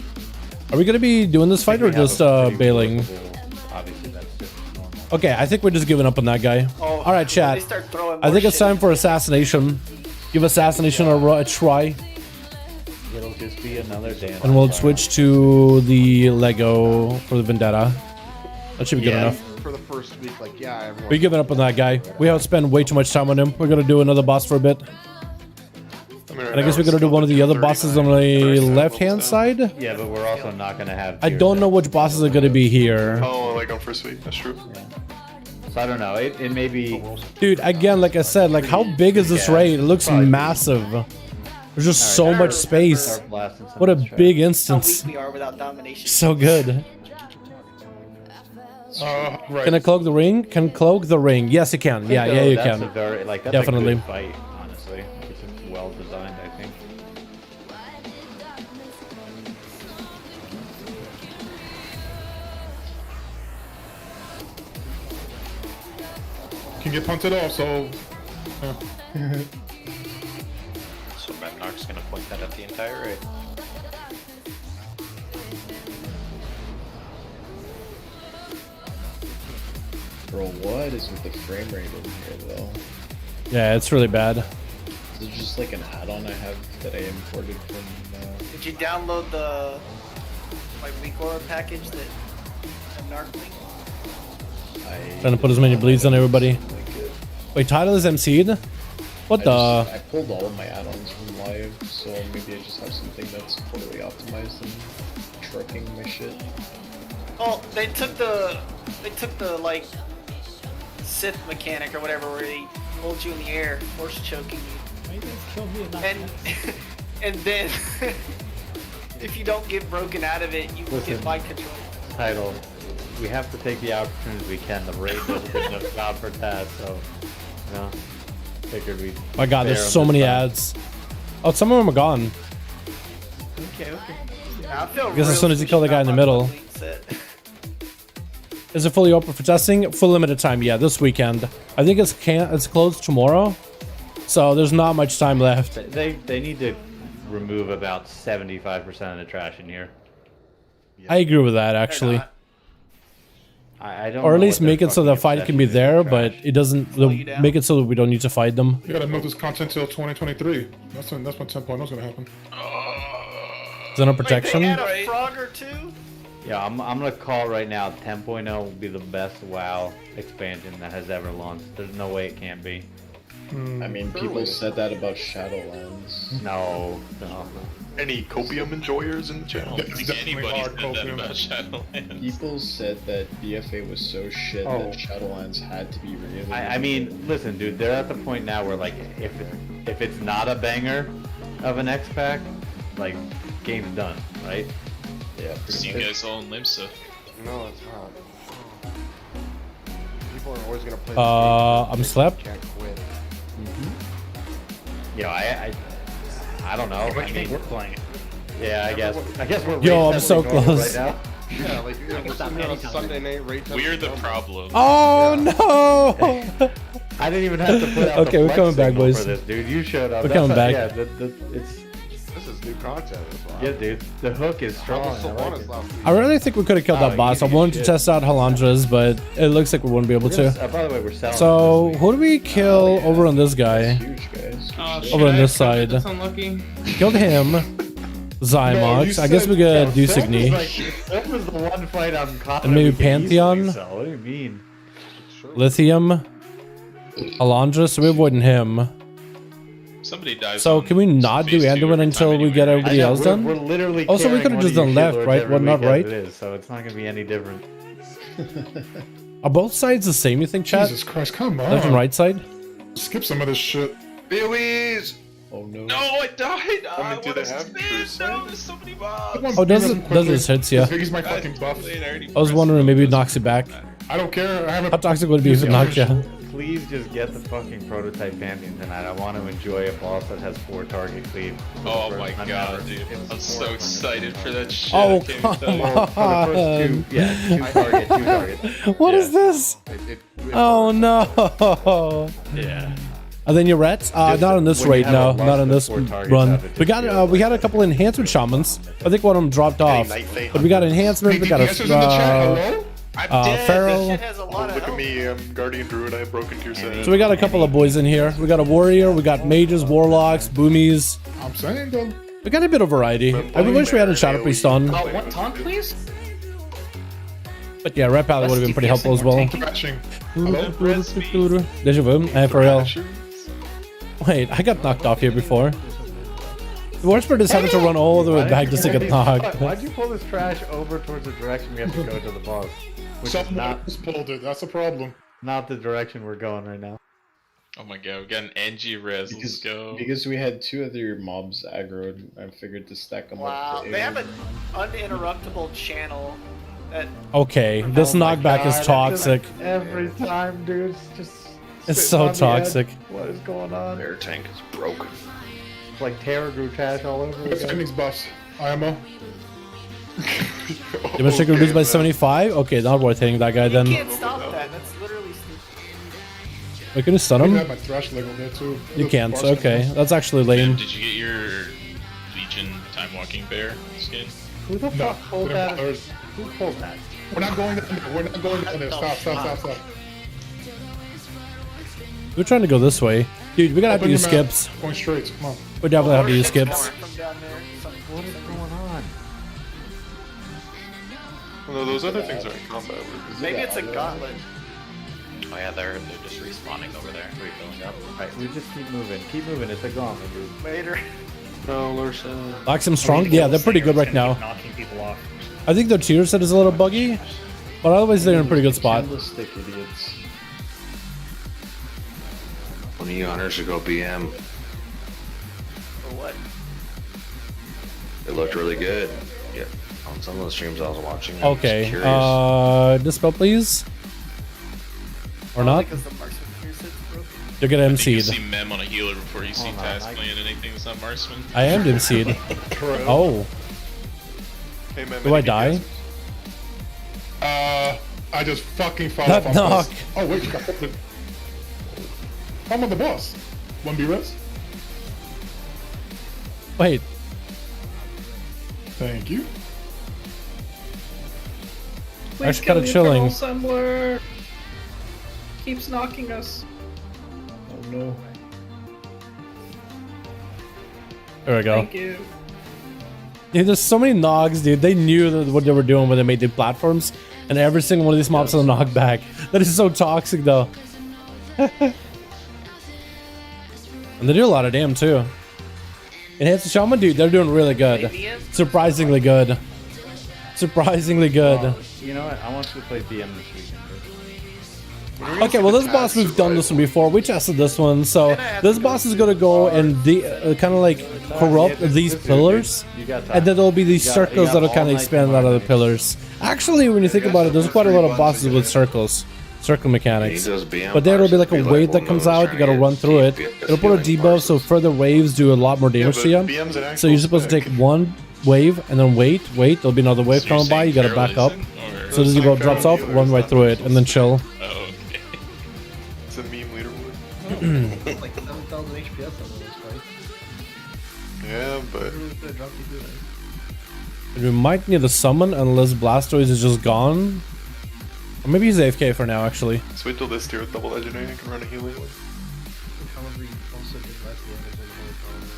Are we going to be doing this fight or We have just a pretty bailing? workable- Obviously, that's just normal. Okay, I think we're just giving up on that guy. Oh, All right, chat. they start throwing I more think it's shit time for assassination. Give assassination a try. It'll just be another dance. And we'll switch to the Lego for the Vendetta. That should be good Yeah, enough. for the first week, like, yeah, everyone. We're giving up on that guy. We haven't spent way too much time on him. We're going to do another boss for a bit. I mean, right And I guess now we're going to do still one of the other bosses on the 39. left-hand side. Yeah, but we're also not going to have. I tiers don't know up. which bosses are going to be here. Oh, like on first week. That's true. So I don't know. It may be. Dude, again, like I said, like how big is this Yeah, raid? It looks probably. massive. There's just so much space. Start blasting some What a of this trash. big how instance. weak we are without domination. So good. Right. Can I cloak the ring? Can cloak the ring? Yes, you can. Yeah, yeah, you That's can. a very like that's Definitely. a good fight, honestly. It's well designed, I think. can get punted off, so... So Mapnock's gonna point that at the entire raid. Bro, what is with the frame rate in here though? Yeah, it's really bad. Is it just like an add-on I have that I imported from Did you download the like weak aura package that Narc linked? Trying to put as many bleeds on everybody. Wait, title is MC'd? What I pulled all of my add-ons from live, so maybe I just have something that's fully optimized and trucking my shit. Oh, they took the like Sith mechanic or whatever where he holds you in the air, force choking you. And then if you don't get broken out of it, you get mind control. Title. We have to take the opportunities we can. The raid does a good enough job for that, so you know. Figured we. My God, there's so many ads. Oh, some of them are gone. Okay. I feel I guess as soon as you kill the guy in the middle. Is it fully open for testing? Full limited time, yeah, this weekend. I think it's closed tomorrow, so there's not much time left. They need to remove about 75% of the trash in here. I agree with that, actually. I don't. Or at know least what make their it so the fucking fight can be obsession is there, with but trash. it doesn't. Make it so that we don't need to fight them. You gotta move this content till 2023. That's when 10.0 is gonna happen. Is there no protection? Wait, they had a frog or two? Yeah, I'm gonna call right now. 10.0 will be the best WoW expansion that has ever launched. There's no way it can't be. I mean, people said that about Shadowlands. No. Any copium enjoyers in the I channel? don't think anybody said that about Shadowlands. People said that BFA was so shit Oh. that Shadowlands had to be really. I mean, listen, dude. They're at the point now where like, if it's not a banger of an X pack, like, game's done, right? Yeah. See you guys all in Limsa. No, it's not. People are always gonna play. I'm slept. Can't quit. Yo, I don't know. I mean, we're playing it. yeah, I guess we're. Yo, raid I'm so testing over close. Right now. Yeah, like we're sitting on a Sunday night raid. We're the problem. Oh no! I didn't even have to put out Okay, the we're flex coming back, signal boys. For this, dude. You showed up. We're That's coming not- back. Yeah, it's This is new content as well. yeah, dude. The hook is strong. I was so I like honest it. last week. I really think we could have killed that Oh, boss. I easy wanted to shit. test out Halandra's, but it looks like we wouldn't be able We're to. gonna- by the way, we're selling. So, this who do we kill over on this guy? Huge guys. Over on this side. Unlucky. Killed him. Zymox. I guess we week. could Yo, do Seth was Signy. like- Seth was the one fight I'm confident And maybe we can easily Pantheon? sell. What do you mean? Lithium. Halandra, so we're avoiding him. Somebody dies. So, on can we not do phase 2 Anduin every until time we get anyway, everybody I know, else done? We're literally. Also, we carrying could've one just of done you left, shitlords right? every Well, not weekend right. It is, so it's not gonna be any different. Are both sides the same, you think, chat? Jesus Christ, come on. Left and right side? Skip some of this shit. BOEs! Oh no. No, I died. I mean, do what they is have this? truce? No, there's so many mobs. Oh, does it hits, yeah. He's my fucking buff. I was wondering maybe it knocks it back. I don't care. I haven't. How toxic would it be if it knocked you? Please just get the fucking prototype Pantheon tonight. I want to enjoy a boss that has 4 target cleave. Oh For the my first time god, ever. dude. It's I'm so 400. excited for that shit. Oh, I can't even come tell you. on. For the first 2, yeah, 2 target, 2 target. What is this? Oh no! Yeah. And then you're ret? Not on this when you raid, have no, a lust not on of this 4 targets run. out of it, We just got we had a couple enhancement shamans. I think one of them dropped off, but we got enhancement. We got DPS is in the chat. Hello? I'm dead. Feral. Shit has a lot of Look at health. me, Guardian Druid. I have broken tier 7. So we got a couple of boys in here. We got a warrior. We got mages, warlocks, boomies. I'm saying though. We got a bit of variety. I wish we had a Shadow Priest on, One taunt, please. but yeah, Red Pally would have been pretty helpful as well. Thrashing. Hello? Deja vu. For real. Wait, I got knocked off here before. The worst part is having to run all the way back just to get knocked. Why'd you pull this trash over towards the direction we have to go to the boss? Which is Someone not, just pulled it. That's a problem. not the direction we're going right now. Oh my god, we got an NG res. Let's go. Because we had 2 other mobs aggroed, I figured to stack them Wow, up. they have an uninterruptible channel that Okay, this Oh my knockback God, is it's toxic. just every time, dude. It's just. It's sitting so on the toxic. edge. What is going on? Air tank is broken. It's like Terra grew trash all over It's again. Phoenix buffs. IMO. Damage taker reduced by 75? Okay, not worth hitting that guy you then. can't stop that. That's literally stupid. Wait, can you stun I him? have my thrash leg on there too. You The can't. bars Okay, coming out. that's actually lame. Did you get your Legion Time Walking Bear skin? Who the No, fuck pulled we don't- that? Who pulled that? We're not going down there. We're not going down there. Stop. We're trying to go this way. Dude, we gotta have to Open use your mouth. skips. Going straight. Come on. We definitely have to Or use shit's skips. coming from down there. What is going on? No, those other things aren't combat. Maybe it's a gauntlet. Oh yeah, they're just respawning over there. Refilling up. Alright, we just keep moving. Keep moving. It's a gauntlet, dude. Later. No, Larson. Maxim strong? Yeah, they're pretty good right now. Knocking people off. I think their tier set is a little buggy, but otherwise they're in a pretty good spot. Candlestick idiots. One of you hunters should go BM. For what? It looked really good. Yeah, on some of the streams I was watching. I was Okay, curious. dispel please. Or not? Because the marksman here said broken. You're gonna I think you MC'd. see Mem on a healer before you see no, Taz I- playing anything that's not marksman. I am MC'd. Oh, Hey, man, do I die? I just fucking fell That off. knock. Oh wait, you got the. I'm on the boss. 1B res. Wait. Thank you. Actually kinda chilling. Assembler keeps knocking us. Oh no. There we go. Thank you. Dude, there's so many nogs, dude. They knew that what they were doing when they made the platforms, and every single one of these mobs has a knockback. That is so toxic, though. And they do a lot of damn too. Enhanced Shaman, dude, they're doing really good. Maybe Surprisingly good. Surprisingly good. Well, you know what? I want you to play BM this weekend, dude. Okay, well, this boss, we've done this one before. We tested this one, so this boss is gonna go and kind of like corrupt these pillars, You got time. and then there'll be these You got circles that'll all kind of night expand tomorrow out of the night. pillars. Actually, when you think about it, there's quite a lot of bosses with circles, circle mechanics. But there will be like a wave that comes out. You gotta run through it. It'll put a debuff, so further waves do a lot more damage to you. BM's an So you're actual supposed to spec. take one wave and then wait. There'll be another wave So you're coming by. You saying gotta back up. Paralyzing, or- So the debuff drops off, run right through it, and then chill. Oh, okay. It's a meme leaderboard. Like 7,000 HPS on those fights. Yeah, but We might need a summon unless Blastoise is just gone. Or maybe he's AFK for now, actually. let's wait till this tier with double legendary and can run a healing one. However, you also did less damage than the whole time.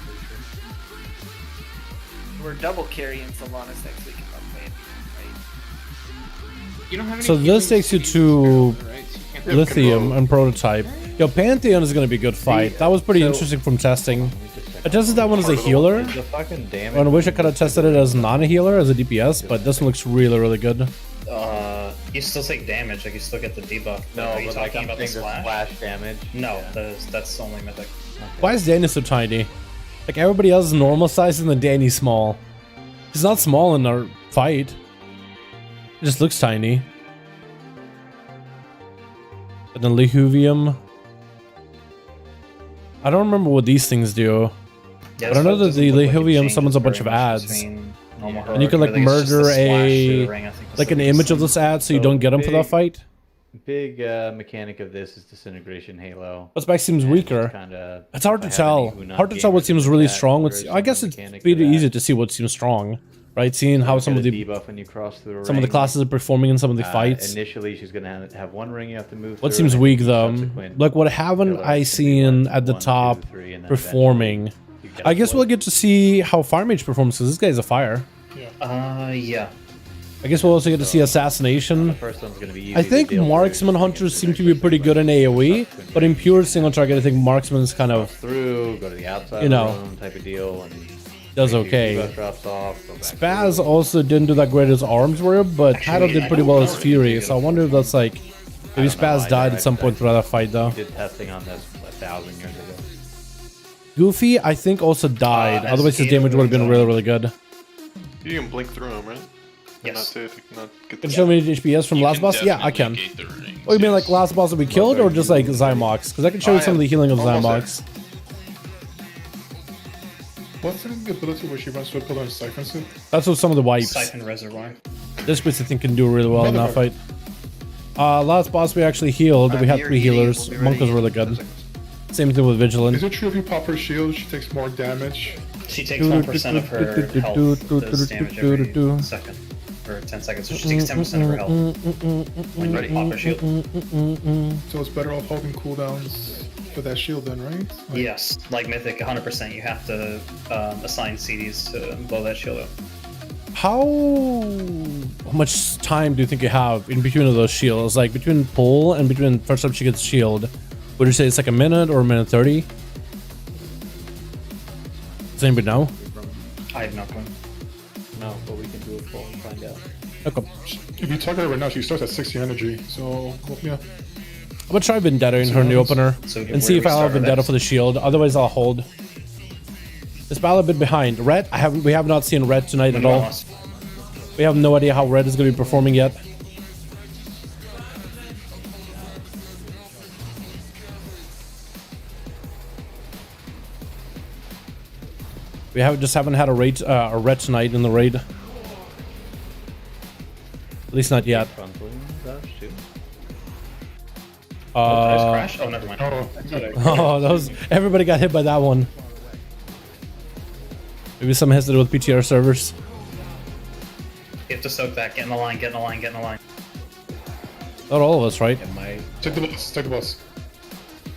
We're double carrying Sylvanas next week if I'm playing. Right? You don't have any So this healing takes you cities to around, right? So you can't Lithium and Prototype. Yo, Pantheon is gonna be a good fight. That was pretty interesting from testing. I tested that one as a healer. The fucking damage. And I wish I could have tested it as non-healer, as a DPS, but this one looks really, really good. You still take damage, like you still get the debuff. No, Are you but like talking I'm about the thinking splash? splash damage. No, Yeah. that's only mythic. Why is Danny so tiny? Like everybody else is normal size and then Danny's small. He's not small in our fight. He just looks tiny. And then Lehuvium. I don't remember what these things do. Yeah, But I this know fight that doesn't the look like it Lehuvium changes summons a bunch very of much ads. between normal And you can like heroic. I think it's just murder splash through a the ring, I think, like an that's image of the this ad so you So don't get him for that big- fight. Big mechanic of this is Disintegration Halo. What spec seems weaker? Kinda, It's hard to I have tell. any Hunat Hard to tell what gamers seems like really that, strong. there What's, is I guess some it's mechanic pretty for that. easy to see what seems strong, right? Seeing how some of Get a the debuff when you cross through a some of the ring. classes are performing in some of the fights. Initially, she's gonna have one ring you have to move. What through, seems and weak then though, subsequent like what haven't pillars I can be seen one, at the 1, 2, top 3, and then performing? eventually you get I a guess flip. we'll get to see how Fire Mage performs because this guy's a fire. Yeah. I guess we'll also get to see Assassination. The first one's gonna be easy I to think deal with. Marksman Hunters seem to be pretty good in AoE, but in pure single target, I think Marksman is kind of through, go to the outside you know, of the room type of deal, and does your okay. debuff drops off, go back Spaz through. also didn't do that great as arms were, but Haddle did pretty well as Fury, so I wonder if that's like maybe don't know Spaz either, died at some point throughout that fight though. We did testing on this 1,000 years ago. Goofy, I think, also died. as Otherwise, his Gator damage would have been was, really, really good. You can blink through them, right? And Yes. not get Can the you show me the HPS from You last can boss? Yeah, I can. definitely gate the rings, Oh, you mean yes. like last boss that we killed, or just like Zymox? Because I can show you some of the healing of Almost Zymox. What's the ability where she runs to a pillar and siphons it? That's what some of the wipes. Siphon Reservoir. This place I think can do really well in that fight. Last boss we actually healed. We had Here 3 eating, healers. we'll be Monk was ready in really 10 good. seconds. Same thing with Vigilant. Is it true if you pop her shield, she takes more damage? She takes 1% of her health does damage every second. For 10 seconds, so she takes 10% of her health when you pop her shield. So it's better off holding cooldowns for that shield then, right? Like, Yes, like Mythic, 100%. You have to assign CDs to blow that shield up. How much time do you think you have in between of those shields? Like between pull and between first time she gets shield, would you say it's like a minute or a minute 30? Does anybody know? I have no clue. No, but we can do a poll and find out. Okay. If you target her right now, she starts at 60 energy. So yeah. I'm gonna try Vendetta in her new opener So and see if I'll have Vendetta for the shield. Otherwise, I'll hold. This battle a bit behind. Red, we have not seen Red tonight at all. We have no idea how Red is gonna be performing yet. We just haven't had a raid, a Red tonight in the raid. At least not yet. Crash? Oh, never mind. Oh, those! Everybody got hit by that one. Maybe some has to do with PTR servers. You have to soak that. Get in the line, get in the line, get in the line. Not all of us, right? Take the boss, take the boss.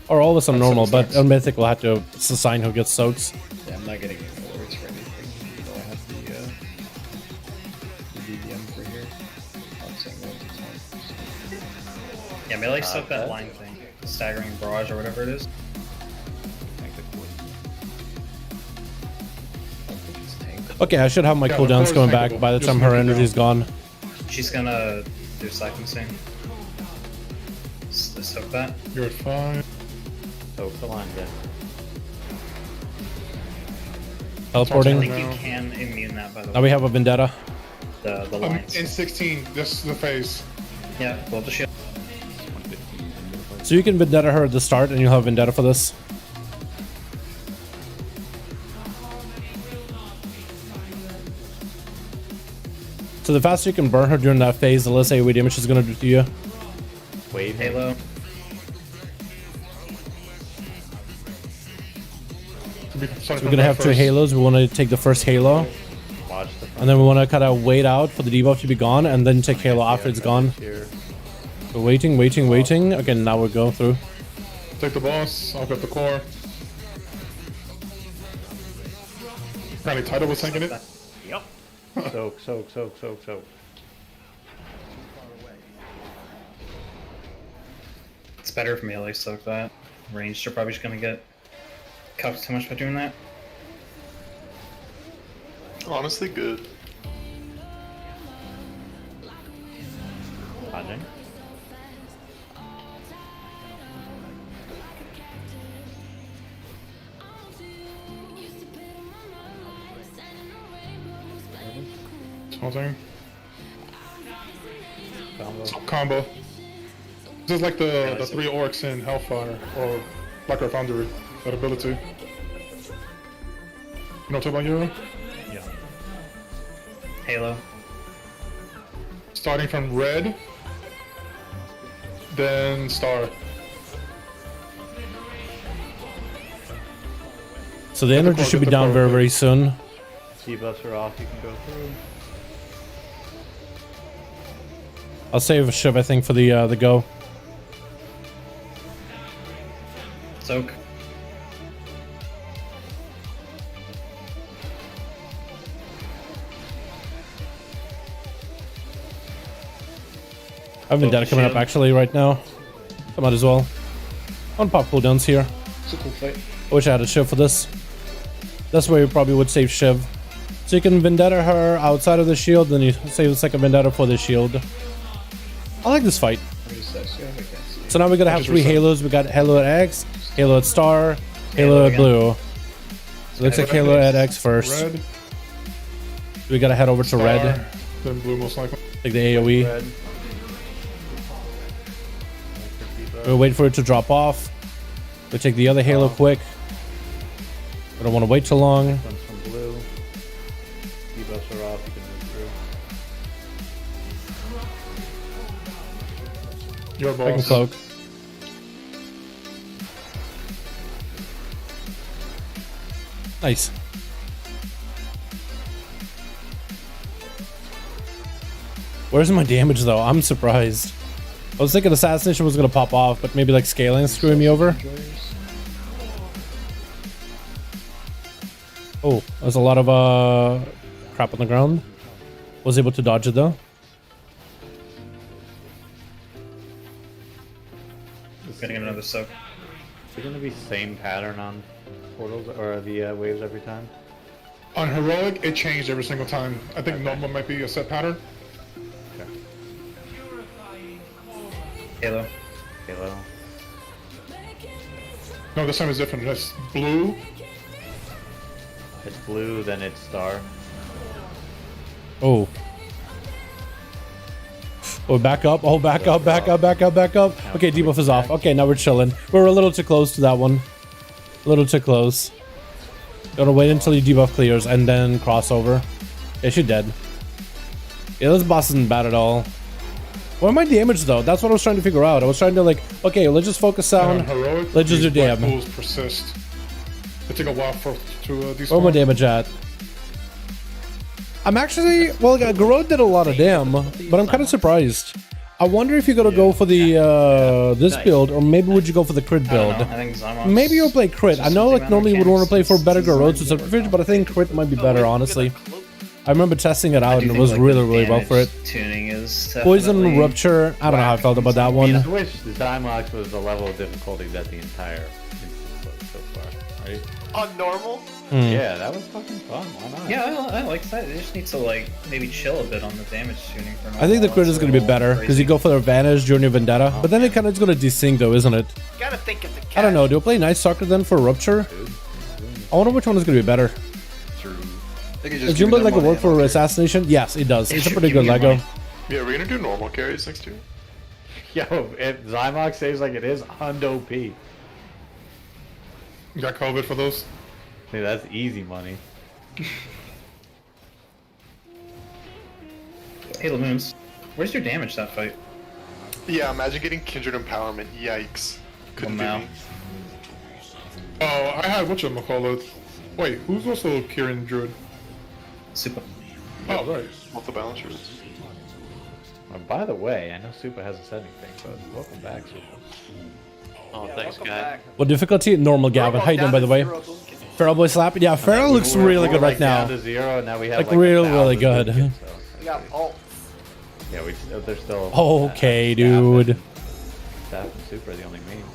Or all of us on normal, but on Mythic we'll have to assign who gets soaks. Yeah, I'm not getting any alerts for anything. You know, I have the DVM for here. I'll send that to Yeah, melee soak that line thing. Staggering barrage or whatever it is. Okay, I should have my Yeah, cooldowns the coming power's back tankable. by the Just time make her it energy's gone. She's gonna do sequencing. Soak that. You're at 5. So come on, then. I Teleporting. think you can immune that, by the Now way. we have a Vendetta. The I'm lines. in 16. This is the phase. Yeah, blow up the shield. So you can Vendetta her at the start and you'll have Vendetta for this. So the faster you can burn her during that phase, the less AoE damage she's gonna do to you. Wave Halo. So we're gonna have 2 halos. We want to take the first halo, Watch the front. and then we want to kind of wait out for the debuff to be gone, and then take halo after it's gone. Here. So waiting, waiting, waiting. Okay, now we're going through. Take the boss. I'll get the core. Apparently, Title was tanking it. Yep. Soak, soak, soak, soak, soak. It's better if melee soak that. Ranged are probably just gonna get cuffed too much by doing that. Honestly, good. Dodging. Something. Combo. Combo. This is like the 3 orcs in Hellfire or Black Foundry. That ability. You know what I'm talking about, Euro? Yeah. Halo. Starting from red, then star. So the energy should be down very, very soon. Debuffs are off, you can go through. I'll save Shiv, I think, for the go. Soak. I have Vendetta coming up actually right now. Come out as well. On pop cooldowns here. It's a cool fight. I wish I had a Shiv for this. That's where you probably would save Shiv. So you can Vendetta her outside of the shield, then you save the second Vendetta for the shield. I like this fight. What is that? See, I can't see. So now we're gonna have 3 halos. We got Halo at X, Halo at Star, Halo at Blue. So it looks like Halo at X first. Red, We gotta head over to star, Red. then blue most likely. Take the AoE. Red. We'll wait for it to drop off. We'll take the other Halo quick. We don't want to wait too long. One's from blue. Debuffs are off, you can move through. Your I can boss. cloak. Nice. Where's my damage though? I'm surprised. I was thinking assassination was gonna pop off, but maybe like scaling is screwing me over. Oh, there's a lot of crap on the ground. Was able to dodge it though. Gonna get another soak. Is it gonna be same pattern on portals or the waves every time? On heroic, it changed every single time. I think normal might be a set pattern. Halo. Halo. No, this time is different. It's blue. It's blue, then it's star. Oh. Oh, back up. Oh, back up, back up, back up, back up. Okay, debuff is off. Okay, now we're chilling. We're a little too close to that one. A little too close. Gotta wait until your debuff clears and then crossover. Yeah, she's dead. Yeah, this boss isn't bad at all. What am my damage though? That's what I was trying to figure out. I was trying to like, okay, let's just focus on. Heroic, Let's just do these black damn. pools persist. It take a while to despawn. Where my damage at? I'm actually, well, Garou did a lot of damn, but I'm kind of surprised. I wonder if you're gonna go for the this build, or maybe would you go for the crit build? I think Zymox Maybe you'll play crit. I know like normally you would want to play for better Garou to subterfuge, but I think crit might be better, honestly. I remember testing it out and it was really, really well for it. Tuning is Poison definitely Rupture, I don't know how I felt about that one. I wish the Zymox was the level of difficulty that the entire instance was so far, right? On normal? Yeah, that was fucking fun. Why not? Yeah, I like that. They just need to like maybe chill a bit on the damage tuning for I think the crit is going to be better because you go for the advantage during your vendetta, but then it kind of is going to desync though, isn't it? Gotta think of the cat. I don't know. Do I play Night Stalker then for Rupture? I wonder which one is going to be better. Does Jumbo Lego work for assassination? Yes, it does. It's a pretty good Lego. Yeah, we're gonna do normal carries next year. Yo, if Zymox saves like it is, Hundo P. You got COVID for those? Dude, that's easy money. Halo Moons. Where's your damage that fight? Yeah, imagine getting Kindred Empowerment. Yikes. Couldn't do me. Oh, I had whatchamacallit. Wait, who's also Kieran Druid? Super. Oh, right. Multiple balancers. By the way, I know Super hasn't said anything, but welcome back, Super. Oh, thanks, guy. What difficulty? Normal, Gavin. How you doing, by the way? Feral Boy Slap? Yeah, Feral looks really good right now. Down to 0, now we have Like really good. We got ult. Yeah, they're still. Okay, dude. Staff and Super are the only mains.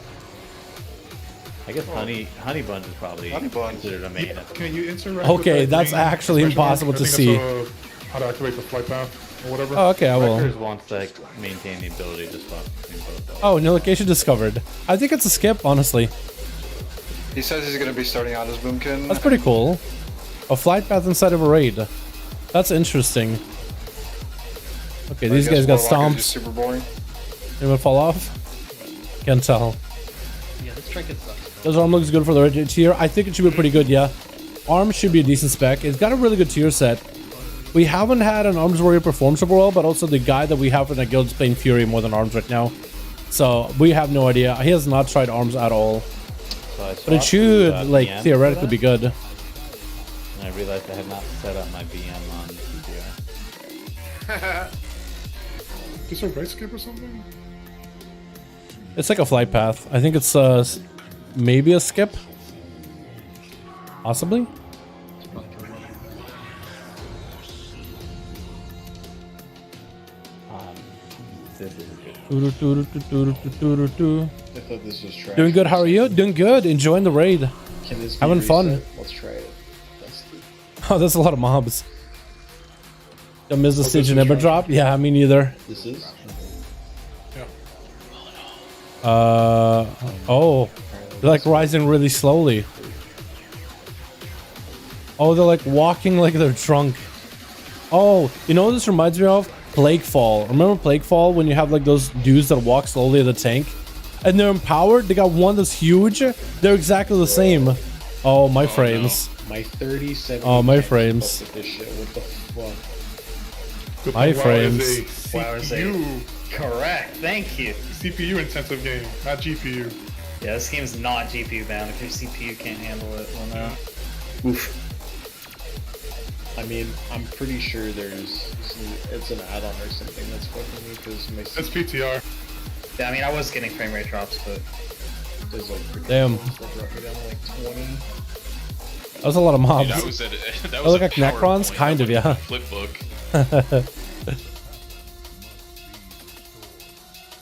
I guess Honey Buns is probably considered a main. Can you interact Okay, with that that's green actually special mark? impossible I to think see. that's, how to activate the flight path or whatever. Oh, okay, I will. Records wants to like, maintain the ability to swap between both. Oh, new location discovered. I think it's a skip, honestly. He says he's gonna be starting on his boomkin. That's pretty cool. A flight path inside of a raid. That's interesting. Okay, these guys got Warlock is stomps. just super boring. Anyone fall off? Can't tell. Yeah, this trinket sucks. Does arm looks good for the red tier? I think it should be pretty good, yeah. Arm should be a decent spec. It's got a really good tier set. We haven't had an Arms Warrior perform super well, but also the guy that we have in the guild is playing Fury more than Arms right now. So we have no idea. He has not tried Arms at all. So But it should, like, BM theoretically be good. And I realized I had not set up my BM on PTR. Is there a right skip or something? It's like a flight path. I think it's maybe a skip. Possibly. This is good. I thought this was trash. Doing good. How are you? Doing good. Enjoying the raid. Can this be Having fun. reset? Let's try it. Oh, that's a lot of mobs. I missed the Oh, stage this and is never trash. drop. Yeah, me neither. This is? Oh, they're like rising really slowly. Oh, they're like walking like they're drunk. Oh, you know what this reminds me of? Plaguefall. Remember Plaguefall when you have like those dudes that walk slowly in the tank? And they're empowered. They got one that's huge. They're exactly the same. Oh, my frames. My 37. Oh, my frames. This shit. What the fuck? Good My thing WoW frames. is a WoW is a CPU Correct. Thank you. CPU intensive game, not GPU. Yeah, this game's not GPU bound. If your CPU can't handle it, well, no. Oof. I mean, I'm pretty sure it's an add-on or something that's fucking me because my It's PTR. Yeah, I mean, I was getting frame rate drops, but is like Damn. drop me down to like 20. That was a lot of mobs. Dude, that was Oh, look a like Necrons? PowerPoint. Kind of, That yeah. Flip book. oh,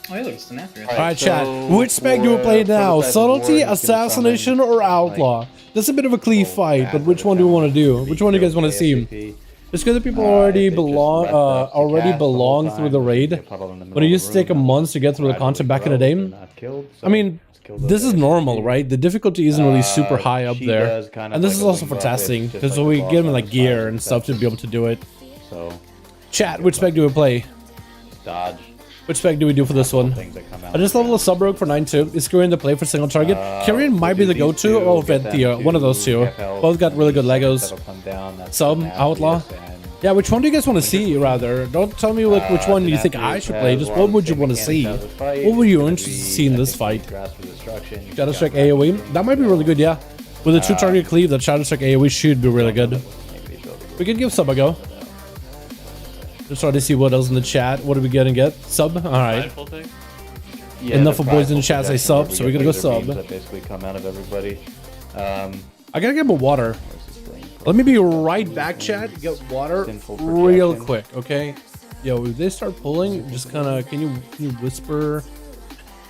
hey, look, it's an after. Alright, chat. Which spec do we play now? Subtlety, Assassination, or Outlaw? That's a bit of a cleave fight, but which one do we want to do? Which one do you guys want to see? It's good that people already belong through the raid, but it used to take a month to get through the content back in the day. I mean, this is normal, right? The difficulty isn't really super high up there, and this is also for testing, because we give them like gear and stuff to be able to do it. Chat, which spec do we play? Dodge. Which spec do we do for this one? I just leveled a sub rogue for 9-2. Is Kyrian to play for single target? Kyrian might be the go-to, or Ventia, one of those two. Both got really good Legos. Sub, Outlaw. Yeah, which one do you guys want to see, rather? Don't tell me like which one you think I should play, just what would you want to see? What were you interested to see in this fight? Shadow Strike AoE? That might be really good, yeah. With a 2-target cleave, that Shadow Strike AoE should be really good. We could give Sub a go. Just try to see what else in the chat. What are we gonna get? Sub? Alright. Yeah, enough of boys in the chat say sub, so we're gonna go sub. That basically come out of everybody. I gotta get more water. Let me be right back, chat. Get water real quick, okay? Yo, if they start pulling, just kind of can you whisper?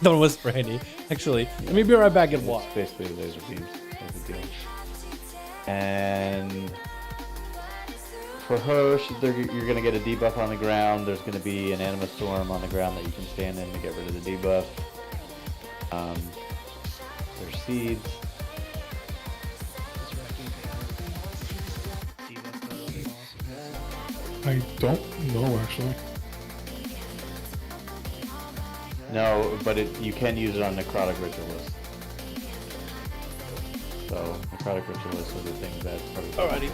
Don't whisper, Andy. Actually, let me be right back and water. Basically, laser beams. That's the deal. And for her, you're gonna get a debuff on the ground. There's gonna be an anima storm on the ground that you can stand in to get rid of the debuff. There's seeds. I don't know actually. No, but you can use it on necrotic ritualist. So necrotic ritualists are the things that Alrighty.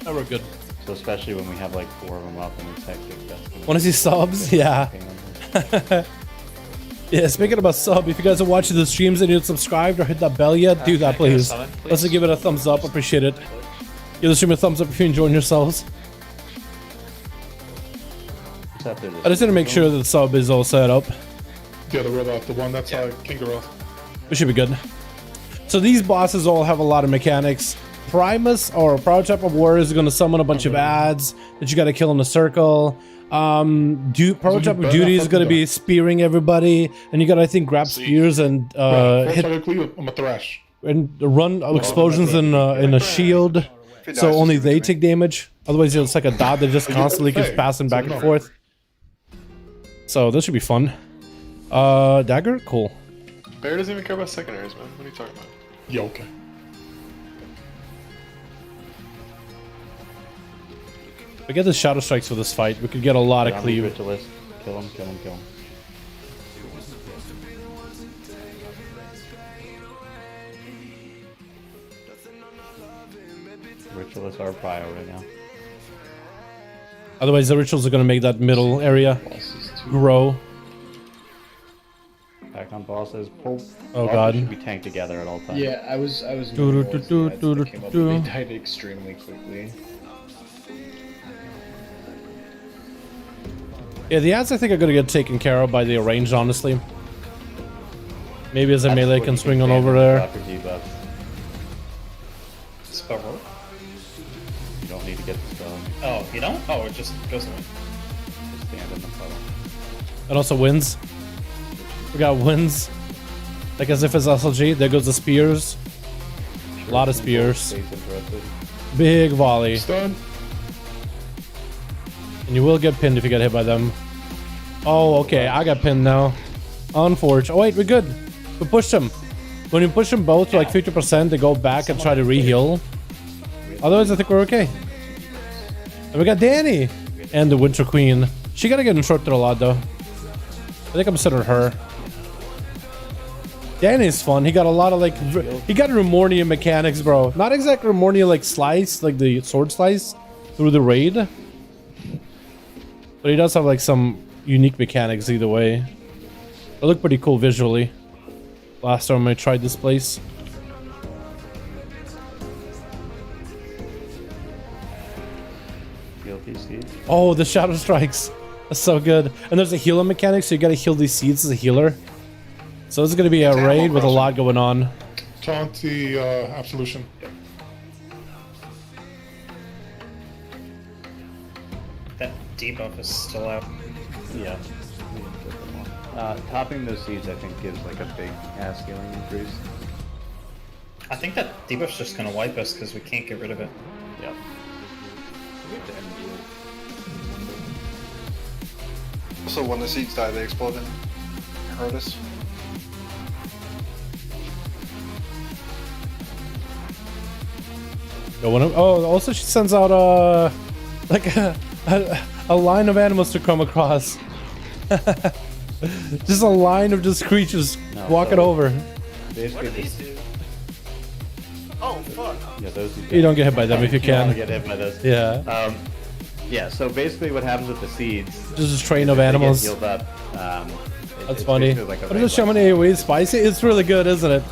Oh, we're good. So especially when we have like 4 of them up and it's hectic. That's Want to see subs? Yeah. Yeah, speaking about sub, if you guys are watching the streams and you're not subscribed or hit that bell yet, do that please. Let's give it a thumbs up, appreciate it. Give the stream a thumbs up if you're enjoying yourselves. I just need to make sure that the sub is all set up. The other robot, the one that's King Gorilla. We should be good. So these bosses all have a lot of mechanics. Primus or Prototype of War is going to summon a bunch of ads that you got to kill in a circle. Prototype of Duty is going to be spearing everybody, and you got to, I think, grab spears and hit I'm a thrash and run explosions in a shield, so only they take damage. Otherwise, it's like a dot that just constantly keeps passing back and forth. So this should be fun. Dagger, cool. Bear doesn't even care about secondaries, man. What are you talking about? Yeah, okay. We get the Shadow Strikes for this fight. We could get a lot of cleave. Ritualist. Kill him, kill him, kill him. Ritualists are prio right now. Otherwise, the rituals are going to make that middle area grow. Back on bosses. Pull. Oh god. Should be tanked together at all times. Yeah, I was. They died extremely quickly. Yeah, the ads I think are going to get taken care of by the arranged, honestly. Maybe as a melee can swing on over there. Spell roll? You don't need to get the spell. Oh, you don't? Oh, it just goes away. Just stand in the puddle. And also wins. We got wins. Like as if it's SLG. There goes the spears. A lot of spears. Big volley. Stun. And you will get pinned if you get hit by them. Oh, okay. I got pinned now. Unfortunate. Oh, wait, we're good. We pushed them. When you push them both to like 50%, they go back and try to re-heal. Otherwise, I think we're okay. And we got Danny. And the Winter Queen. She gotta get instructed a lot, though. I think I'm considering her. Danny's fun. He got a lot of like... He got Remornia mechanics, bro. Not exactly Remornia like slice, like the sword slice through the raid. But he does have like some unique mechanics either way. They look pretty cool visually. Last time I tried this place. Oh, the shadow strikes. That's so good. And there's a healing mechanic, so you gotta heal these seeds as a healer. So this is gonna be a raid with a lot going on. Taunty absolution. That debuff is still out. Yeah. Topping those seeds, I think, gives like a big ass healing increase. I think that debuff's just gonna wipe us because we can't get rid of it. Yep. So when the seeds die, they explode and hurt us. Oh, also she sends out like a line of animals to come across. Just a line of just creatures walking over. What do these do? Oh fuck! Yeah, those you don't get hit by them if you can. Get hit by those. Yeah. Yeah. So basically, what happens with the seeds? Just a train of animals. Healed up. That's funny. Like What is the shaman AoE spicy? It's really good, isn't it?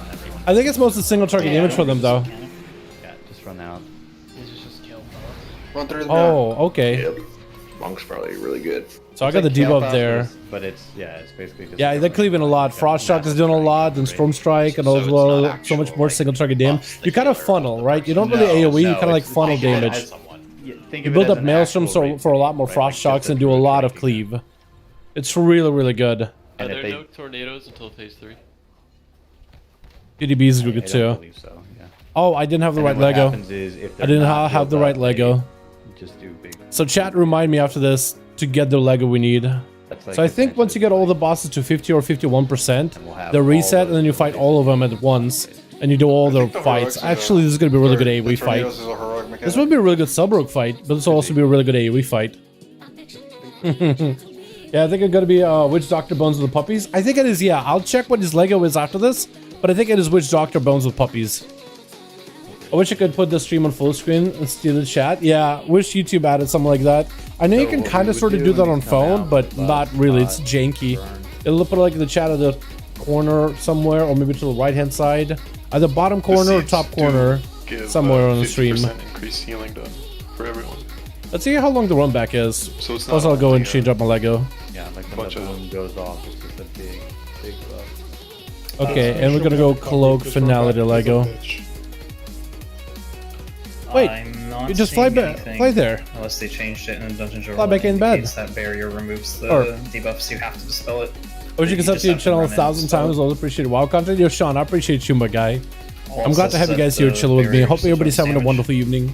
I think it's mostly single target damage for them though. Yeah, just run out. Run through the Oh, okay. Yep. Monk's probably really good. So I got the debuff there. But it's basically just Yeah, they're cleaving a lot. Frost Shock is doing a lot, then Storm Strike, and as well, so much more single target damage. You kind of funnel, right? You don't really AoE, you kind of like funnel damage. You build up Maelstrom for a lot more Frost Shocks and do a lot of cleave. It's really, really good. Are there no tornadoes until phase 3? PDBs is good too. Oh, I didn't have the right Lego. I didn't have the right Lego. Just do big. So chat, remind me after this to get the Lego we need. So I think once you get all the bosses to 50 or 51%, they reset and then you fight all of them at once. And you do all the fights. Actually, this is going to be a really good AoE fight. This would be a really good sub-rogue fight, but this will also be a really good AoE fight. Yeah, I think it's going to be Witch Doctor Bones with the Puppies. I think it is, yeah. I'll check what his Lego is after this, but I think it is Witch Doctor Bones with Puppies. I wish I could put the stream on full screen and steal the chat. Yeah, wish YouTube added something like that. I know you can kind of sort of do that on phone, but not really. It's janky. It'll put like the chat at the corner somewhere, or maybe to the right-hand side. Either bottom corner or top corner, somewhere on the stream. Increased healing done for everyone. Let's see how long the run back is. So it's Plus I'll go and change up my Lego. Yeah, like the balloon goes off, it's just a big buff. Okay, and we're gonna go Cloak Finality Lego. Wait, you just fly back, fly there. Unless they changed it in Dungeons Fly back in bed. That barrier removes the debuffs, you have to dispel it. I wish you could sub to your channel 1,000 times. I'll appreciate WoW content. Yo, Sean, I appreciate you, my guy. I'm glad to have you guys here chilling with me. Hope everybody's having a wonderful evening.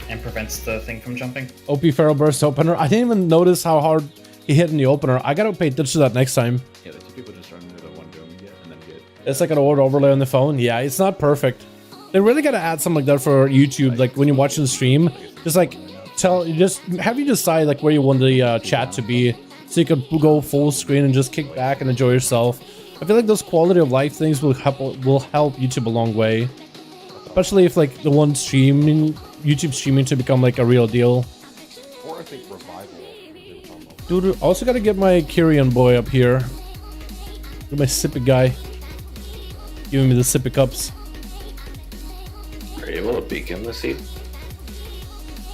And prevents the thing from jumping. OP Feral Burst opener. I didn't even notice how hard he hit in the opener. I gotta pay attention to that next time. Yeah, the two people just run into the one go and then get. It's like an old overlay on the phone. Yeah, it's not perfect. They really gotta add something like that for YouTube. Like when you're watching the stream, just like have you decide like where you want the chat to be, so you can go full screen and just kick back and enjoy yourself. I feel like those quality of life things will help YouTube a long way, especially if like the one YouTube streaming to become like a real deal. Or I think revival. Dude, also gotta get my Kyrian boy up here. Get my Sippy guy giving me the Sippy cups. Are you able to peek him this seat?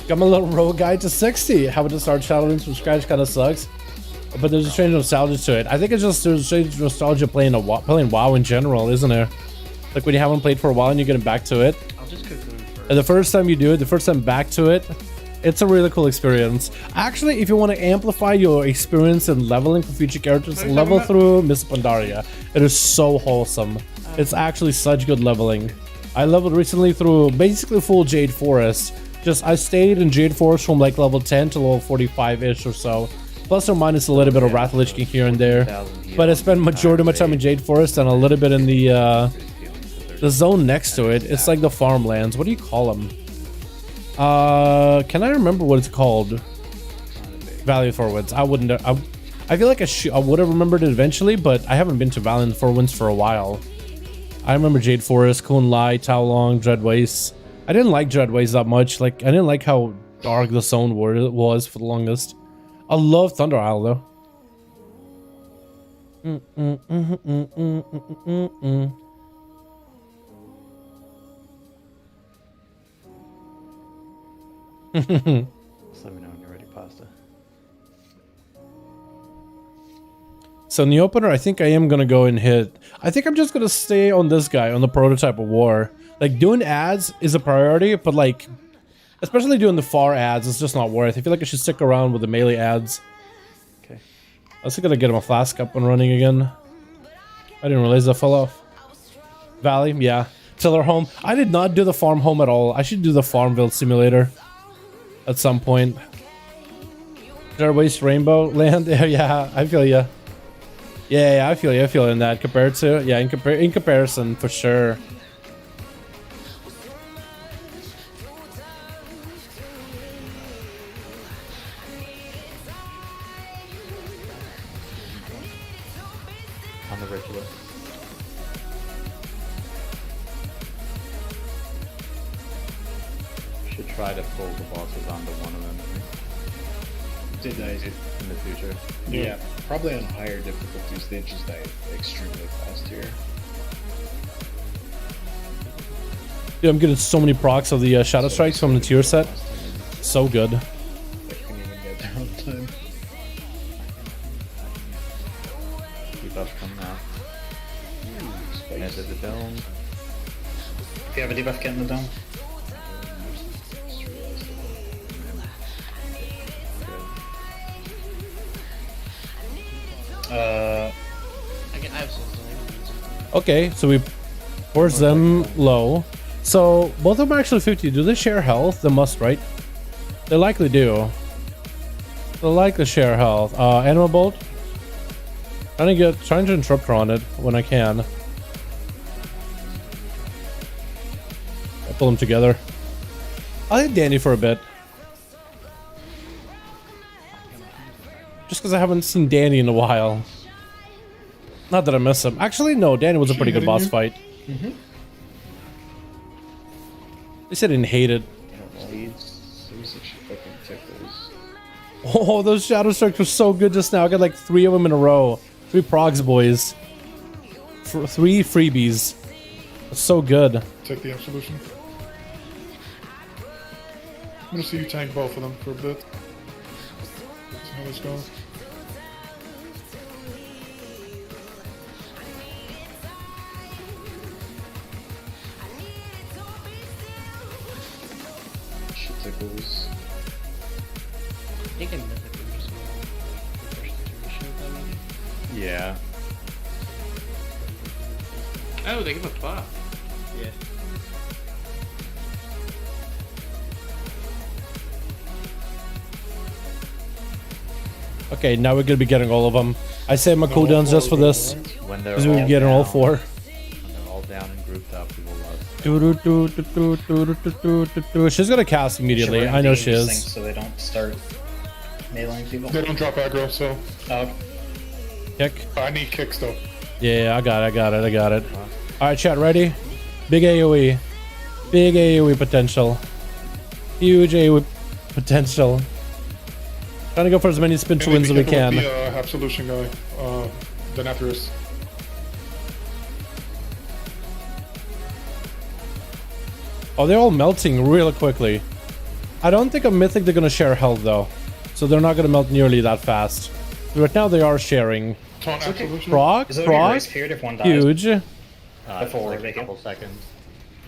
Got my little rogue guy to 60. Having to start Shadowlands from scratch kind of sucks, but there's a strange nostalgia to it. I think it's just there's a strange nostalgia playing WoW in general, isn't there? Like when you haven't played for a while and you're getting back to it. I'll just cocoon first. And the first time you do it, the first time back to it, it's a really cool experience. Actually, if you want to amplify your experience in leveling for future characters, level through Miss Pandaria. It is so wholesome. It's actually such good leveling. I leveled recently through basically full Jade Forest. I stayed in Jade Forest from like level 10 to level 45-ish or so. Plus or minus a little bit of Wrath Lich King here and there. But I spent majority of my time in Jade Forest and a little bit in the zone next to it. It's like the farmlands. What do you call them? Can I remember what it's called? Valley of Forwinds. I feel like I would have remembered it eventually, but I haven't been to Valley of Forwinds for a while. I remember Jade Forest, Kun Lai, Tao Long, Dread Waste. I didn't like Dread Waste that much. Like I didn't like how dark the zone was for the longest. I love Thunder Isle though. Just let me know when you're ready, pasta. So in the opener, I think I am gonna go and hit. I think I'm just gonna stay on this guy, on the prototype of war. Like, doing ads is a priority, but like, especially doing the far ads, it's just not worth. I feel like I should stick around with the melee ads. Okay. I was gonna get him a flask up and running again. I didn't realize that fell off. Valley, yeah. Tiller home. I did not do the farm home at all. I should do the Farmville simulator at some point. Zero Waste Rainbow Land. Yeah, I feel ya. Yeah, I feel you. I feel in that compared to, yeah, in comparison for sure. On the ritual. Should try to pull the bosses onto one of them. Did I? In the future. Yeah, probably on higher difficulties, they just die extremely fast here. Dude, I'm getting so many procs of the Shadow Strikes from the tier set. So good. I couldn't even get downtime. Debuff coming out. Enter the dome. If you have a debuff, get in the dome. Okay, so we force them low. So both of them are actually 50. Do they share health? They must, right? They likely do. They likely share health. Animal Bolt. Trying to interrupt her on it when I can. I pull them together. I'll hit Danny for a bit. Just because I haven't seen Danny in a while. Not that I miss him. Actually, no, Danny was a pretty good boss fight. They said I didn't hate it. Oh, those Shadow Strikes were so good just now. I got like 3 of them in a row. 3 progs, boys. 3 freebies. That's so good. Take the absolution. I'm gonna see you tank both of them for a bit. See how this goes. Tickles. I think I meant it. Yeah. Oh, they give a buff. Yeah. Okay, now we're gonna be getting all of them. I saved my cooldowns just for this. When they're Because all we're getting down, all 4. When they're all down and grouped up, we will love. She's gonna cast immediately. I know she is. So they don't start meleeing people. They don't drop aggro, so. Kick. I need kicks though. Yeah, I got it. Alright, chat, ready? Big AoE. Big AoE potential. Huge AoE potential. Trying to go for as many spin to wins as we can. The absolution guy, the Nathrus. Oh, they're all melting really quickly. I don't think a Mythic they're gonna share health though. So they're not gonna melt nearly that fast. Right now they are sharing. Proc, Is it okay race period if one dies? huge. Before like they a couple seconds.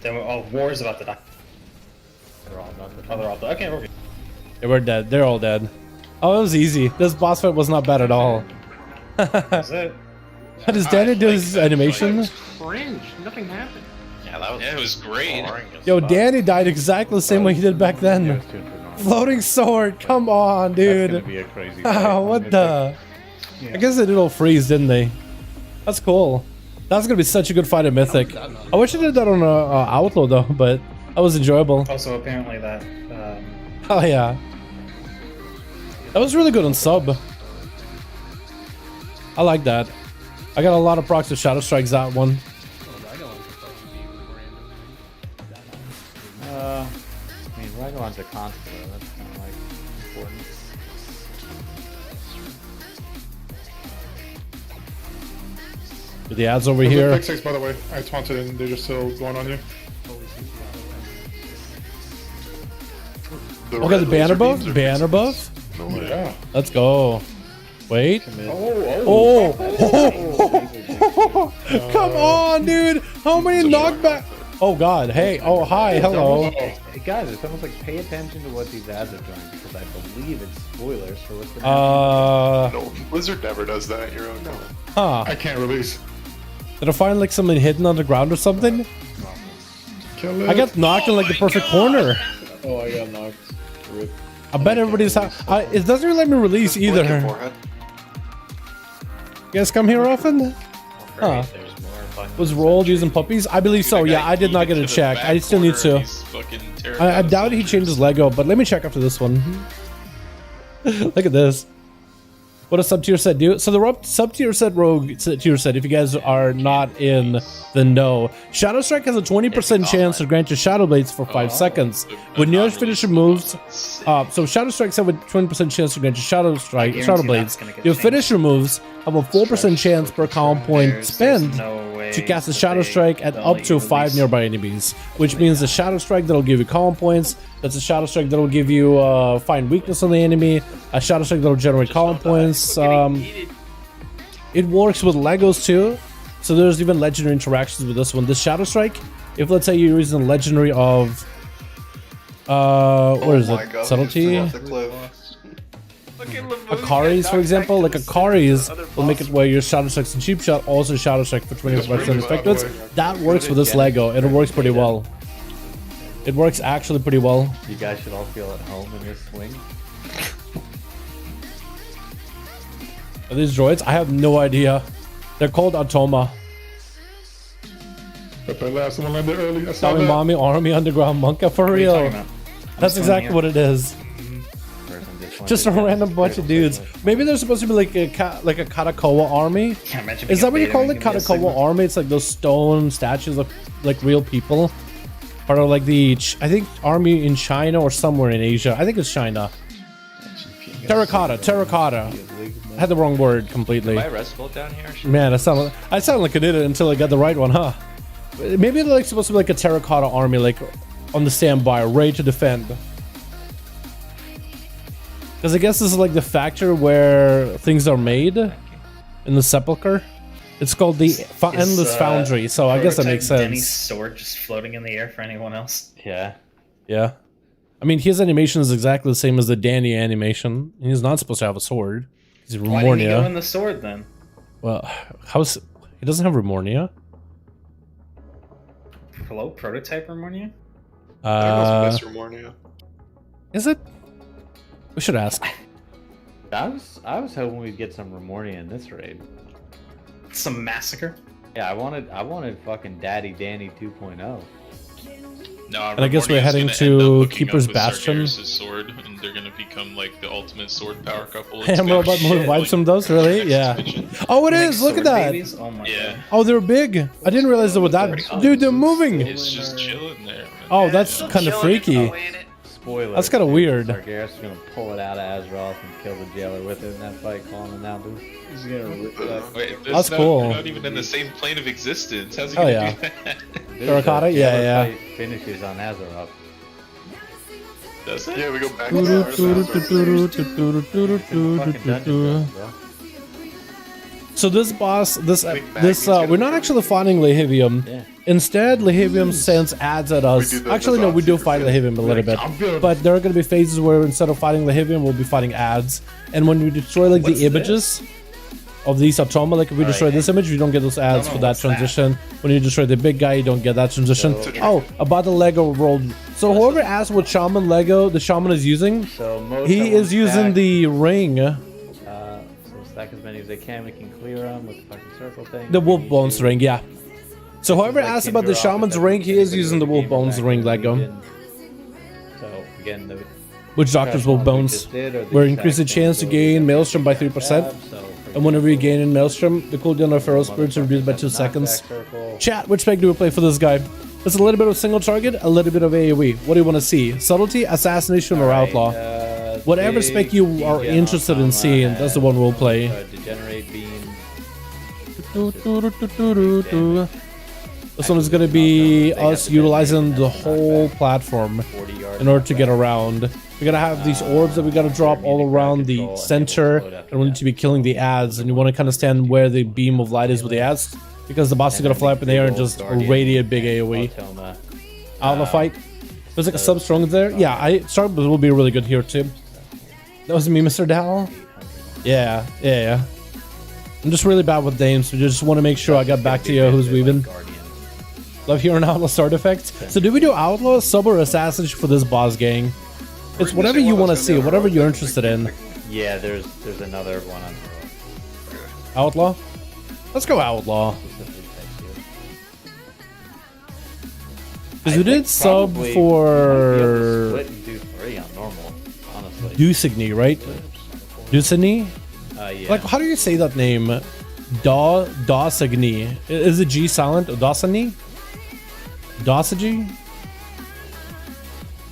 Then war is about to die. They're all about to die. Oh, they're all dead. Okay, we're good. They were dead. They're all dead. Oh, it was easy. This boss fight was not bad at all. That's it. How does Danny do his animation? Cringe. Nothing happened. Yeah, it was great. Yo, Danny died exactly the same way he did back then. Floating sword, come on, dude. That's gonna be a crazy Oh, what the? I guess they did all freeze, didn't they? That's cool. That's gonna be such a good fight at Mythic. I wish I did that on Outlaw though, but that was enjoyable. Also, apparently that. Oh yeah. That was really good on sub. I like that. I got a lot of procs of Shadow Strikes that one. I mean, Ragavan's a constant, though. That's kind of like important. The ads over Those are here. pick six, by the way. I taunted and they're just still going on you. Okay, the banner buff? Banner buff? Yeah. Let's go. Wait. Oh. Come on, dude. How many knockback? Oh, God. Hey. Oh, hi. Hello. Hey, guys, it's almost like pay attention to what these ads are doing because I believe it's spoilers for what's going on. No, Blizzard never does that. You're okay. Huh. I can't release. Did I find like something hidden underground or something? Kill it. I got knocked in like the perfect corner. Oh, I got knocked. Rip. I bet everybody's. It doesn't really let me release either. You guys come here often? Huh. Was rolled using puppies? I believe so. Yeah, I did not get a check. I still need to. I doubt he changes Lego, but let me check after this one. Look at this. What a sub-tier set do? So the sub-tier set rogue tier set, if you guys are not in the know, Shadow Strike has a 20% chance to grant you Shadow Blades for 5 seconds. When your finisher moves, so Shadow Strikes have a 20% chance to grant you Shadow Blades. Your finisher moves have a 4% chance per calm point spent to cast a Shadow Strike at up to 5 nearby enemies, which means a Shadow Strike that'll give you calm points. That's a Shadow Strike that'll give you find weakness on the enemy. A Shadow Strike that'll generate calm points. It works with Legos too. So there's even legendary interactions with this one. This Shadow Strike, if let's say you're using legendary of what is it? Subtlety? Akari's, for example, like Akari's will make it where your Shadow Strikes and Cheap Shot also Shadow Strike for 20% effectiveness. That works with this Lego, and it works pretty well. It works actually pretty well. You guys should all feel at home in this swing. Are these droids? I have no idea. They're called Automa. Someone landed early. I saw Tommy that. Mommy Army Underground Monka for real. That's exactly what it is. Just a random bunch of dudes. Maybe they're supposed to be like a Katakoa army. Is that what you call it? Katakoa army? It's like those stone statues of like real people. Part of like the, I think, army in China or somewhere in Asia. I think it's China. Terracotta. I had the wrong word completely. Am I restful down here? Man, I sound like an idiot until I got the right one, huh? Maybe they're like supposed to be like a terracotta army, like on the standby, ready to defend. Because I guess this is like the factory where things are made in the Sepulcher. It's called the Endless Foundry, so I guess that makes sense. Denny's sword just floating in the air for anyone else. Yeah. Yeah. I mean, his animation is exactly the same as the Danny animation. He's not supposed to have a sword. He's Remornia. Why didn't he go in the sword then? Well, he doesn't have Remornia. Hello, prototype Remornia? Is it? We should ask. I was hoping we'd get some Remornia in this raid. Some massacre? Yeah, I wanted fucking Daddy Danny 2.0. No, and I guess we're heading to Keeper's Bastion. Sword, and they're gonna become like the ultimate sword power couple. Ham Robot Mode wipes them those, really? Yeah. Oh, it is. Look at that. Oh my God. Oh, they're big. I didn't realize they were that. Dude, they're moving. It's just chilling there. Man. Oh, that's kind of freaky. Spoiler. That's kind of weird. Sargeras is gonna pull it out of Azeroth and kill the jailer with it in that fight, calling him out. He's gonna rip that. Wait, that's cool. They're not even in the same plane of existence. How's he Oh, gonna yeah. do that? Terracotta? Yeah. Finishes on Azeroth. Does it? Yeah, we go back to So this boss, we're not actually fighting Lehivium. Yeah. Instead, Lehivium sends ads at us. Actually, no, we do fight Lehivium a little bit. But there are going to be phases where instead of fighting Lehivium, we'll be fighting ads. And when we destroy like the images of these Automa, like if we destroy this image, we don't get those ads for that transition. When you destroy the big guy, you don't get that transition. Oh, about the Lego world. So whoever asked what Shaman Lego the Shaman is using, he is using the ring. Stack as many as they can. We can clear them with the fucking circle thing. The Wolf Bones ring, yeah. So whoever asked about the Shaman's ring, he is using the Wolf Bones ring Lego. So again, which Doctor's Wolf Bones? Where increase the chance to gain Maelstrom by 3%. And whenever you gain in Maelstrom, the cooldown of Feral Spirits is reduced by 2 seconds. Chat, which spec do we play for this guy? It's a little bit of single target, a little bit of AoE. What do you want to see? Subtlety, Assassination, or Outlaw? Whatever spec you are interested in seeing, that's the one we'll play. Degenerate Beam. This one is going to be us utilizing the whole platform in order to get around. We're going to have these orbs that we got to drop all around the center, and we need to be killing the ads, and you want to kind of stand where the beam of light is with the ads, because the boss is going to fly up in the air and just radiate big AoE. Out of the fight. There's like a sub strong there. Yeah, Starbucks will be really good here too. That was me, Mr. Dal. Yeah. I'm just really bad with names, so just want to make sure I got back to you who's weaving. Love hearing Outlaw start effects. So do we do Outlaw, Sub, or Assassin for this boss gang? It's whatever you want to see, whatever you're interested in. Yeah, there's another one on Outlaw? Let's go Outlaw. Because we did Sub for... Split and do 3 on normal, honestly. Dusigny, right? Dusigny? Yeah. Like, how do you say that name? Dawsigny. Is it G silent? Dawsigny? Dawsigny?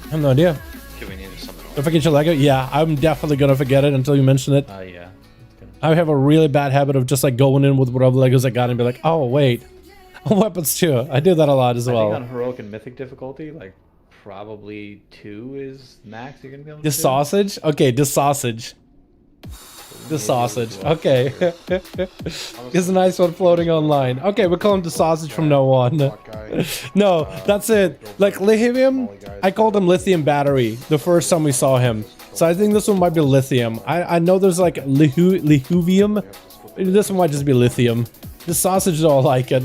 I have no idea. Okay, we need to summon If I get your Lego? Yeah, I'm definitely gonna forget it until you mention it. Yeah. I have a really bad habit of just like going in with whatever Legos I got and be like, oh wait, weapons too. I do that a lot as well. I think on heroic and mythic difficulty, like probably 2 is max you're gonna be able to This sausage? Okay, this sausage. The sausage. Okay. It's a nice one floating online. Okay, we'll call him the sausage from now on. No, that's it. Like lithium, I called him lithium battery the first time we saw him. So I think this one might be lithium. I know there's like lithium. This one might just be lithium. The sausage is all I like it.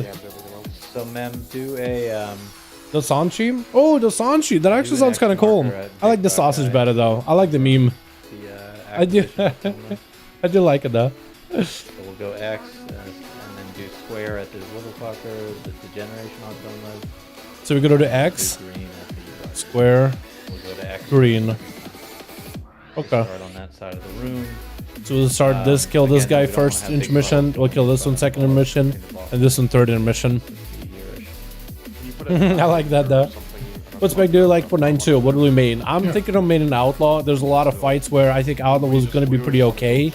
So ma'am, do a the Sanchi? Oh, the Sanchi. That actually sounds kind of cool. I like the sausage better though. I like the meme. I do. I do like it though. So we'll go X and then do square at this little fucker, the degeneration on Doma. So we go to X, square, We'll go to X. green. Okay. Start on that side of the room. So we'll start this, kill this guy first intermission. We'll kill this one second intermission, and this one third intermission. I like that though. What's Meg do like for 9-2? What do we main? I'm thinking of main an Outlaw. There's a lot of fights where I think Outlaw was going to be pretty okay.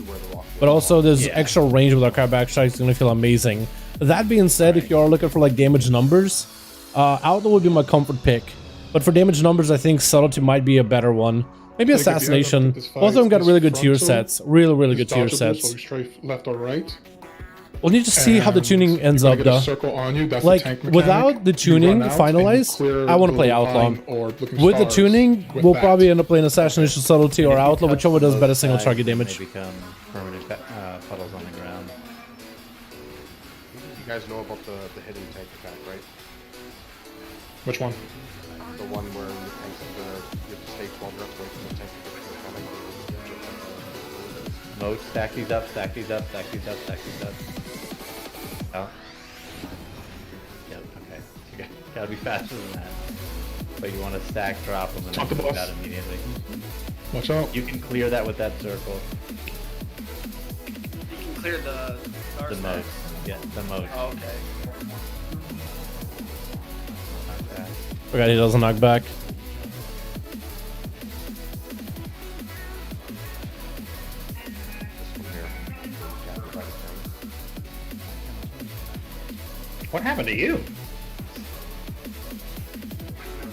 But also there's extra range with our crabback strike. It's going to feel amazing. That being said, if you are looking for like damage numbers, Outlaw would be my comfort pick. But for damage numbers, I think Subtlety might be a better one. Maybe Like Assassination. if you have Both of them got really good tier frontal, sets. Really good just tier dodgeable, sets. So we strafe left or right. We'll need to see how the tuning ends up, Get a though. circle on you, that's Like, the tank mechanic. without the You tuning run out and you finalized, clear I want to the play Outlaw. line or looking With the stars tuning, with we'll that. probably end up playing Assassination, Subtlety, or Outlaw, whichever does better single target damage. They become permanent puddles on the ground. You guys know about the hidden tank attack, right? Which one? The one where you have to stay 12 reps away from the tank. Mode, stack these up, stack these up, stack these up, stack these up. Oh. Yep, okay. You gotta be faster than that. But you want to stack, drop them, and then do that immediately. Watch out. You can clear that with that circle. You can clear the mode. Yeah, the mode. Oh, okay. Forgot he doesn't knock back. What happened to you?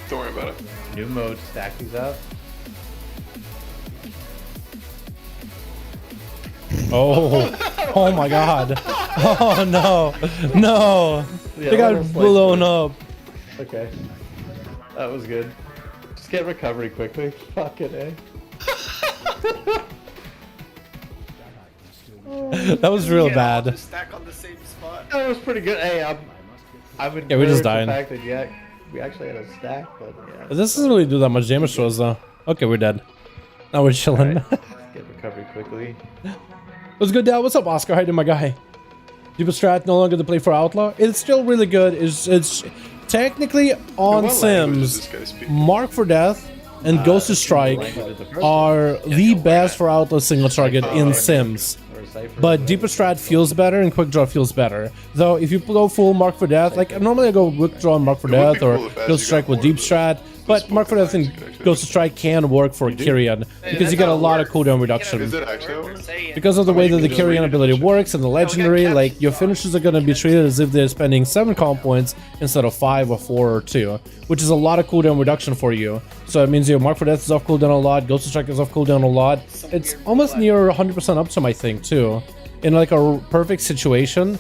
Don't worry about it. New mode, stack these up. Oh, oh my god. Oh no, no. Yeah, They got almost like blown that. up. Okay. That was good. Just get recovery quickly. Fuck it, eh? That was real bad. Just stack on the same spot. That was pretty good. Hey, I've been Yeah, we just the died. fact that we actually had a stack, but yeah. This doesn't really do that much damage to us though. Okay, we're dead. Now we're chilling. Get recovery quickly. What's good, Dad? What's up, Oscar? How you doing, my guy? Deeper Strat no longer to play for Outlaw. It's still really good. It's technically on What language does Sims. this guy speak? Mark for Death and Ghost to Strike are the best for Outlaw single target in Sims. But Deeper Strat feels better and Quick Draw feels better. Though if you go full Mark for Death, like normally I go Quick Draw and Mark for It would be Death or cool if as Ghost you Strike got with more Deep of Strat. But Mark for Death and Ghost of Strike can work for Kyrian because you get a lot of cooldown reduction. Is it actually? Because of the way that the Kyrian ability works and the legendary, like your finishes are going to be treated as if they're spending 7 comp points instead of 5 or 4 or 2, which is a lot of cooldown reduction for you. So it means your Mark for Death is off cooldown a lot, Ghost of Strike is off cooldown a lot. It's almost near 100% uptime, I think, too. In like a perfect situation,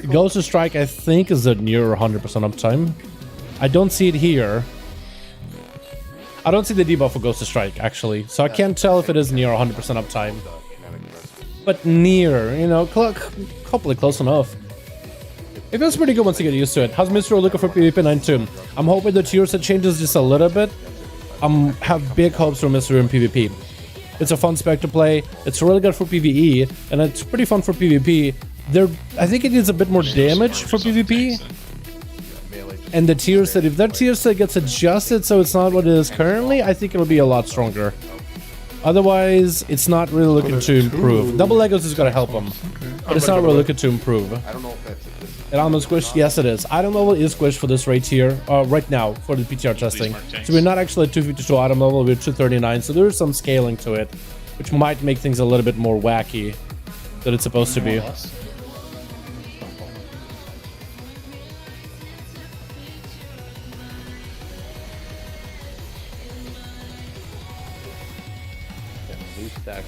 Ghost of Strike, I think, is at near 100% uptime. I don't see it here. I don't see the debuff for Ghost of Strike, actually, so I can't tell if it is near 100% uptime. But near, you know, hopefully close enough. It feels pretty good once you get used to it. How's Mr. looking for PvP 9.2? I'm hoping the tier set changes just a little bit. Have big hopes for Mr. in PvP. It's a fun spec to play, it's really good for PvE, and it's pretty fun for PvP. I think it needs a bit more damage for PvP. And the tier set, if that tier set gets adjusted so it's not what it is currently, I think it'll be a lot stronger. Otherwise, it's not really looking to improve. Double Legos is going to help them, but it's not really looking to improve. I don't know if that's It almost squished? Yes, it is. Item level is squished for this right here, right now, for the PTR testing. So we're not actually at 252 item level, we're 239, so there's some scaling to it, which might make things a little bit more wacky than it's supposed to be. Stack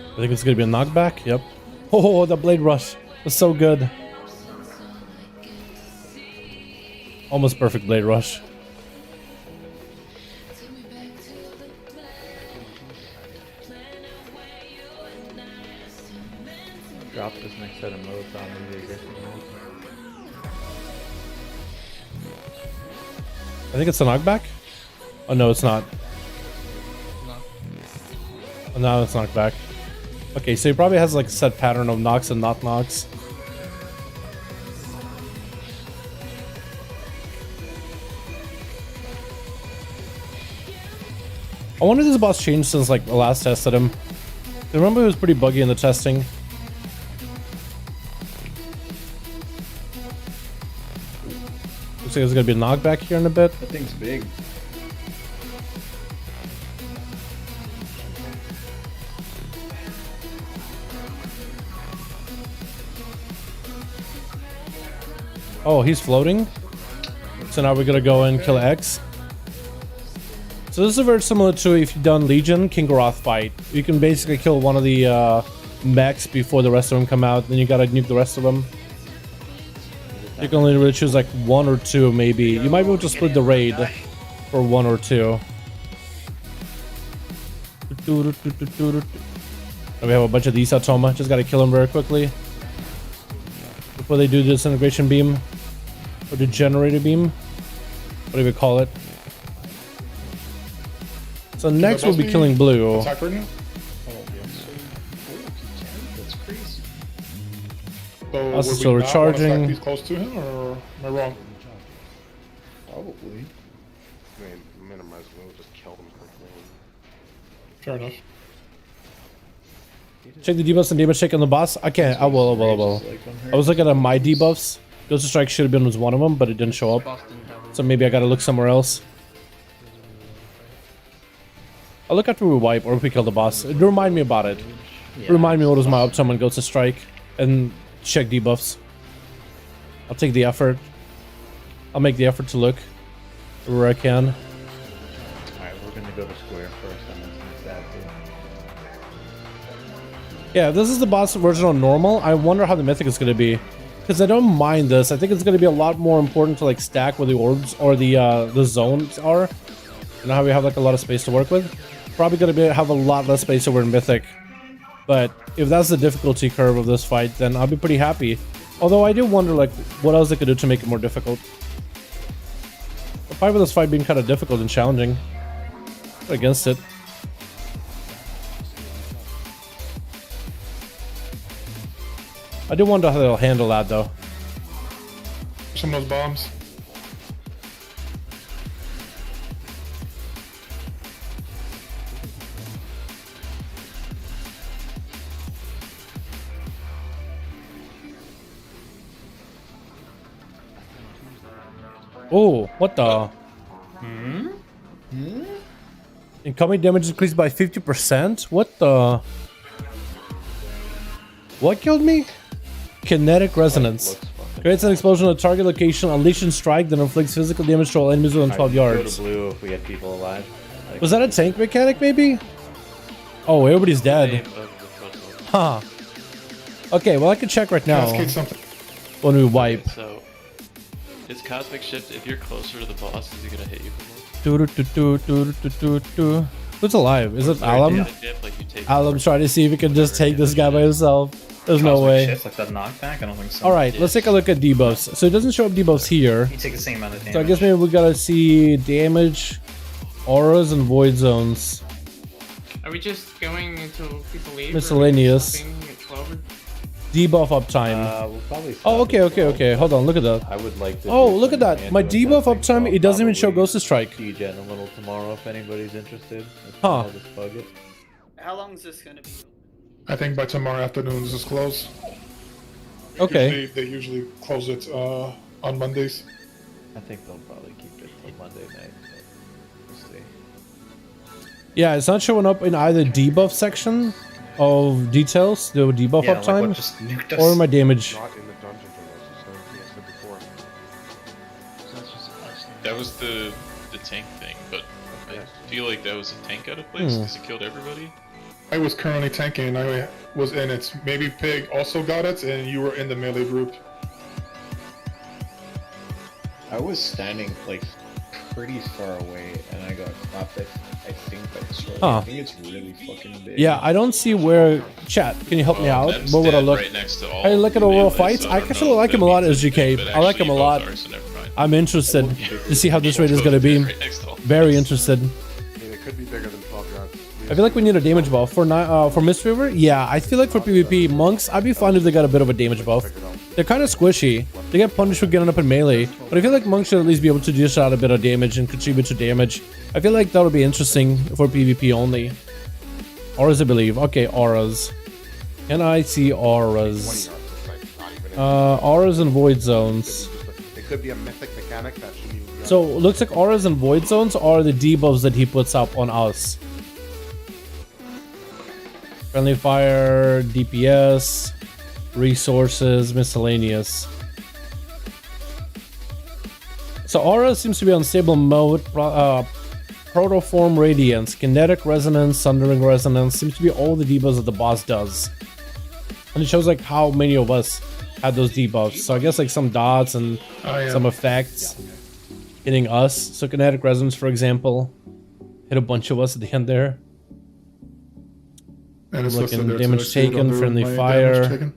I think it's gonna be a knockback. Yep. Oh, the blade rush was so good. Almost perfect blade rush. Drop this next set of modes on the aggressive mode. I think it's a knockback. Oh no, it's not. Oh, no, it's knockback. Okay, so he probably has like a set pattern of knocks and not knocks. I wonder if this boss changed since like the last tested him. I remember it was pretty buggy in the testing. Looks like there's gonna be a knockback here in a bit. That thing's big. Oh, he's floating. So now we're gonna go and kill X. So this is very similar to if you've done Legion, King Goroth fight. You can basically kill one of the mechs before the rest of them come out, then you gotta nuke the rest of them. You can only really choose like 1 or 2 maybe. You might be able to split the raid for 1 or 2. And we have a bunch of these Atoma, just gotta kill them very quickly before they do the disintegration beam or the generator beam, whatever you call it. So next we'll be killing blue. Attack right now? That's crazy. So Us would still we not wanna recharging. stack these close to him, or am I wrong? Probably. I mean, minimize, we'll just kill them quickly. Fair enough. Check the debuffs and damage check on the boss. I can't. I will. I was looking at my debuffs. Ghost of Strike should have been was one of them, but it didn't show up. So maybe I gotta look somewhere else. I'll look after we wipe or if we kill the boss. Remind me about it. Remind me what was my uptime on Ghost of Strike and check debuffs. I'll take the effort. I'll make the effort to look where I can. Alright, we're gonna go to square first and then that too. Yeah, if this is the boss version on normal, I wonder how the mythic is gonna be. Because I don't mind this. I think it's gonna be a lot more important to like stack where the orbs or the zones are. You know how we have like a lot of space to work with? Probably gonna have a lot less space over in Mythic. But if that's the difficulty curve of this fight, then I'll be pretty happy. Although I do wonder like what else they could do to make it more difficult. The fight with this fight being kind of difficult and challenging. Against it. I do wonder how they'll handle that though. Some of those bombs. Oh, what the? Incoming damage increased by 50%? What the? What killed me? Kinetic resonance. Creates an explosion at a target location, unleashing strike that inflicts physical damage to all enemies within 12 yards. Go to blue if we get people alive. Like, Was that a tank mechanic maybe? Oh, everybody's dead. Huh. Okay, well I can check right now Cascade something. when we wipe. So, is Cosmic Shift, if you're closer to the boss, is he gonna hit you more? Who's alive? Is it Alam? Like you take Alam's trying to see if he can just take this guy by himself. There's no Cosmic way. Shift, like that knockback? I don't think so. Alright, let's take a look at debuffs. So it doesn't show up debuffs here. You take the same amount of damage. So I guess maybe we gotta see damage, auras, and void zones. Are we just going until people leave? Miscellaneous. Or at 12 or... Debuff uptime. We'll probably Oh, okay. Hold on, look at that. I would like to. Oh, do look at some that. My manual debuff testing, so uptime, I'll it doesn't even show probably Ghost Strike. Degen a little tomorrow if anybody's interested. Huh. I'll just bug it. How long is this gonna be? I think by tomorrow afternoon this is closed. Okay. They usually close it on Mondays. I think they'll probably keep it till Monday night. But we'll see. Yeah, it's not showing up in either debuff section of details, the debuff Yeah, like what uptime, just nuked us. or my damage. Not in the dungeon for this, as I said before. That was the tank thing, but I feel like that was a tank out of place because it killed everybody. I was currently tanking and I was in it. Maybe Pig also got it and you were in the melee group. I was standing like pretty far away and I got clapped. I think that's right. Huh. I think it's really fucking big. Yeah, I don't see where... Chat, can you help me out? Mem's Where would I dead look? right next to all I look at the overall melees, fights. so I don't actually know like if him a that lot means as it's GK. good, but I like him a actually lot. both are, so never mind. I'm interested to see how this raid is going to be. Right next to all. Very interested. I mean, it could be bigger than 12 yards. I feel like we need a damage buff for Mistweaver. Yeah, I feel like for PvP monks, I'd be fine if they got a bit of a damage buff. They're kind of squishy. They get punished for getting up in melee, but I feel like monks should at least be able to dish out a bit of damage and contribute to damage. I feel like that would be interesting for PvP only. Auras, I believe. Okay, auras. Can I see auras? Auras and void zones. It could be a mythic mechanic that shouldn't even be. So looks like auras and void zones are the debuffs that he puts up on us. Friendly fire, DPS, resources, miscellaneous. So aura seems to be on stable mode. Protoform radiance, kinetic resonance, sundering resonance seems to be all the debuffs that the boss does. And it shows like how many of us had those debuffs. So I guess like some dots and some effects hitting us. So kinetic resonance, for example, hit a bunch of us at the end there. And it's listed Looking there damage too, taken, under friendly my fire, damage taken.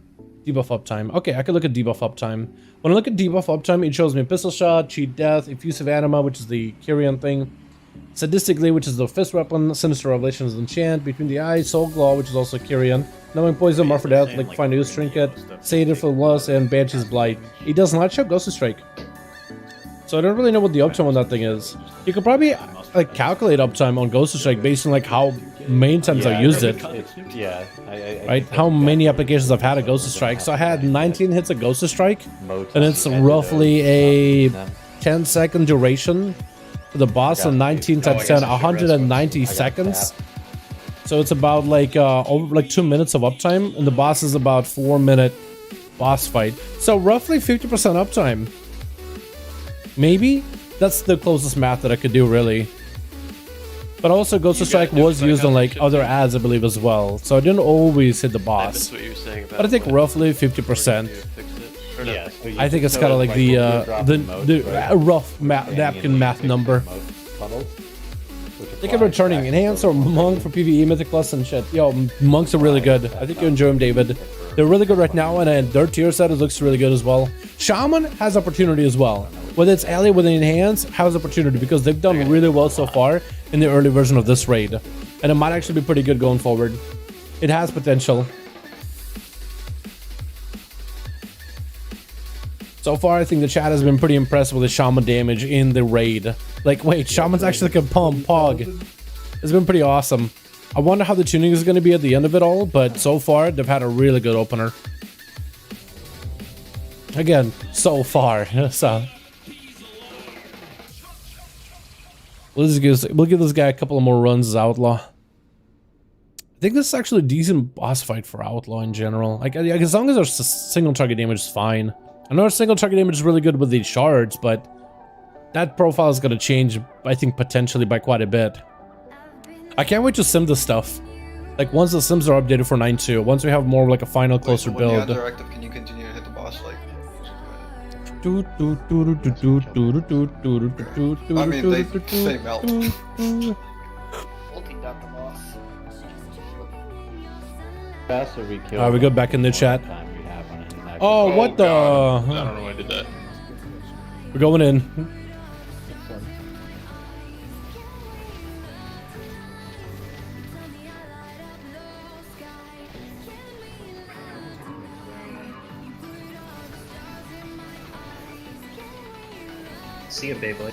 debuff uptime. Okay, I could look at debuff uptime. When I look at debuff uptime, it shows me pistol shot, cheat death, effusive anima, which is the Kyrian thing, sadistically, which is the fist weapon, sinister revelations enchant, between the eyes, soul claw, which is also Kyrian, knowing poison, mark for death, like find use trinket, satyr for lust, and banshee's blight. It does not show ghost strike. So I don't really know what the uptime on that thing is. You could probably like calculate uptime on Ghost Strike based on like how many times I used it. Right? How many applications I've had a Ghost Strike. So I had 19 hits of Ghost Strike, and it's roughly a 10-second duration for the boss, and 19 times 10, 190 seconds. So it's about like over like 2 minutes of uptime, and the boss is about 4-minute boss fight. So roughly 50% uptime. Maybe that's the closest math that I could do, really. But also, Ghost Strike was used on like other ads, I believe, as well. So I didn't always hit the boss. That's what you were saying about. But I think roughly 50%. Yeah, I think it's kind of like the rough napkin math number. Thank you for returning. Enhance or Monk for PvE, Mythic Plus, and shit. Yo, Monks are really good. I think you enjoy them, David. They're really good right now, and their tier set looks really good as well. Shaman has opportunity as well. Whether it's Ally with an Enhance, has opportunity because they've done really well so far in the early version of this raid. And it might actually be pretty good going forward. It has potential. So far, I think the chat has been pretty impressed with the Shaman damage in the raid. Like, wait, Shaman's actually like a pog. It's been pretty awesome. I wonder how the tuning is going to be at the end of it all, but so far, they've had a really good opener. Again, so far. So, we'll give this guy a couple of more runs as Outlaw. I think this is actually a decent boss fight for Outlaw in general. Like, as long as our single target damage is fine. I know our single target damage is really good with these shards, but that profile is going to change, I think, potentially by quite a bit. I can't wait to sim this stuff. Like, once the sims are updated for 9.2, once we have more of like a final closer When build. the active, can you continue to hit the boss like? I mean, they melt. Ulting got the boss. Faster we kill. Alright, we go back in the chat. Time we have on it. Oh, what the? God. I don't know why I did that. We're going in. See ya, Beyblade.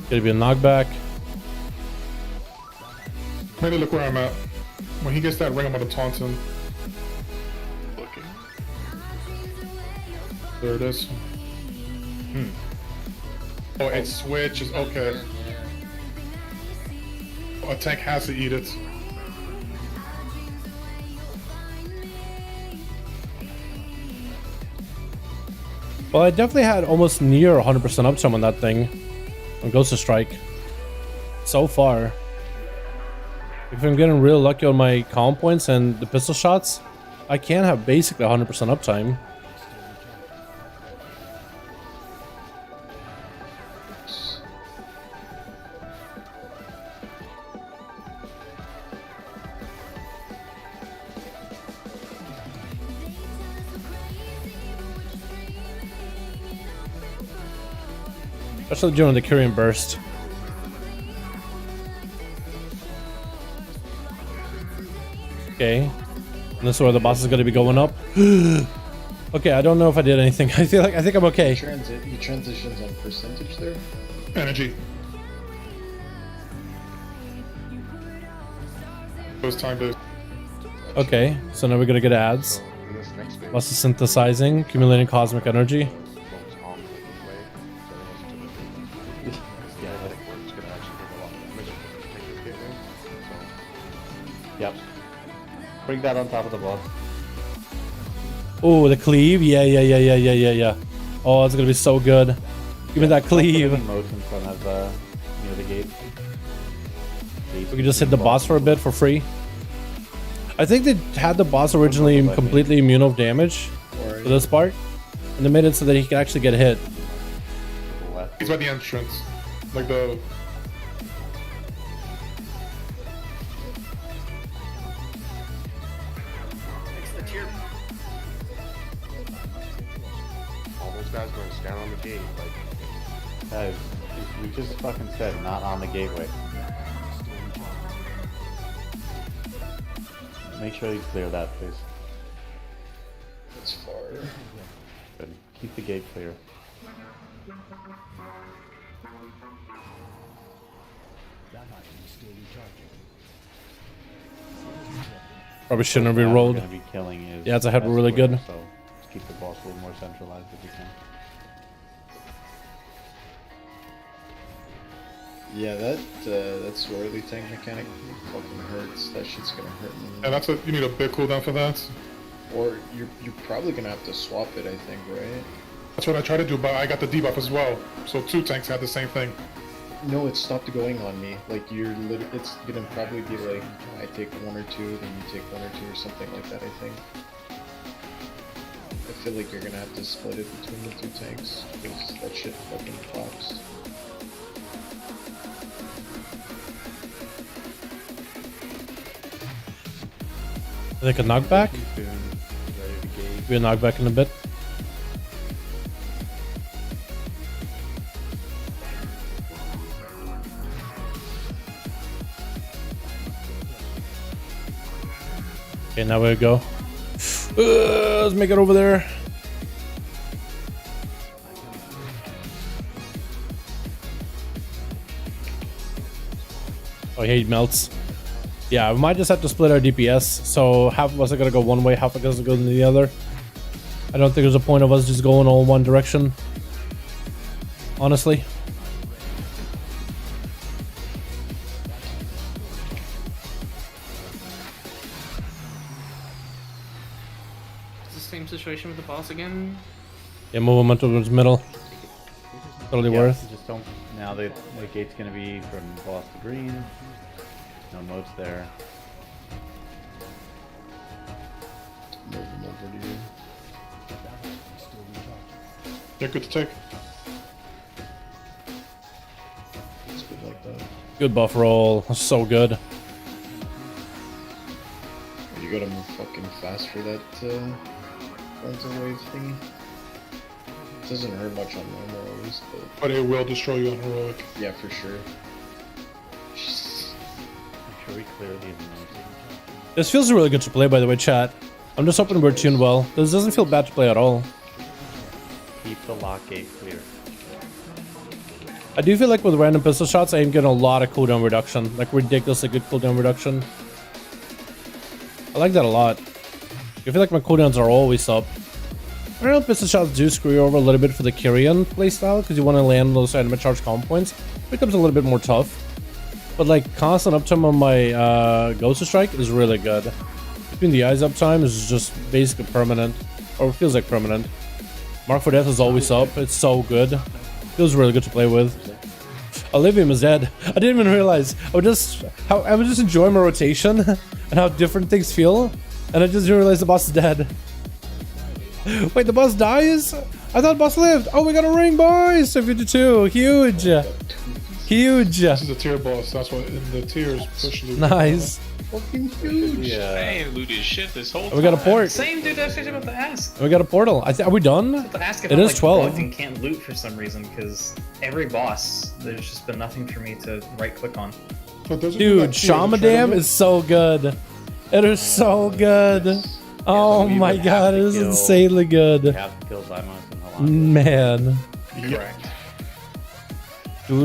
Gonna be a knockback. Maybe look where I'm at. When he gets that ring, I'm gonna taunt him. Looking. There it is. Oh, it switches. Okay. A tank has to eat it. Well, I definitely had almost near 100% uptime on that thing. On Ghost of Strike. So far. If I'm getting real lucky on my calm points and the pistol shots, I can have basically 100% uptime. Especially during the Kyrian burst. Okay. And this is where the boss is going to be going up. Okay, I don't know if I did anything. I think I'm okay. You transitions on percentage there? Energy. Those time based. Okay, so now we're going to get ads. Lots of synthesizing, accumulating cosmic energy. Yep. Bring that on top of the boss. Oh, the cleave. Yeah. Oh, it's gonna be so good. Give me that cleave. Motion in front of near the gate. We can just hit the boss for a bit for free. I think they had the boss originally completely immune of damage for this part, and they made it so that he can actually get hit. He's by the entrance, like the. All those guys going to stand on the gate, like. Guys, we just fucking said not on the gateway. Make sure you clear that, please. That's far. Good. Keep the gate clear. Probably shouldn't have re-rolled. Yeah, it's a head really good. So just keep the boss a little more centralized if you can. Yeah, that swirly tank mechanic fucking hurts. That shit's gonna hurt me. And that's what you need a big cooldown for that. Or you're probably gonna have to swap it, I think, right? That's what I tried to do, but I got the debuff as well. So 2 tanks had the same thing. No, it stopped going on me. Like it's gonna probably be like I take 1 or 2, then you take 1 or 2 or something like that. I think. I feel like you're gonna have to split it between the 2 tanks because that shit fucking pops. I think a knockback. Be a knockback in a bit. Okay, now we go. Let's make it over there. Oh, he melts. Yeah, we might just have to split our DPS. So half of us are gonna go one way, half of us are going the other. I don't think there's a point of us just going all one direction. Honestly. It's the same situation with the boss again. Yeah, move him towards middle. Totally worth. Just don't. Now the gate's gonna be from boss to green. No moats there. Move him over to you. They're good to take. It's good like that. Good buff roll. So good. You gotta move fucking fast for that frontal wave thingy. It doesn't hurt much on normal at least, But it will destroy you on heroic. yeah, for sure. Make sure we clear the enemies. This feels really good to play, by the way, chat. I'm just hoping we're tuned well. This doesn't feel bad to play at all. Keep the lock gate clear. I do feel like with random pistol shots, I am getting a lot of cooldown reduction. Like ridiculously good cooldown reduction. I like that a lot. I feel like my cooldowns are always up. Random pistol shots do screw you over a little bit for the Kyrian playstyle, because you want to land those animate charge combo points. It becomes a little bit more tough. But like constant uptime on my Ghost Strike is really good. Between the eyes uptime is just basically permanent. Or it feels like permanent. Mark for Death is always up. It's so good. Feels really good to play with. Olivium is dead. I didn't even realize. I was just enjoying my rotation and how different things feel. And I just didn't realize the boss is dead. Wait, the boss dies? I thought the boss lived. Oh, we got a ring, boys! 52. Huge. Huge. This is a tier boss. That's what in the tiers push loot. Nice. Fucking huge. Yeah. I ain't looted shit this whole time. We got a port. Same dude that's about to ask. We got a portal. Are we done? To ask if It I'm, is like, 12. broke and can't loot for some reason, because every boss, there's just been nothing for me to right click on. Dude, Shamadam is so good. It is so good. Oh my god, it is insanely good. You have to kill Simon and Man. Correct. If people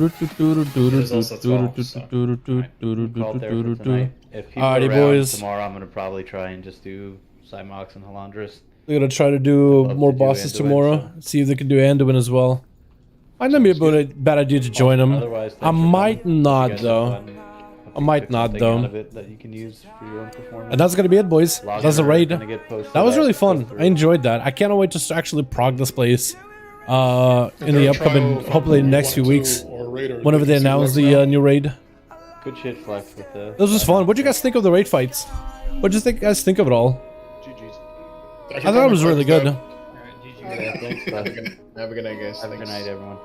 Alrighty, are around boys. tomorrow, I'm gonna probably try and just do Cymox and Halandris. We're gonna try to do Love more to do bosses Anduin, tomorrow. See if they can do Anduin as well. Might not be a bad idea to join them. Otherwise, I might not You guys though. have fun. I might not Something though. out of it that you can use for your own performance. And that's gonna be it, boys. Logs That's a are raid. gonna get posted That was out, really go fun. through. I enjoyed that. I can't wait to actually prog this place. In the upcoming, hopefully next few weeks, whenever they announce the new raid. Good shit, Flex, with the. This was fun. What do you guys think of the raid fights? What do you guys think of it all? I thought it was really good. Yeah, thanks, bud. Have a good night, guys. Have a good night, everyone.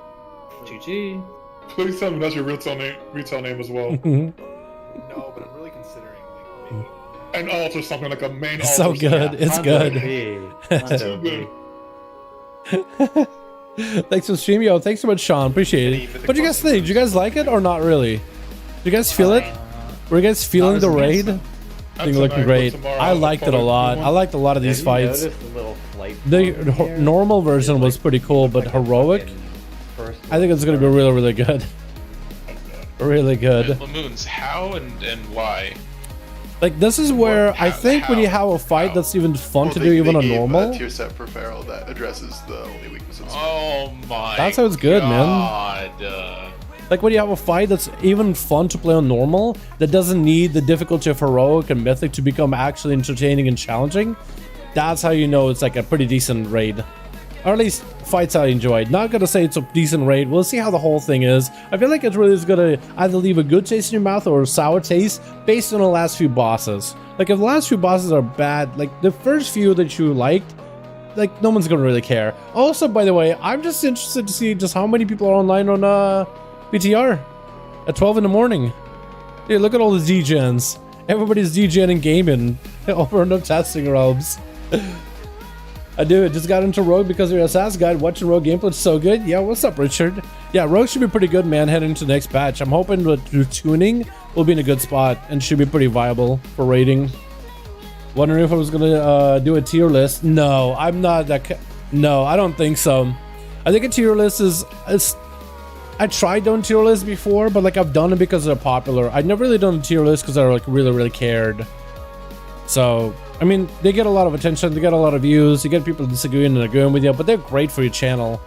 GG. Please tell me that's your retail name as well. No, but I'm really considering making An altar something like a main altar. It's so good. It's good. Too good. Thanks for streaming, yo. Thanks so much, Sean. Appreciate it. What do you guys think? Do you guys like it or not really? Do you guys feel it? Were you guys feeling the raid? I think looking great. I liked it a lot. I liked a lot of these fights. The normal version was pretty cool, but heroic, I think it's gonna be really, really good. Really good. Lamoons, how and why? Like this is where I think when you have a fight that's even fun to do, even on normal. tier set for Feral that addresses the only weaknesses. Oh my. That's how it's good, man. God. Like when you have a fight that's even fun to play on normal, that doesn't need the difficulty of heroic and mythic to become actually entertaining and challenging, that's how you know it's like a pretty decent raid. Or at least fights I enjoyed. Not gonna say it's a decent raid. We'll see how the whole thing is. I feel like it really is gonna either leave a good taste in your mouth or a sour taste based on the last few bosses. Like if the last few bosses are bad, like the first few that you liked, like no one's gonna really care. Also, by the way, I'm just interested to see just how many people are online on PTR at 12 in the morning. Dude, look at all the DGens. Everybody's DGen and gaming over in the testing robes. I do. It just got into Rogue because of your Assassin Guide. Watching Rogue gameplay is so good. Yeah, what's up, Richard? Yeah, Rogue should be pretty good, man, heading into the next patch. I'm hoping that through tuning, we'll be in a good spot and should be pretty viable for raiding. Wondering if I was gonna do a tier list. No, I'm not that. No, I don't think so. I think a tier list is. I tried doing tier lists before, but like I've done it because they're popular. I've never really done a tier list because I like really cared. So I mean, they get a lot of attention, they get a lot of views, you get people disagreeing and agreeing with you, but they're great for your channel.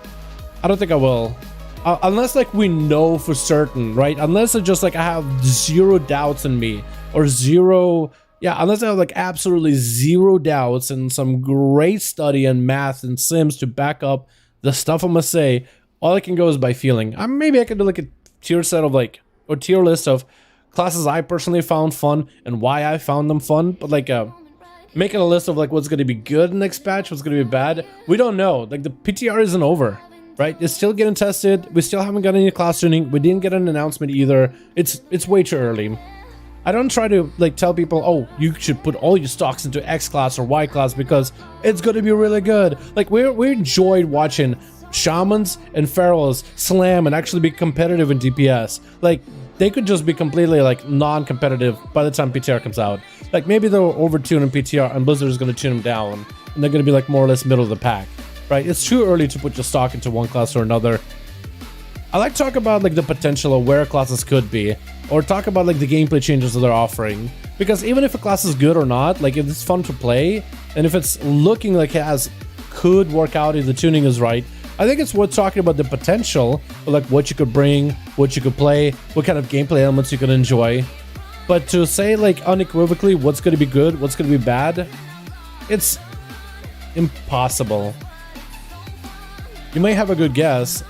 I don't think I will. Unless like we know for certain, right? Unless it's just like I have zero doubts in me or zero, yeah, unless I have like absolutely zero doubts and some great study and math and sims to back up the stuff I'm gonna say, all I can go is by feeling. Maybe I could do like a tier set of like, or tier list of classes I personally found fun and why I found them fun, but like making a list of like what's gonna be good next patch, what's gonna be bad, we don't know. Like the PTR isn't over. Right, it's still getting tested. We still haven't got any class tuning. We didn't get an announcement either. It's way too early. I don't try to like tell people, oh, you should put all your stocks into X class or Y class because it's going to be really good. Like we enjoyed watching shamans and pharaohs slam and actually be competitive in DPS. Like they could just be completely like non-competitive by the time PTR comes out. Like maybe they'll over-tune in PTR and Blizzard is going to tune them down and they're going to be like more or less middle of the pack. Right, it's too early to put your stock into one class or another. I like to talk about like the potential of where classes could be, or talk about like the gameplay changes that they're offering. Because even if a class is good or not, like if it's fun to play, and if it's looking like it could work out if the tuning is right, I think it's worth talking about the potential of like what you could bring, what you could play, what kind of gameplay elements you could enjoy. But to say like unequivocally what's going to be good, what's going to be bad, it's impossible. You may have a good guess.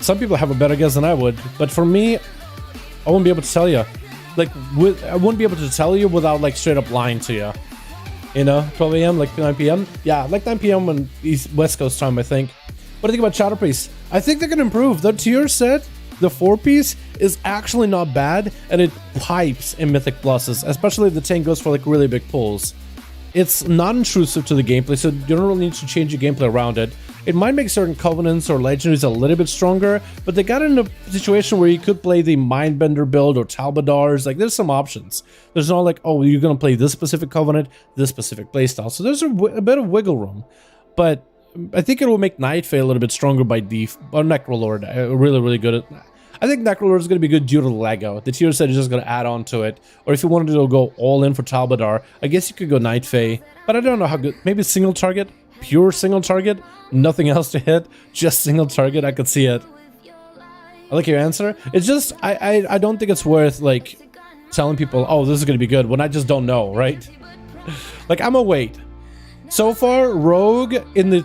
Some people have a better guess than I would, but for me, I wouldn't be able to tell you. Like, I wouldn't be able to tell you without like straight up lying to you. You know, 12 a.m., like 9 p.m. Yeah, like 9 p.m. on West Coast time, I think. What do you think about Shadowlands? I think they can improve. The tier set, the 4-piece, is actually not bad, and it pipes in Mythic Pluses, especially if the tank goes for like really big pulls. It's not intrusive to the gameplay, so you don't really need to change your gameplay around it. It might make certain covenants or legendaries a little bit stronger, but they got in a situation where you could play the Mindbender build or Talbadars. Like, there's some options. There's not like, oh, you're going to play this specific covenant, this specific playstyle. So there's a bit of wiggle room. But I think it will make Nightfay a little bit stronger by default. Or Necrolord, really good at... I think Necrolord is going to be good due to the Lego. The tier set is just going to add on to it. Or if you wanted to go all in for Talbadar, I guess you could go Nightfay. But I don't know how good... Maybe single target? Pure single target? Nothing else to hit? Just single target? I could see it. I like your answer. It's just... I don't think it's worth, like, telling people, oh, this is going to be good, when I just don't know, right? Like, I'm gonna wait. So far, Rogue in the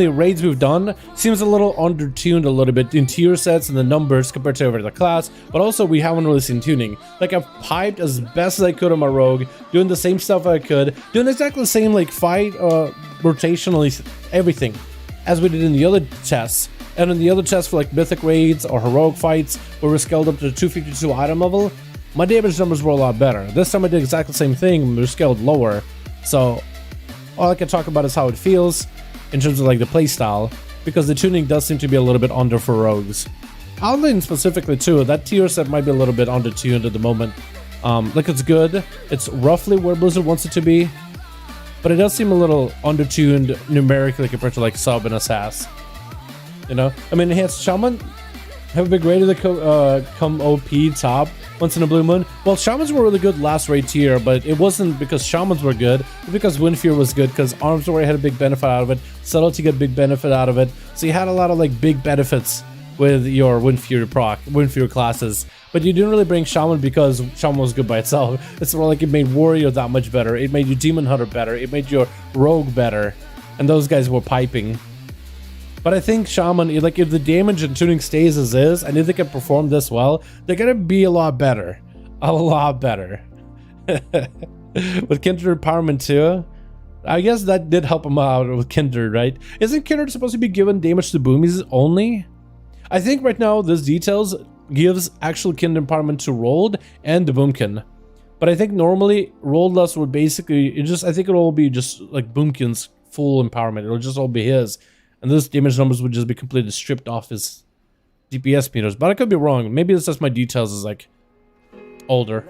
raids we've done seems a little undertuned a little bit in tier sets and the numbers compared to every other class, but also we haven't really seen tuning. Like, I've piped as best as I could on my Rogue, doing the same stuff I could, doing exactly the same like fight, rotationally, everything as we did in the other tests. And in the other tests for like mythic raids or heroic fights where we're scaled up to 252 item level, my damage numbers were a lot better. This time I did exactly the same thing, but we're scaled lower. So all I can talk about is how it feels in terms of like the playstyle, because the tuning does seem to be a little bit under for rogues. Outland specifically too, that tier set might be a little bit under-tuned at the moment. Like, it's good, it's roughly where Blizzard wants it to be, but it does seem a little under-tuned numerically compared to like Sub and Assass. You know, I mean, Enhanced Shaman have a big raid of the come OP top once in a blue moon. Well, Shamans were really good last raid tier, but it wasn't because Shamans were good, it was because Windfear was good, because Arms Warrior had a big benefit out of it, Subtlety got a big benefit out of it, so you had a lot of like big benefits with your Windfear classes, but you didn't really bring Shaman because Shaman was good by itself. It's more like it made Warrior that much better, it made your Demon Hunter better, it made your Rogue better, and those guys were piping. But I think Shaman, like, if the damage and tuning stays as is, and if they can perform this well, they're gonna be a lot better. A lot better. With Kindred Empowerment too, I guess that did help him out with Kindred, right? Isn't Kindred supposed to be given damage to boomies only? I think right now this details gives actual Kindred Empowerment to Rolled and the Boomkin. But I think normally Rolled Lust would basically, I think it'll all be just like Boomkin's full empowerment. It'll just all be his. And those damage numbers would just be completely stripped off his DPS meters. But I could be wrong. Maybe it's just my details is like older.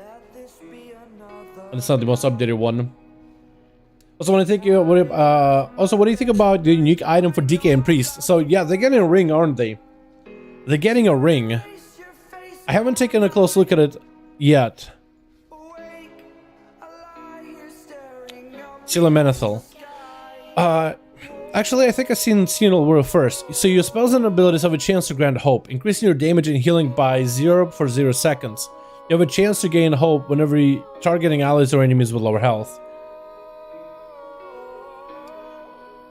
And it's not the most updated one. Also, what do you think about the unique item for DK and Priest? So yeah, they're getting a ring, aren't they? They're getting a ring. I haven't taken a close look at it yet. Menethil. Actually, I think I've seen Senil World first. So your spells and abilities have a chance to grant hope, increasing your damage and healing by 0 for 0 seconds. You have a chance to gain hope whenever you're targeting allies or enemies with lower health.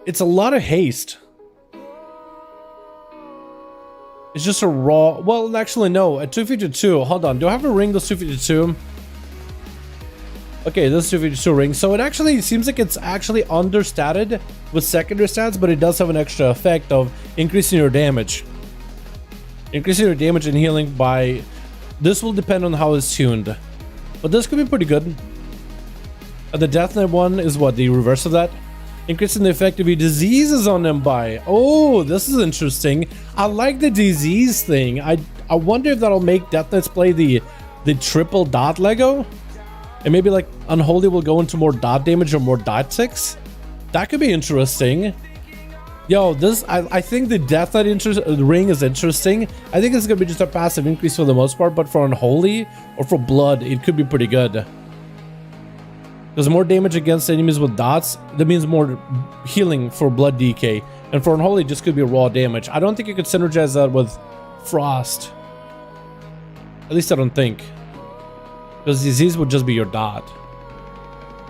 It's a lot of haste. It's just a raw... Well, actually, no. At 252. Hold on. Do I have a ring that's 252? Okay, this is 252 ring. So it actually seems like it's actually understated with secondary stats, but it does have an extra effect of increasing your damage. Increasing your damage and healing by... This will depend on how it's tuned. But this could be pretty good. And the Death Knight one is what? The reverse of that? Increasing the effect of your diseases on them by... Oh, this is interesting. I like the disease thing. I wonder if that'll make Death Knights play the triple dot Lego. And maybe like Unholy will go into more dot damage or more dot ticks. That could be interesting. Yo, this I think the Death Knight ring is interesting. I think it's gonna be just a passive increase for the most part, but for Unholy or for Blood, it could be pretty good. Because more damage against enemies with dots, that means more healing for Blood DK. And for Unholy, just could be raw damage. I don't think you could synergize that with Frost. At least I don't think. Because disease would just be your dot.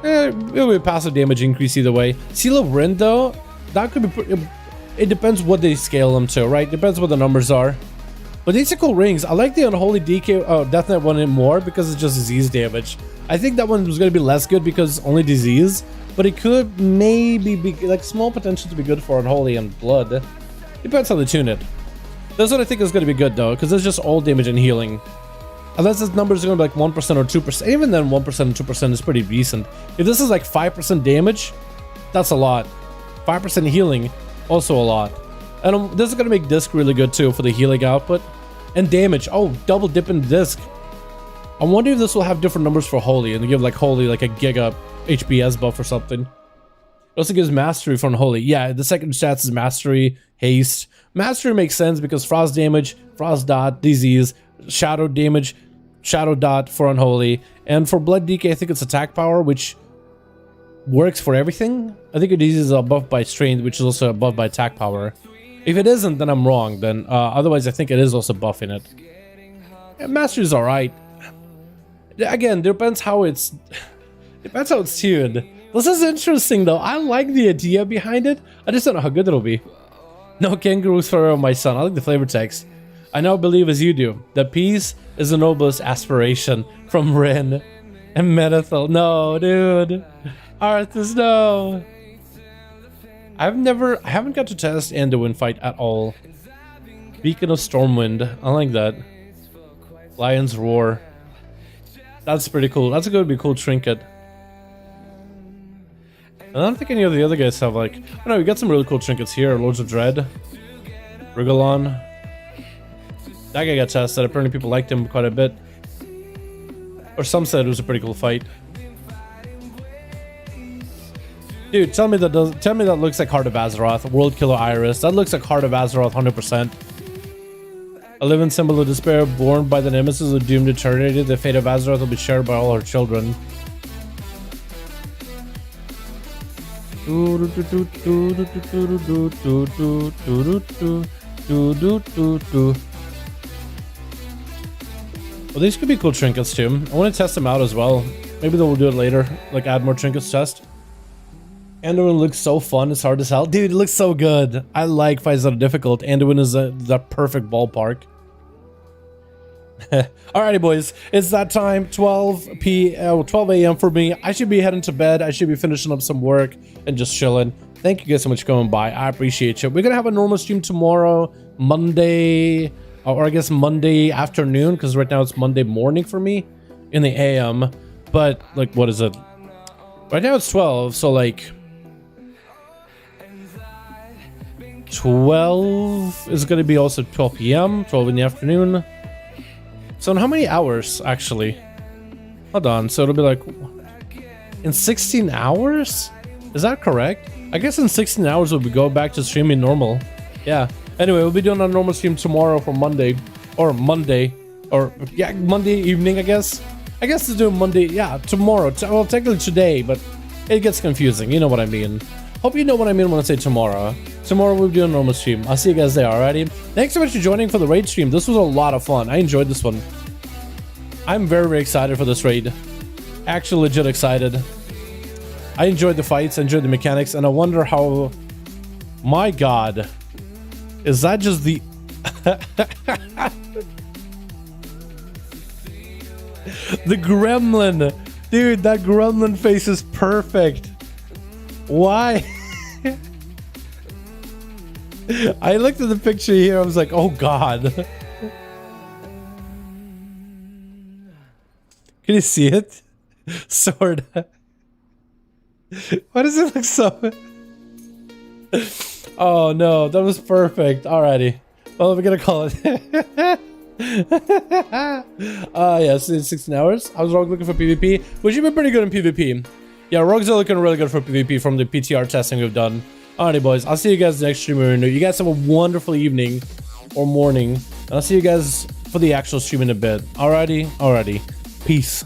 It'll be a passive damage increase either way. Seal of Rin though, that could be pretty, it depends what they scale them to, right? Depends what the numbers are. But these are cool rings. I like the Unholy DK Death Knight one more because it's just disease damage. I think that one was going to be less good because it's only disease. But it could maybe be like small potential to be good for Unholy and Blood. Depends how they tune it. That's what I think is going to be good though, because it's just all damage and healing. Unless this number is going to be like 1% or 2%. Even then 1% and 2% is pretty decent. If this is like 5% damage, that's a lot. 5% healing, also a lot. And this is going to make disc really good too for the healing output. And damage. Oh, double dip in disc. I wonder if this will have different numbers for Holy. And give like Holy like a giga HPS buff or something. It also gives Mastery for Unholy. Yeah, the second stats is Mastery, Haste. Mastery makes sense because Frost damage, Frost dot, Disease, Shadow damage, Shadow dot for Unholy. And for Blood DK, I think it's Attack Power, which works for everything. I think it is buffed by Strength, which is also buffed by Attack Power. If it isn't, then I'm wrong. Then otherwise, I think it is also buffing it. Yeah, Mastery is alright. Again, depends how it's tuned. This is interesting though. I like the idea behind it. I just don't know how good it'll be. No kangaroos for my son. I like the flavor text. I now believe as you do that peace is the noblest aspiration. From Ren and Menethil. No, dude. Arthas, no. I haven't got to test Anduin fight at all. Beacon of Stormwind. I like that. Lion's Roar. That's pretty cool. That's going to be a cool trinket. I don't think any of the other guys have like... Oh no, we got some really cool trinkets here. Lords of Dread. Rigalon. That guy got tested. Apparently people liked him quite a bit. Or some said it was a pretty cool fight. Dude, tell me that looks like Heart of Azeroth. World Killer Iris. That looks like Heart of Azeroth 100%. A living symbol of despair, born by the nemesis of doomed eternity. The fate of Azeroth will be shared by all her children. Well, these could be cool trinkets too. I want to test them out as well. Maybe they'll do it later, like add more trinkets test. Anduin looks so fun, it's hard as hell. Dude, it looks so good. I like fights that are difficult. Anduin is the perfect ballpark. Alrighty, boys. It's that time, 12 a.m. for me. I should be heading to bed. I should be finishing up some work and just chilling. Thank you guys so much for coming by. I appreciate you. We're going to have a normal stream tomorrow, Monday, or I guess Monday afternoon, because right now it's Monday morning for me in the AM. But, like, what is it? Right now it's 12, so, like... 12 is going to be also 12 p.m., 12 in the afternoon. So in how many hours, actually? Hold on, so it'll be like In 16 hours? Is that correct? I guess in 16 hours we'll go back to streaming normal. Yeah. Anyway, we'll be doing a normal stream tomorrow for Monday. Or Monday. Or, yeah, Monday evening, I guess. I guess it's doing Monday. Yeah, tomorrow. Well, technically today, but it gets confusing. You know what I mean. Hope you know what I mean when I say tomorrow. Tomorrow we'll do a normal stream. I'll see you guys there, alrighty? Thanks so much for joining for the raid stream. This was a lot of fun. I enjoyed this one. I'm very, very excited for this raid. Actually legit excited. I enjoyed the fights, I enjoyed the mechanics, and I wonder how... My god. Is that just the... The gremlin! Dude, that gremlin face is perfect. Why? I looked at the picture here, I was like, oh god. Can you see it? Sword. Why does it look so... Oh no, that was perfect. Alrighty. Well, we're gonna call it. Yes, it's 16 hours. I was looking for PvP, which you've been pretty good in PvP. Yeah, rogues are looking really good for PvP from the PTR testing we've done. Alrighty, boys. I'll see you guys next stream. You guys have a wonderful evening or morning. And I'll see you guys for the actual stream in a bit. Alrighty. Peace.